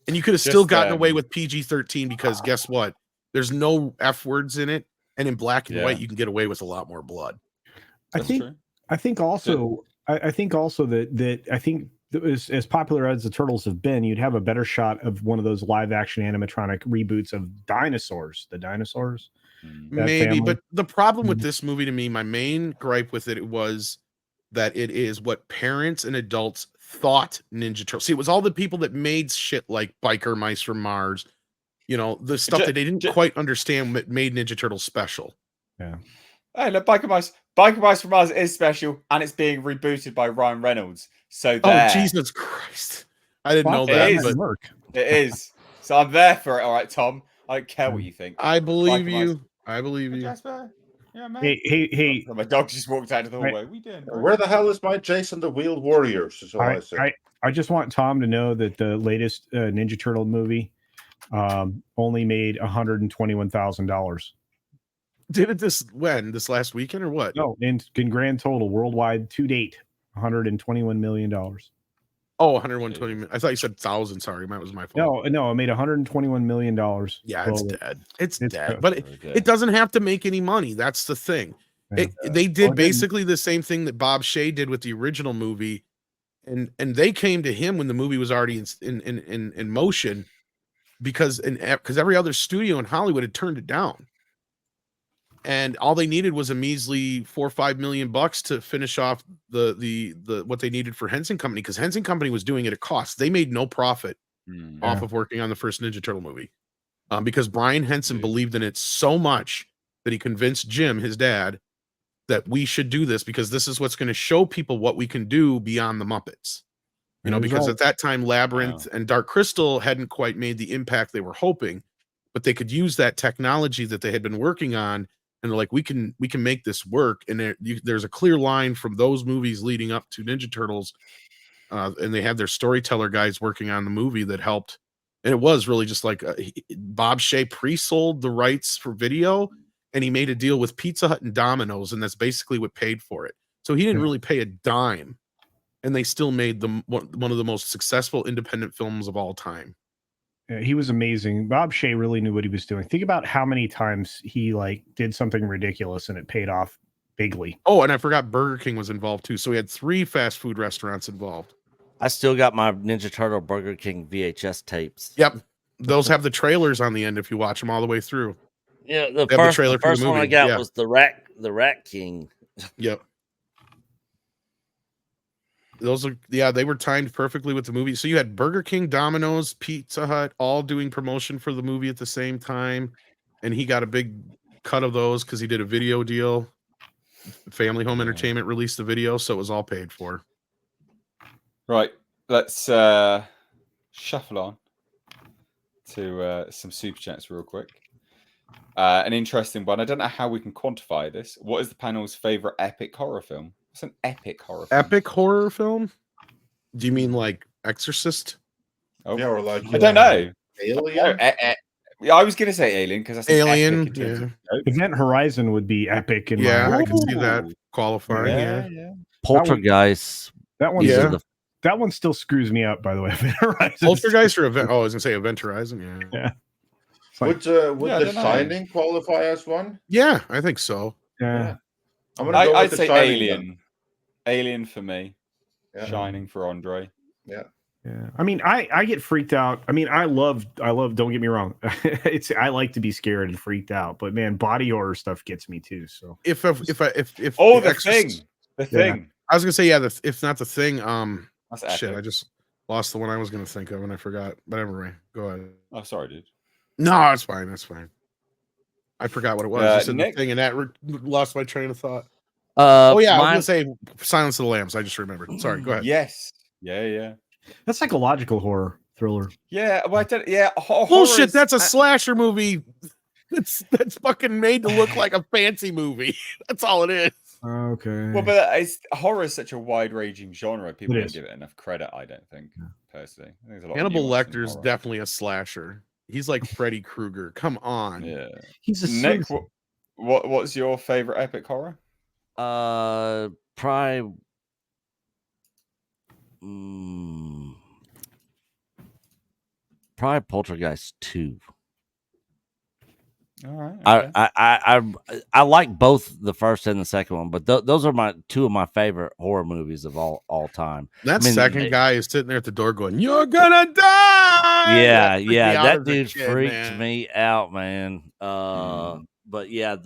And you could have still gotten away with PG-13 because guess what? There's no F words in it. And in black and white, you can get away with a lot more blood. I think also that as popular as the Turtles have been, you'd have a better shot of one of those live action animatronic reboots of the dinosaurs. Maybe, but the problem with this movie, to me, my main gripe with it was that it is what parents and adults thought Ninja Turtles. See, it was all the people that made shit like Biker Mice from Mars, the stuff that they didn't quite understand that made Ninja Turtles special. Yeah. Hey, look, Biker Mice from Mars is special, and it's being rebooted by Ryan Reynolds. So Jesus Christ. I didn't know that. It is. So I'm there for it. All right, Tom. I don't care what you think. I believe you. I believe you. Yeah, man. Hey. My dog just walked out of the hallway. We did. Where the hell is my Jason the Wheeled Warriors? I just want Tom to know that the latest Ninja Turtle movie only made $121,000. Did it this last weekend or what? No, in grand total worldwide to date, $121 million. Oh, 120. I thought you said 1,000. Sorry, that was my fault. No, it made $121 million. Yeah, it's dead. It's dead. Good. But it doesn't have to make any money. That's the thing. They did basically the same thing that Bob Shea did with the original movie, and they came to him when the movie was already in motion, because every other studio in Hollywood had turned it down, and all they needed was a measly $4 or $5 million to finish off the what they needed for Henson Company, because Henson Company was doing it at cost. They made no profit off of working on the first Ninja Turtle movie, because Brian Henson believed in it so much that he convinced Jim, his dad, that we should do this because this is what's going to show people what we can do beyond the Muppets. You know, because at that time, Labyrinth and Dark Crystal hadn't quite made the impact they were hoping, but they could use that technology that they had been working on, and they're like, we can make this work. And there's a clear line from those movies leading up to Ninja Turtles, and they had their storyteller guys working on the movie that helped. And it was really just like Bob Shea pre-sold the rights for video, and he made a deal with Pizza Hut and Domino's, and that's basically what paid for it. So he didn't really pay a dime, and they still made one of the most successful independent films of all time. Yeah, he was amazing. Bob Shea really knew what he was doing. Think about how many times he did something ridiculous and it paid off bigly. Oh, and I forgot Burger King was involved too. So we had 3 fast food restaurants involved. I still got my Ninja Turtle Burger King VHS tapes. Yep. Those have the trailers on the end if you watch them all the way through. Yeah, the first one I got was the Rat King. Yep. Those are they were timed perfectly with the movie. So you had Burger King, Domino's, Pizza Hut all doing promotion for the movie at the same time, and he got a big cut of those because he did a video deal. Family Home Entertainment released the video, so it was all paid for. Right, let's shuffle on to some super chats real quick. An interesting one. I don't know how we can quantify this. What is the panel's favorite epic horror film? What's an epic horror film? Epic horror film? Do you mean like Exorcist? Oh, yeah, or like I don't know. Alien. I was gonna say Alien because that's Alien. Event Horizon would be epic. I can see that qualifying. Yeah. Poltergeist. That one. That one still screws me up, by the way. Poltergeist or Event? Oh, I was gonna say Event Horizon. Yeah. Would The Shining qualify as one? Yeah, I think so. Yeah. I'd say Alien. Then. Alien for me. Yeah. Shining for Andre. Yeah. Yeah. I mean, I get freaked out. I mean, I love. Don't get me wrong. I like to be scared and freaked out, but man, body horror stuff gets me too. So if the thing. I was gonna say if not the thing. Shit, I just lost the one I was gonna think of and I forgot. But anyway, go ahead. Oh, sorry, dude. No, it's fine. That's fine. I forgot what it was. I said the thing, and that lost my train of thought. I was gonna say Silence of the Lambs. I just remembered. Sorry, go ahead. Yes. Yeah. That's psychological horror thriller. Yeah, well, bullshit. That's a slasher movie. That's fucking made to look like a fancy movie. That's all it is. Okay. Well, but horror is such a wide-ranging genre. People don't give it enough credit. I don't think personally. I think Hannibal Lecter's definitely a slasher. He's like Freddy Krueger. Come on. Yeah. He's a Nick. What's your favorite epic horror? Probably. Probably Poltergeist 2. All right. Okay. I like both the first and the second one, but those are two of my favorite horror movies of all time. That second guy is sitting there at the door going, "You're gonna die!" Yeah, that dude freaked me out, man. But yeah,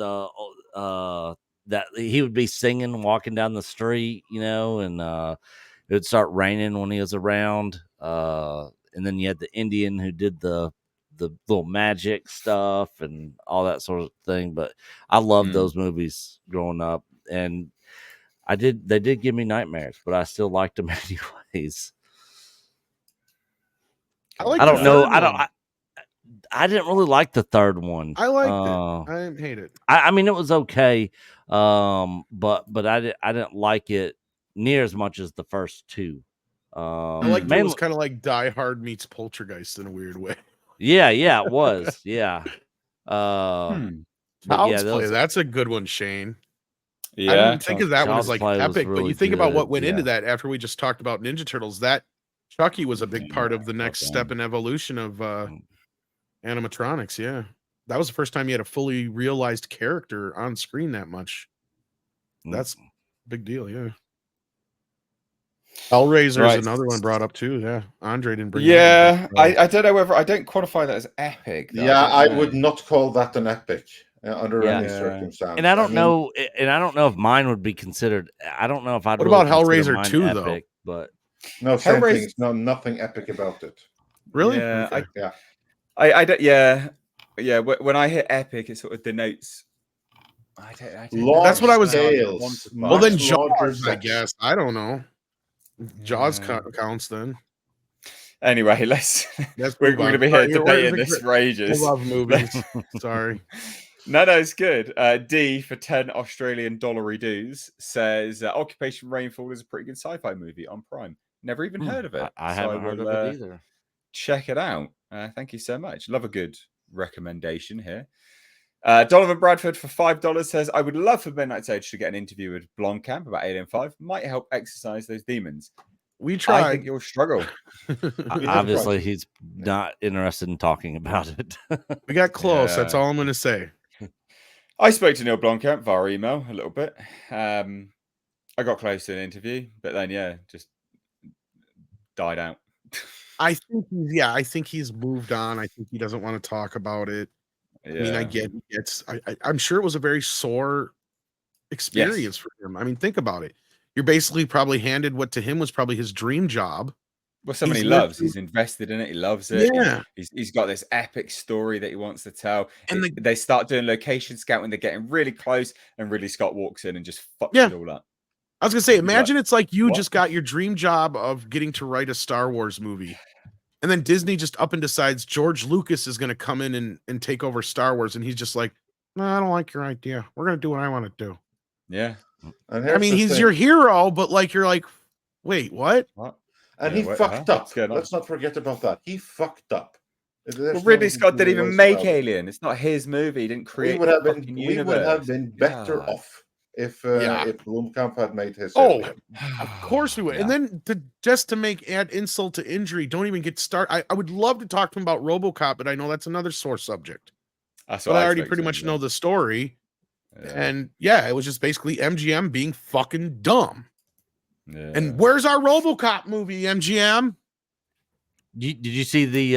that he would be singing, walking down the street, and it would start raining when he was around. And then you had the Indian who did the little magic stuff and all that sort of thing. But I loved those movies growing up, and they did give me nightmares, but I still liked them anyways. I don't know. I didn't really like the third one. I liked it. I didn't hate it. I mean, it was okay. But I didn't like it near as much as the first two. I liked it was kind of like Die Hard meets Poltergeist in a weird way. Yeah, it was. Yeah. But Child's yeah, Play. That's a good one, Shane. I Yeah, didn't think of that one as Child's like Play was epic, but really you think about what good, went into yeah. that after we just talked about Ninja Turtles. That Chucky was a big part of the next step in evolution of animatronics. Yeah, that was the first time you had a fully realized character on screen that much. That's a big deal. Yeah. Hellraiser is another one brought up too. Yeah, Andre didn't bring. Yeah, I don't know whether I don't qualify that as epic. Though. Yeah, I would not call that an epic under any circumstance. And I don't know, if mine would be considered. I don't know if I'd. What really about Hellraiser mine 2 epic, though? But no, same thing. It's nothing epic about it. Really? Yeah, okay. I don't. Yeah. When I hit epic, it sort of denotes. I don't That's what I was. Scales, well, then Jaws, larger I guess. I don't know. Jaws counts then. Anyway, we're going to be here debating this for ages. I love movies. Sorry. No, it's good. D for 10 Australian dollary dues says Occupation Rainfall is a pretty good sci-fi movie on Prime. Never even heard of it. I haven't heard of it either. Check it out. Thank you so much. Love a good recommendation here. Donovan Bradford for $5 says, I would love for Midnight Sage to get an interview with Blomkamp about Alien 5. Might help exercise those demons. We tried. I think you'll struggle. Obviously, he's not interested in talking about it. We got close. That's all I'm going to say. I spoke to Neil Blomkamp via email a little bit. I got close to an interview, but then, just died out. I think he's moved on. I think he doesn't want to talk about it. Yeah. I mean, I get it's. I'm sure it was a very sore experience for him. I mean, think about it. You're basically probably handed what to him was probably his dream job. Well, someone he loves. He's invested in it. He loves it. Yeah. He's got this epic story that he wants to tell. And they start doing location scouting. They're getting really close. And Ridley Scott walks in and just fucks it all up. I was going to say, imagine it's like you just got your dream job of getting to write a Star Wars movie. And then Disney just up and decides George Lucas is going to come in and take over Star Wars. And he's just like, no, I don't like your idea. We're going to do what I want to do. Yeah. I mean, he's your hero, but you're like, wait, what? And he fucked up. Let's not forget about that. He fucked up. Ridley Scott didn't even make Alien. It's not his movie. He didn't create we would have been better off if Blomkamp had made his. Of course we would. And then to add insult to injury, don't even get started. I would love to talk to him about RoboCop, but I know that's another sore subject. But I already pretty much know the story. And it was just basically MGM being fucking dumb. Yeah. And where's our RoboCop movie, MGM? Did you see the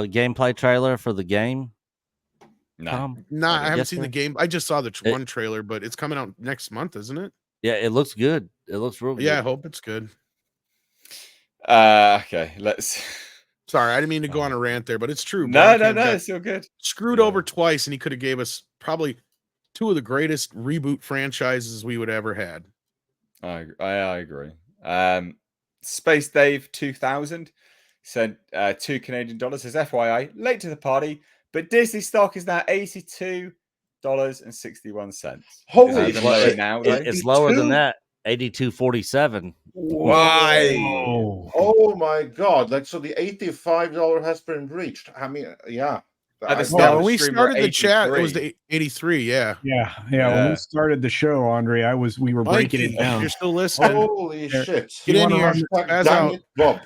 gameplay trailer for the game? No, I haven't seen the game. I just saw the one trailer, but it's coming out next month, isn't it? Yeah, it looks good. It looks real good. Yeah, I hope it's good. Okay, let's. Sorry, I didn't mean to go on a rant there, but it's true. No, it's still good. Screwed over twice, and he could have gave us probably two of the greatest reboot franchises we would ever had. I agree. Space Dave 2000 sent $2 Canadian. Says FYI, late to the party, but Disney stock is now $82.61. Holy shit! Now it's lower than that. 82.47. Why? Oh my God! So the $85 has been reached. I mean, when we started the chat, it was the 83. Yeah. When we started the show, Andre, we were breaking it down. You're still listening. Holy shit! Get in here, Bob.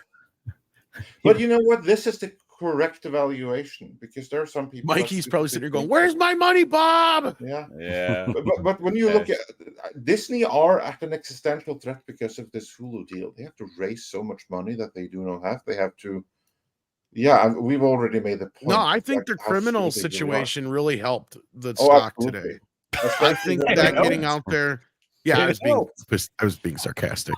But you know what? This is the correct evaluation because there are some people. Mikey's probably sitting there going, "Where's my money, Bob?" Yeah. But when you look at Disney, are at an existential threat because of this Hulu deal. They have to raise so much money that they do not have. They have to. Yeah, we've already made the point. No, I think the criminal situation really helped the stock today. I think that getting out there. Yeah, I was being sarcastic.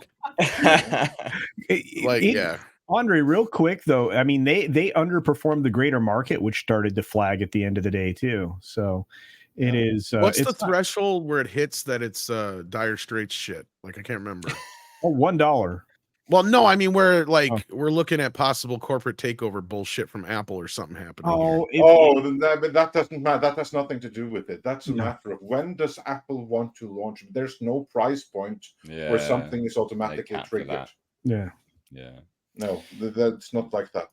Andre, real quick though, I mean they underperformed the greater market, which started to flag at the end of the day too. So it is. What's the threshold where it hits that it's dire straits shit? I can't remember. $1. Well, no, I mean we're looking at possible corporate takeover bullshit from Apple or something happening. But that doesn't matter. That has nothing to do with it. That's a matter of when does Apple want to launch? There's no price point where something is automatically triggered. Yeah. No, that's not like that.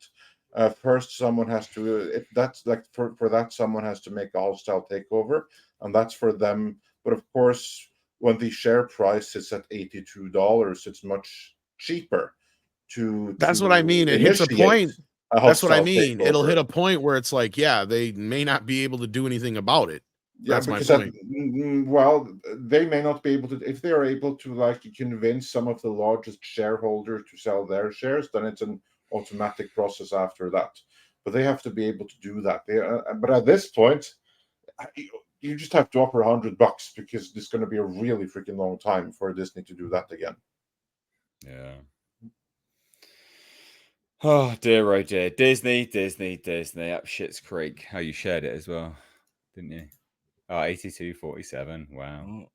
First, someone has to. That's like for that, someone has to make a hostile takeover, and that's for them. But of course, when the share price is at $82, it's much cheaper to. That's what I mean. It hits a point. That's what I mean. It'll hit a point where it's like, yeah, they may not be able to do anything about it. Yeah, that's my point. Well, they may not be able to. If they are able to like convince some of the largest shareholders to sell their shares, then it's an automatic process after that. But they have to be able to do that. But at this point, you just have to offer $100 because it's going to be a really freaking long time for Disney to do that again. Yeah. Oh dear, oh dear. Disney up shit's creek. How you shared it as well, didn't you? Oh, 82.47. Wow.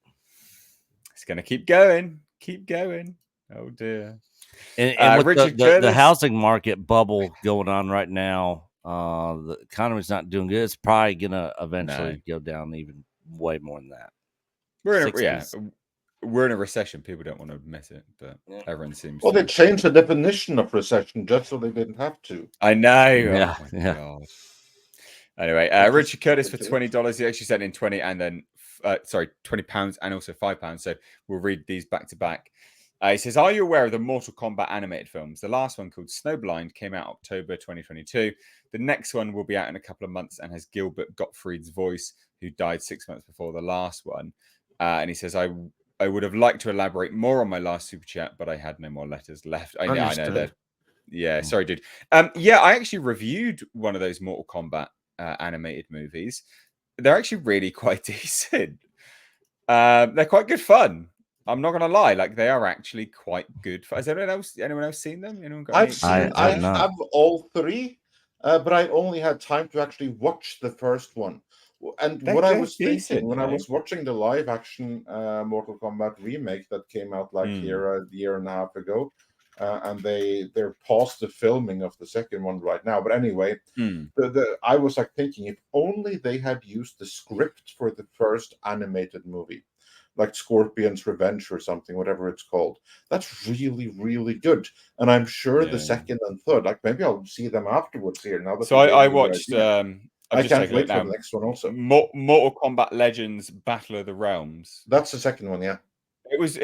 It's gonna keep going. Oh dear. And with the housing market bubble going on right now, the economy's not doing good. It's probably gonna eventually go down even way more than that. We're in a recession. People don't want to admit it, but everyone seems. Well, they changed the definition of recession just so they didn't have to. I know. Yeah. Oh my God. Anyway, Richard Curtis for $20. He actually sent in 20 and then £20 and also £5. So we'll read these back to back. He says, "Are you aware of the Mortal Kombat animated films? The last one, called Snowblind, came out October 2022. The next one will be out in a couple of months and has Gilbert Gottfried's voice, who died 6 months before the last one." And he says, I would have liked to elaborate more on my last super chat, but I had no more letters left. I know that. Yeah, sorry, dude. Yeah, I actually reviewed one of those Mortal Kombat animated movies. They're actually really quite decent. They're quite good fun. I'm not gonna lie, like they are actually quite good. Has anyone else seen them? Anyone got I have all three, but I only had time to actually watch the first one. And what I was thinking when I was watching the live action Mortal Kombat remake that came out like here a year and a half ago, and they're past the filming of the second one right now. But anyway, I was like thinking, if only they had used the script for the first animated movie, like Scorpion's Revenge or something, whatever it's called. That's really, really good. And I'm sure the second and third, like maybe I'll see them afterwards here now. So I watched. I can't wait for the next one also. Mortal Kombat Legends: Battle of the Realms. That's the second one, yeah. It was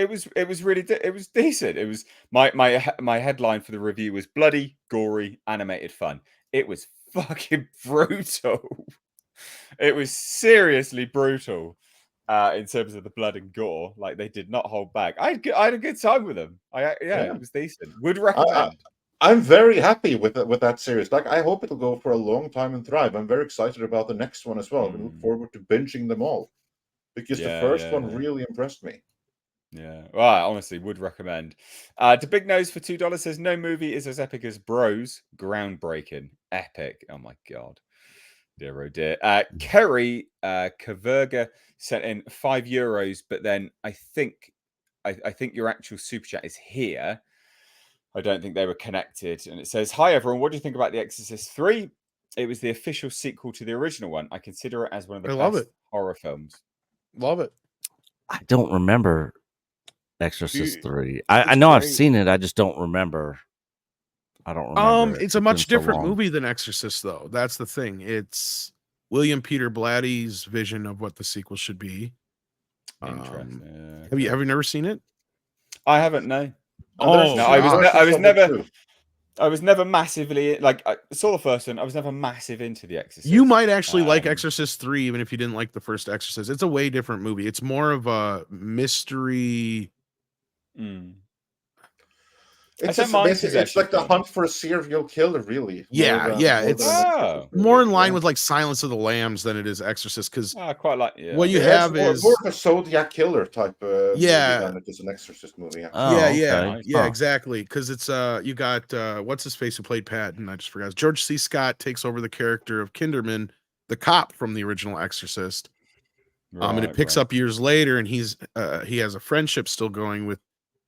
really it was decent. It was my headline for the review was bloody, gory, animated fun. It was fucking brutal. It was seriously brutal in terms of the blood and gore. Like they did not hold back. I had a good time with them. It was decent. Would recommend. I'm very happy with that series. Like, I hope it'll go for a long time and thrive. I'm very excited about the next one as well. I look forward to binging them all because the first one really impressed me. Yeah, well, I honestly would recommend. The Big Nose for $2 says, "No movie is as epic as Bros. Groundbreaking, epic." Oh my God, dear oh dear. Kerry Kaverga sent in €5, but then I think your actual super chat is here. I don't think they were connected. And it says, "Hi, everyone. What do you think about The Exorcist 3? It was the official sequel to the original one. I consider it as one of the best horror films." Love it. I don't remember Exorcist 3. I know I've seen it. I just don't remember. I don't remember. It's a much different movie than Exorcist, though. That's the thing. It's William Peter Blatty's vision of what the sequel should be. Interesting. Have you never seen it? I haven't. No. Oh, no, I was never massively like. I saw the first one. I was never massive into The Exorcist. You might actually like Exorcist 3, even if you didn't like the first Exorcist. It's a way different movie. It's more of a mystery. It's like the hunt for a serial killer, really. It's more in line with like Silence of the Lambs than it is Exorcist, because quite like what you have is more of a Zodiac killer type movie than it is an Exorcist movie. Exactly, because it's you got what's his face who played Pat, and I just forgot. George C. Scott takes over the character of Kinderman, the cop from the original Exorcist, and it picks up years later, and he has a friendship still going with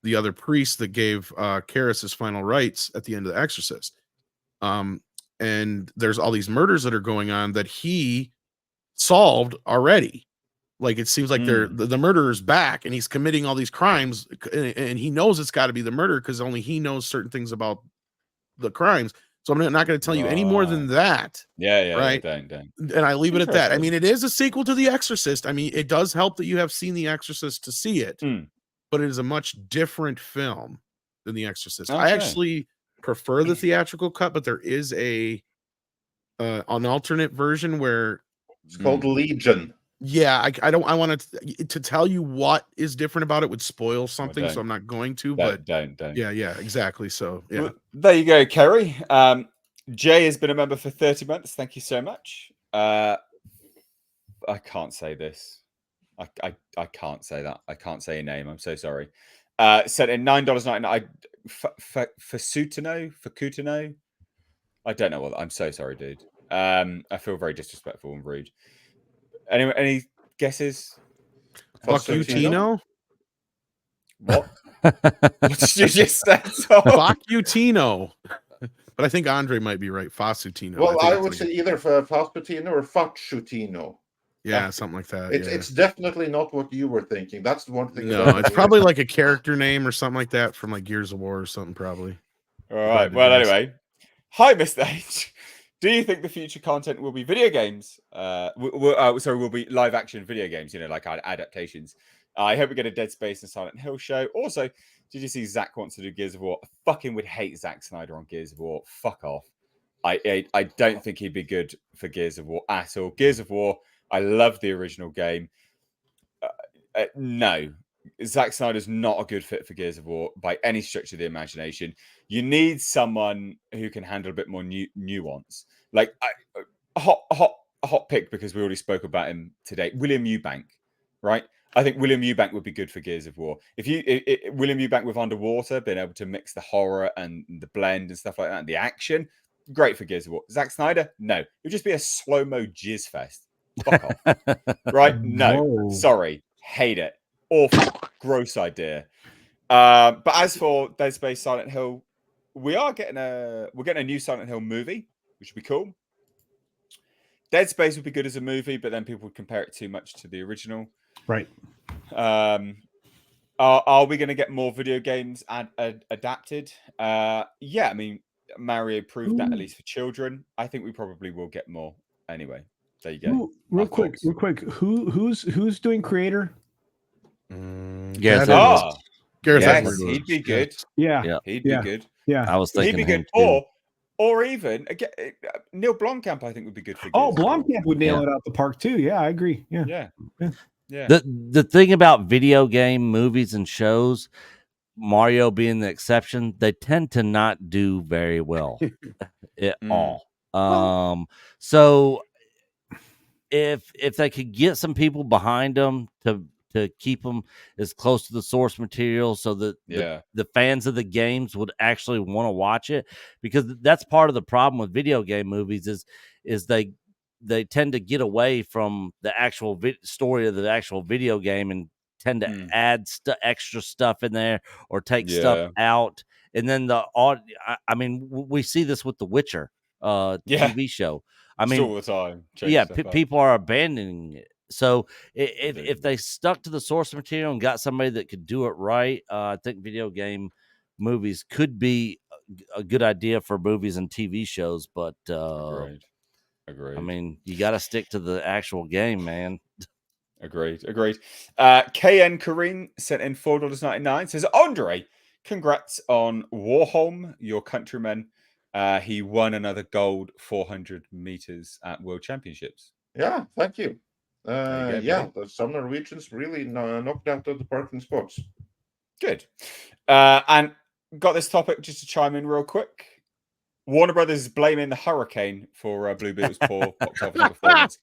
the other priest that gave Karras his final rites at the end of The Exorcist. And there's all these murders that are going on that he solved already. Like, it seems like the murderer's back and he's committing all these crimes, and he knows it's got to be the murder because only he knows certain things about the crimes. So I'm not going to tell you any more than that. Yeah, right. Don't. And I leave it at that. I mean, it is a sequel to The Exorcist. I mean, it does help that you have seen The Exorcist to see it, but it is a much different film than The Exorcist. I actually prefer the theatrical cut, but there is an alternate version where it's called Legion. Yeah, I want to tell you what is different about it would spoil something, so I'm not going to. But don't. Yeah, exactly. So yeah, well, there you go, Kerry. Jay has been a member for 30 months. Thank you so much. I can't say this. I can't say that. I can't say your name. I'm so sorry. Sent in $9.99. Fakutino. I don't know what. I'm so sorry, dude. I feel very disrespectful and rude. Anyway, any guesses? Fuck you, Tino. What? What did you just say? Fuck you, Tino. But I think Andre might be right. Fasutino. Well, I would say either Fasutino or Facciutino. Yeah, something like that. It's definitely not what you were thinking. That's the one thing. No, it's probably like a character name or something like that from like Gears of War or something, probably. All right. Well, anyway. Hi, Mr. H. Do you think the future content will be video games? Will be live action video games, like adaptations. I hope we get a Dead Space and Silent Hill show. Also, did you see Zach wants to do Gears of War? I fucking would hate Zack Snyder on Gears of War. Fuck off. I don't think he'd be good for Gears of War at all. Gears of War, I love the original game. No, Zack Snyder's not a good fit for Gears of War by any stretch of the imagination. You need someone who can handle a bit more nuance. Like a hot pick, because we already spoke about him today. William Eubank, right? I think William Eubank would be good for Gears of War. William Eubank with Underwater, being able to mix the horror and the blend and stuff like that, and the action, great for Gears of War. Zack Snyder, no, it would just be a slow-mo jizz fest. Fuck off. Right? No, sorry, hate it. Awful, gross idea. But as for Dead Space, Silent Hill, we're getting a new Silent Hill movie, which would be cool. Dead Space would be good as a movie, but then people would compare it too much to the original. Right. Are we going to get more video games adapted? Yeah, I mean, Mario proved that, at least for children. I think we probably will get more. Anyway, there you go. Real quick. Who's doing creator? Gareth Edwards. He'd be good. Yeah, he'd be good. Yeah, I was thinking he'd be good. Or even again, Neil Blomkamp, I think would be good for. Blomkamp would nail it out the park too. Yeah, I agree. Yeah. The thing about video game movies and shows, Mario being the exception, they tend to not do very well at all. So if they could get some people behind them to keep them as close to the source material, so that the fans of the games would actually want to watch it, because that's part of the problem with video game movies is they tend to get away from the actual story of the actual video game and tend to add extra stuff in there or take stuff out. And then I mean, we see this with the Witcher TV show. I mean, all the time. People are abandoning it. So if they stuck to the source material and got somebody that could do it right, I think video game movies could be a good idea for movies and TV shows. But Agreed. I mean, you got to stick to the actual game, man. Agreed. KN Kareem sent in $4.99. Says, Andre, congrats on Warholm, your countryman. He won another gold 400 meters at World Championships. Yeah, thank you. Some Norwegians really knocked out of the park in sports. Good. And got this topic just to chime in real quick. Warner Brothers is blaming the hurricane for Blue Beetle's poor box office performance.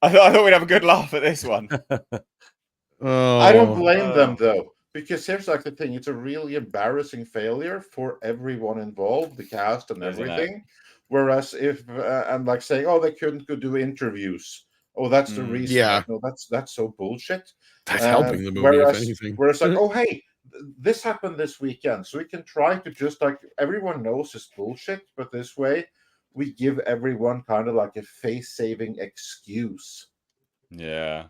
I thought we'd have a good laugh at this one. I don't blame them, though, because here's like the thing. It's a really embarrassing failure for everyone involved, the cast and everything. Whereas if, and like saying, they couldn't go do interviews. Oh, that's the reason. Yeah. Like, no, that's so bullshit. That's helping the movie, if anything. Whereas like, hey, this happened this weekend, so we can try to just like, everyone knows it's bullshit, but this way we give everyone kind of like a face-saving excuse. Yeah.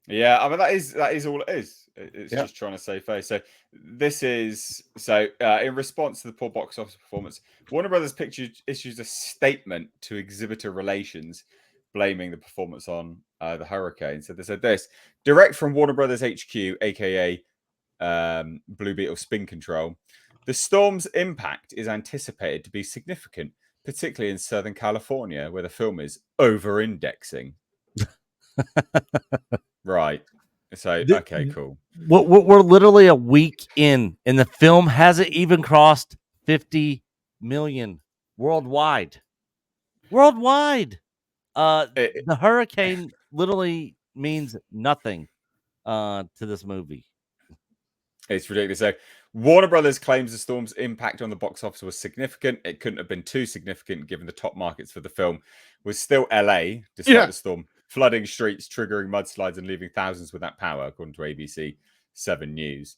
I mean, that is all it is. It's just trying to save face. So this is in response to the poor box office performance, Warner Brothers Pictures issues a statement to exhibitor relations, blaming the performance on the hurricane. So they said this: direct from Warner Brothers HQ, aka Blue Beetle Spin Control, the storm's impact is anticipated to be significant, particularly in Southern California, where the film is over-indexing. Right. So, okay, cool. We're literally a week in, and the film hasn't even crossed 50 million worldwide. The hurricane literally means nothing to this movie. It's ridiculous. So, Warner Brothers claims the storm's impact on the box office was significant. It couldn't have been too significant given the top markets for the film was still LA, despite the storm flooding streets, triggering mudslides, and leaving thousands without power, according to ABC 7 News.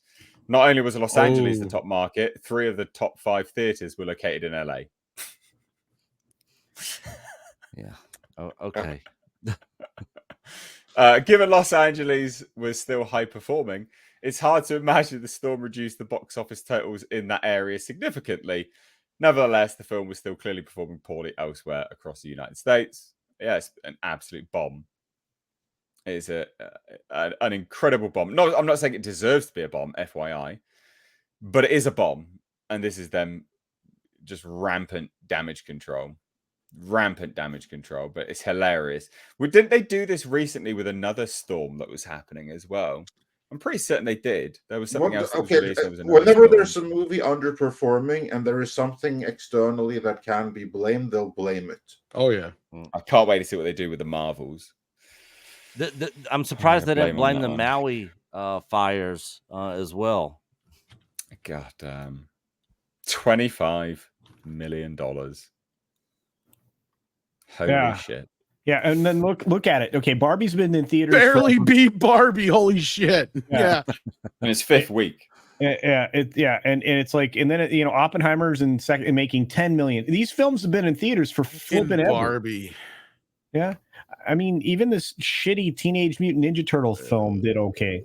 Not only was Los Angeles the top market, 3 of the top 5 theaters were located in LA. Yeah. Oh, okay. Given Los Angeles was still high performing, it's hard to imagine the storm reduced the box office totals in that area significantly. Nevertheless, the film was still clearly performing poorly elsewhere across the United States. Yeah, it's an absolute bomb. It is an incredible bomb. No, I'm not saying it deserves to be a bomb, FYI, but it is a bomb, and this is them just rampant damage control. But it's hilarious. Didn't they do this recently with another storm that was happening as well? I'm pretty certain they did. There was something else that was released. Whenever there's a movie underperforming and there is something externally that can be blamed, they'll blame it. Oh yeah, I can't wait to see what they do with the Marvels. I'm surprised they didn't blame the Maui fires as well. God damn. $25 million. Holy shit. Yeah, and then look at it. Okay, Barbie's been in theaters. Barely beat Barbie. Holy shit. Yeah. And it's 5th week. And it's like, and then Oppenheimer's in second making 10 million. These films have been in theaters for flipping ever. Barbie. Yeah. I mean, even this shitty Teenage Mutant Ninja Turtle film did okay.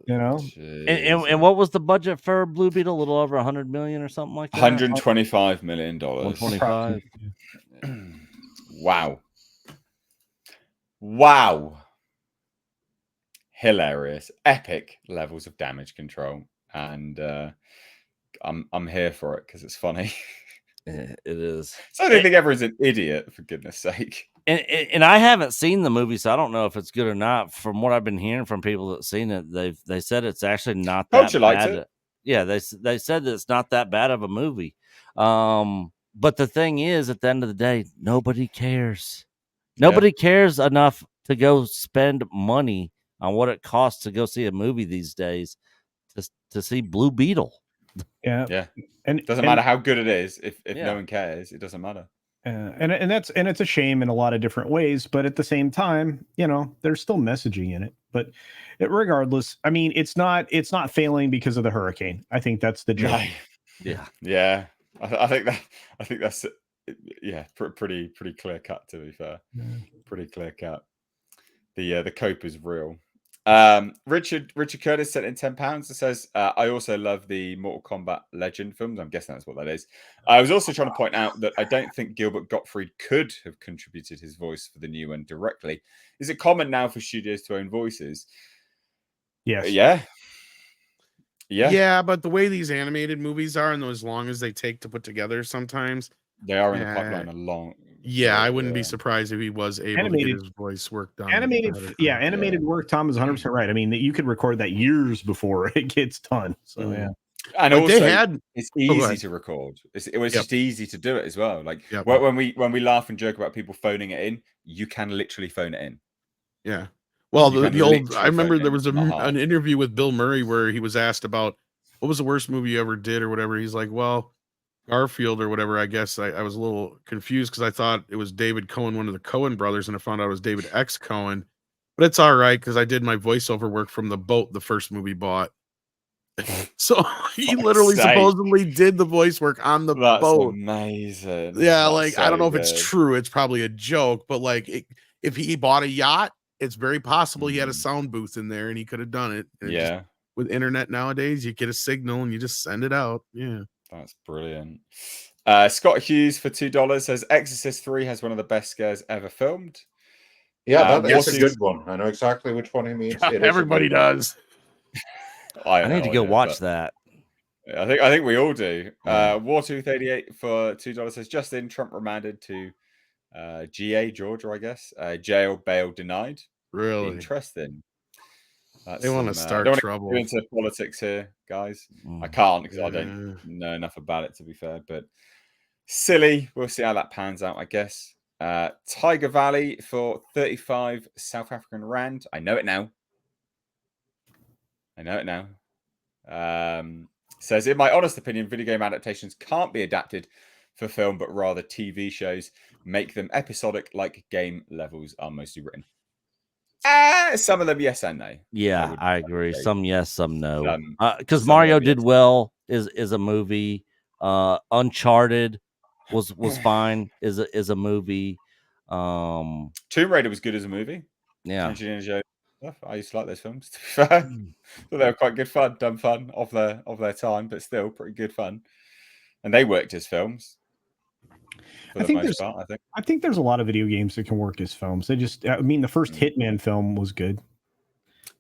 And what was the budget for Blue Beetle? A little over 100 million or something like that. $125 million. 125. Wow. Hilarious. Epic levels of damage control. And I'm here for it because it's funny. Yeah, it is. So I don't think everyone's an idiot, for goodness sake. And I haven't seen the movie, so I don't know if it's good or not. From what I've been hearing from people that've seen it, they said it's actually not that bad. Liked it. Yeah, they said that it's not that bad of a movie. But the thing is, at the end of the day, nobody cares. Nobody cares enough to go spend money on what it costs to go see a movie these days to see Blue Beetle. Yeah. And it doesn't matter how good it is. If no one cares, it doesn't matter. And it's a shame in a lot of different ways, but at the same time, there's still messaging in it. But regardless, I mean, it's not failing because of the hurricane. I think that's the joke. Yeah. I think that's pretty clear cut, to be fair. Pretty clear cut. The cope is real. Richard Curtis sent in £10. It says, I also love the Mortal Kombat Legend films. I'm guessing that's what that is. I was also trying to point out that I don't think Gilbert Gottfried could have contributed his voice for the new one directly. Is it common now for studios to own voices? Yes. Yeah, but the way these animated movies are and as long as they take to put together, sometimes they are in the pipeline a long. Yeah, I wouldn't be surprised if he was able to get his voice work done. Animated work. Tom is 100% right. I mean, you could record that years before it gets done. So yeah, and also it's easy to record. It was just easy to do it as well. Like when we laugh and joke about people phoning it in, you can literally phone it in. Yeah. Well, the old. I remember there was an interview with Bill Murray where he was asked about what was the worst movie you ever did or whatever. He's like, well, Garfield or whatever. I guess I was a little confused because I thought it was David Cohen, one of the Cohen brothers, and I found out it was David X. Cohen. But it's all right because I did my voiceover work from the boat the first movie bought. So he literally supposedly did the voice work on the boat. Amazing. Yeah, like I don't know if it's true. It's probably a joke, but like if he bought a yacht, it's very possible he had a sound booth in there and he could have done it. And it with internet nowadays, you get a signal and you just send it out. Yeah. That's brilliant. Scott Hughes for $2 says Exorcist 3 has one of the best scares ever filmed. Yeah, that's a good one. I know exactly which one he means. Everybody does. I need to go watch that. I think we all do. Yeah. Wartooth88 for $2 says Justin Trump remanded to GA Georgia, I guess. Jail bail denied. Really interesting. They want to start trouble. Go into politics here, guys. I can't because I don't know enough about it, to be fair. But silly. We'll see how that pans out, I guess. Tiger Valley for 35 South African Rand. I know it now. Says, in my honest opinion, video game adaptations can't be adapted for film, but rather TV shows. Make them episodic like game levels are mostly written. Some of them yes and no. Yeah, I agree. Some yes, some no. Because Mario did well is a movie. Uncharted was fine is a movie. Tomb Raider was good as a movie. Yeah. I used to like those films, to be fair. So they were quite good fun, dumb fun of their time, but still pretty good fun. And they worked as films. I think there's a lot of video games that can work as films. The first Hitman film was good.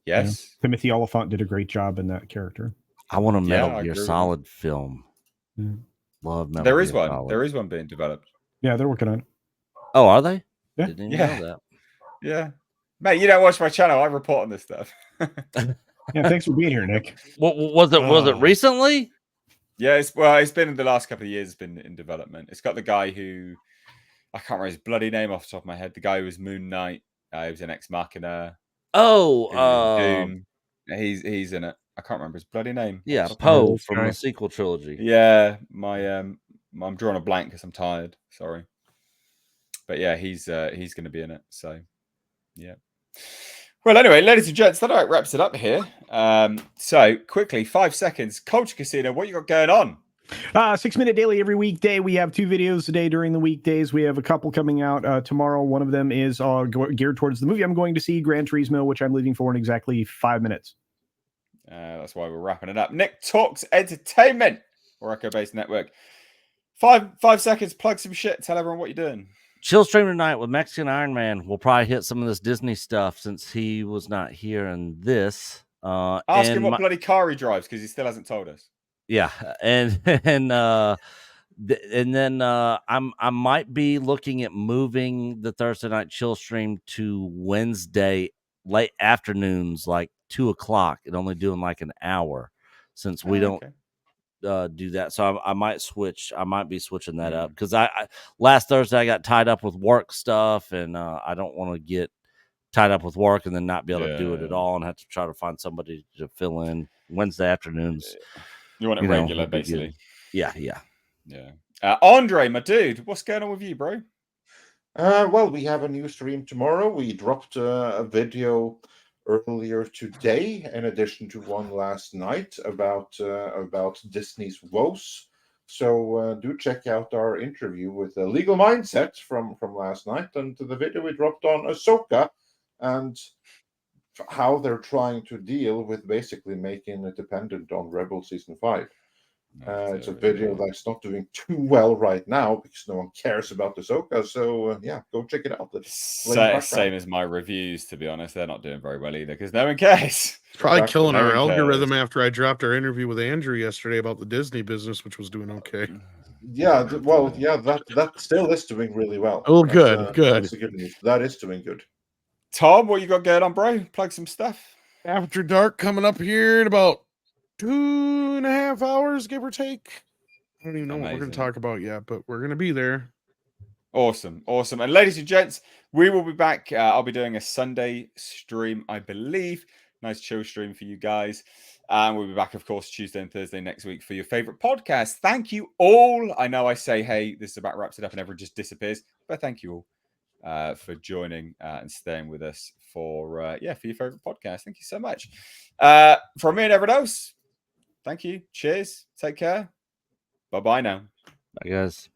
Yes. Timothy Oliphant did a great job in that character. I want a Metal Gear Solid film. Yeah. Love Metal There is Gear one. Solid. There is one being developed. Yeah, they're working on it. Oh, are they? Yeah. Didn't even know that. Yeah. Mate, you don't watch my channel. I report on this stuff. Yeah, thanks for being here, Nick. Was it recently? Yeah, it's been in the last couple of years. It's been in development. It's got the guy who I can't remember his bloody name off the top of my head. The guy who was Moon Knight. He was an Ex Machina. Oh, he's in it. I can't remember his bloody name. Yeah, Poe from the sequel trilogy. Yeah, I'm drawing a blank because I'm tired. Sorry, but yeah, he's going to be in it. So yeah. Well, anyway, ladies and gents, that about wraps it up here. So quickly, 5 seconds. Culture Casino, what you got going on? 6-minute daily every weekday. We have 2 videos a day during the weekdays. We have a couple coming out tomorrow. One of them is geared towards the movie I'm going to see, Gran Turismo, which I'm leaving for in exactly 5 minutes. That's why we're wrapping it up. Nick Talks Entertainment or Echo Based Network. 5 seconds. Plug some shit. Tell everyone what you're doing. Chill stream tonight with Mexican Iron Man. We'll probably hit some of this Disney stuff since he was not here in this. Ask him what bloody car he drives because he still hasn't told us. Yeah, and then I might be looking at moving the Thursday night chill stream to Wednesday late afternoons, like 2:00, and only doing like an hour since we don't do that. So I might switch. I might be switching that up because I last Thursday I got tied up with work stuff, and I don't want to get tied up with work and then not be able to do it at all and have to try to find somebody to fill in Wednesday afternoons. You want it regular, basically. Yeah. Andre, my dude, what's going on with you, bro? Well, we have a new stream tomorrow. We dropped a video earlier today, in addition to one last night about Disney's woes. So do check out our interview with the Legal Mindset from last night, and the video we dropped on Ahsoka and how they're trying to deal with basically making it dependent on Rebel Season 5. It's a video that's not doing too well right now because no one cares about Ahsoka. So go check it out. Same as my reviews, to be honest. They're not doing very well either because no one cares. Probably killing our algorithm after I dropped our interview with Andrew yesterday about the Disney business, which was doing okay. Yeah, that still is doing really well. Oh, good. That's the good news. That is doing good. Tom, what you got going on, bro? Plug some stuff. After Dark coming up here in about 2.5 hours, give or take. I don't even know what we're going to talk about yet, but we're going to be there. Awesome. And ladies and gents, we will be back. I'll be doing a Sunday stream, I believe. Nice chill stream for you guys. And we'll be back, of course, Tuesday and Thursday next week for your favorite podcast. Thank you all. I know I say, hey, this about wraps it up and everyone just disappears, but thank you all for joining and staying with us for your favorite podcast. Thank you so much. From me and everyone else, thank you. Cheers. Take care. Bye-bye now. Bye, guys.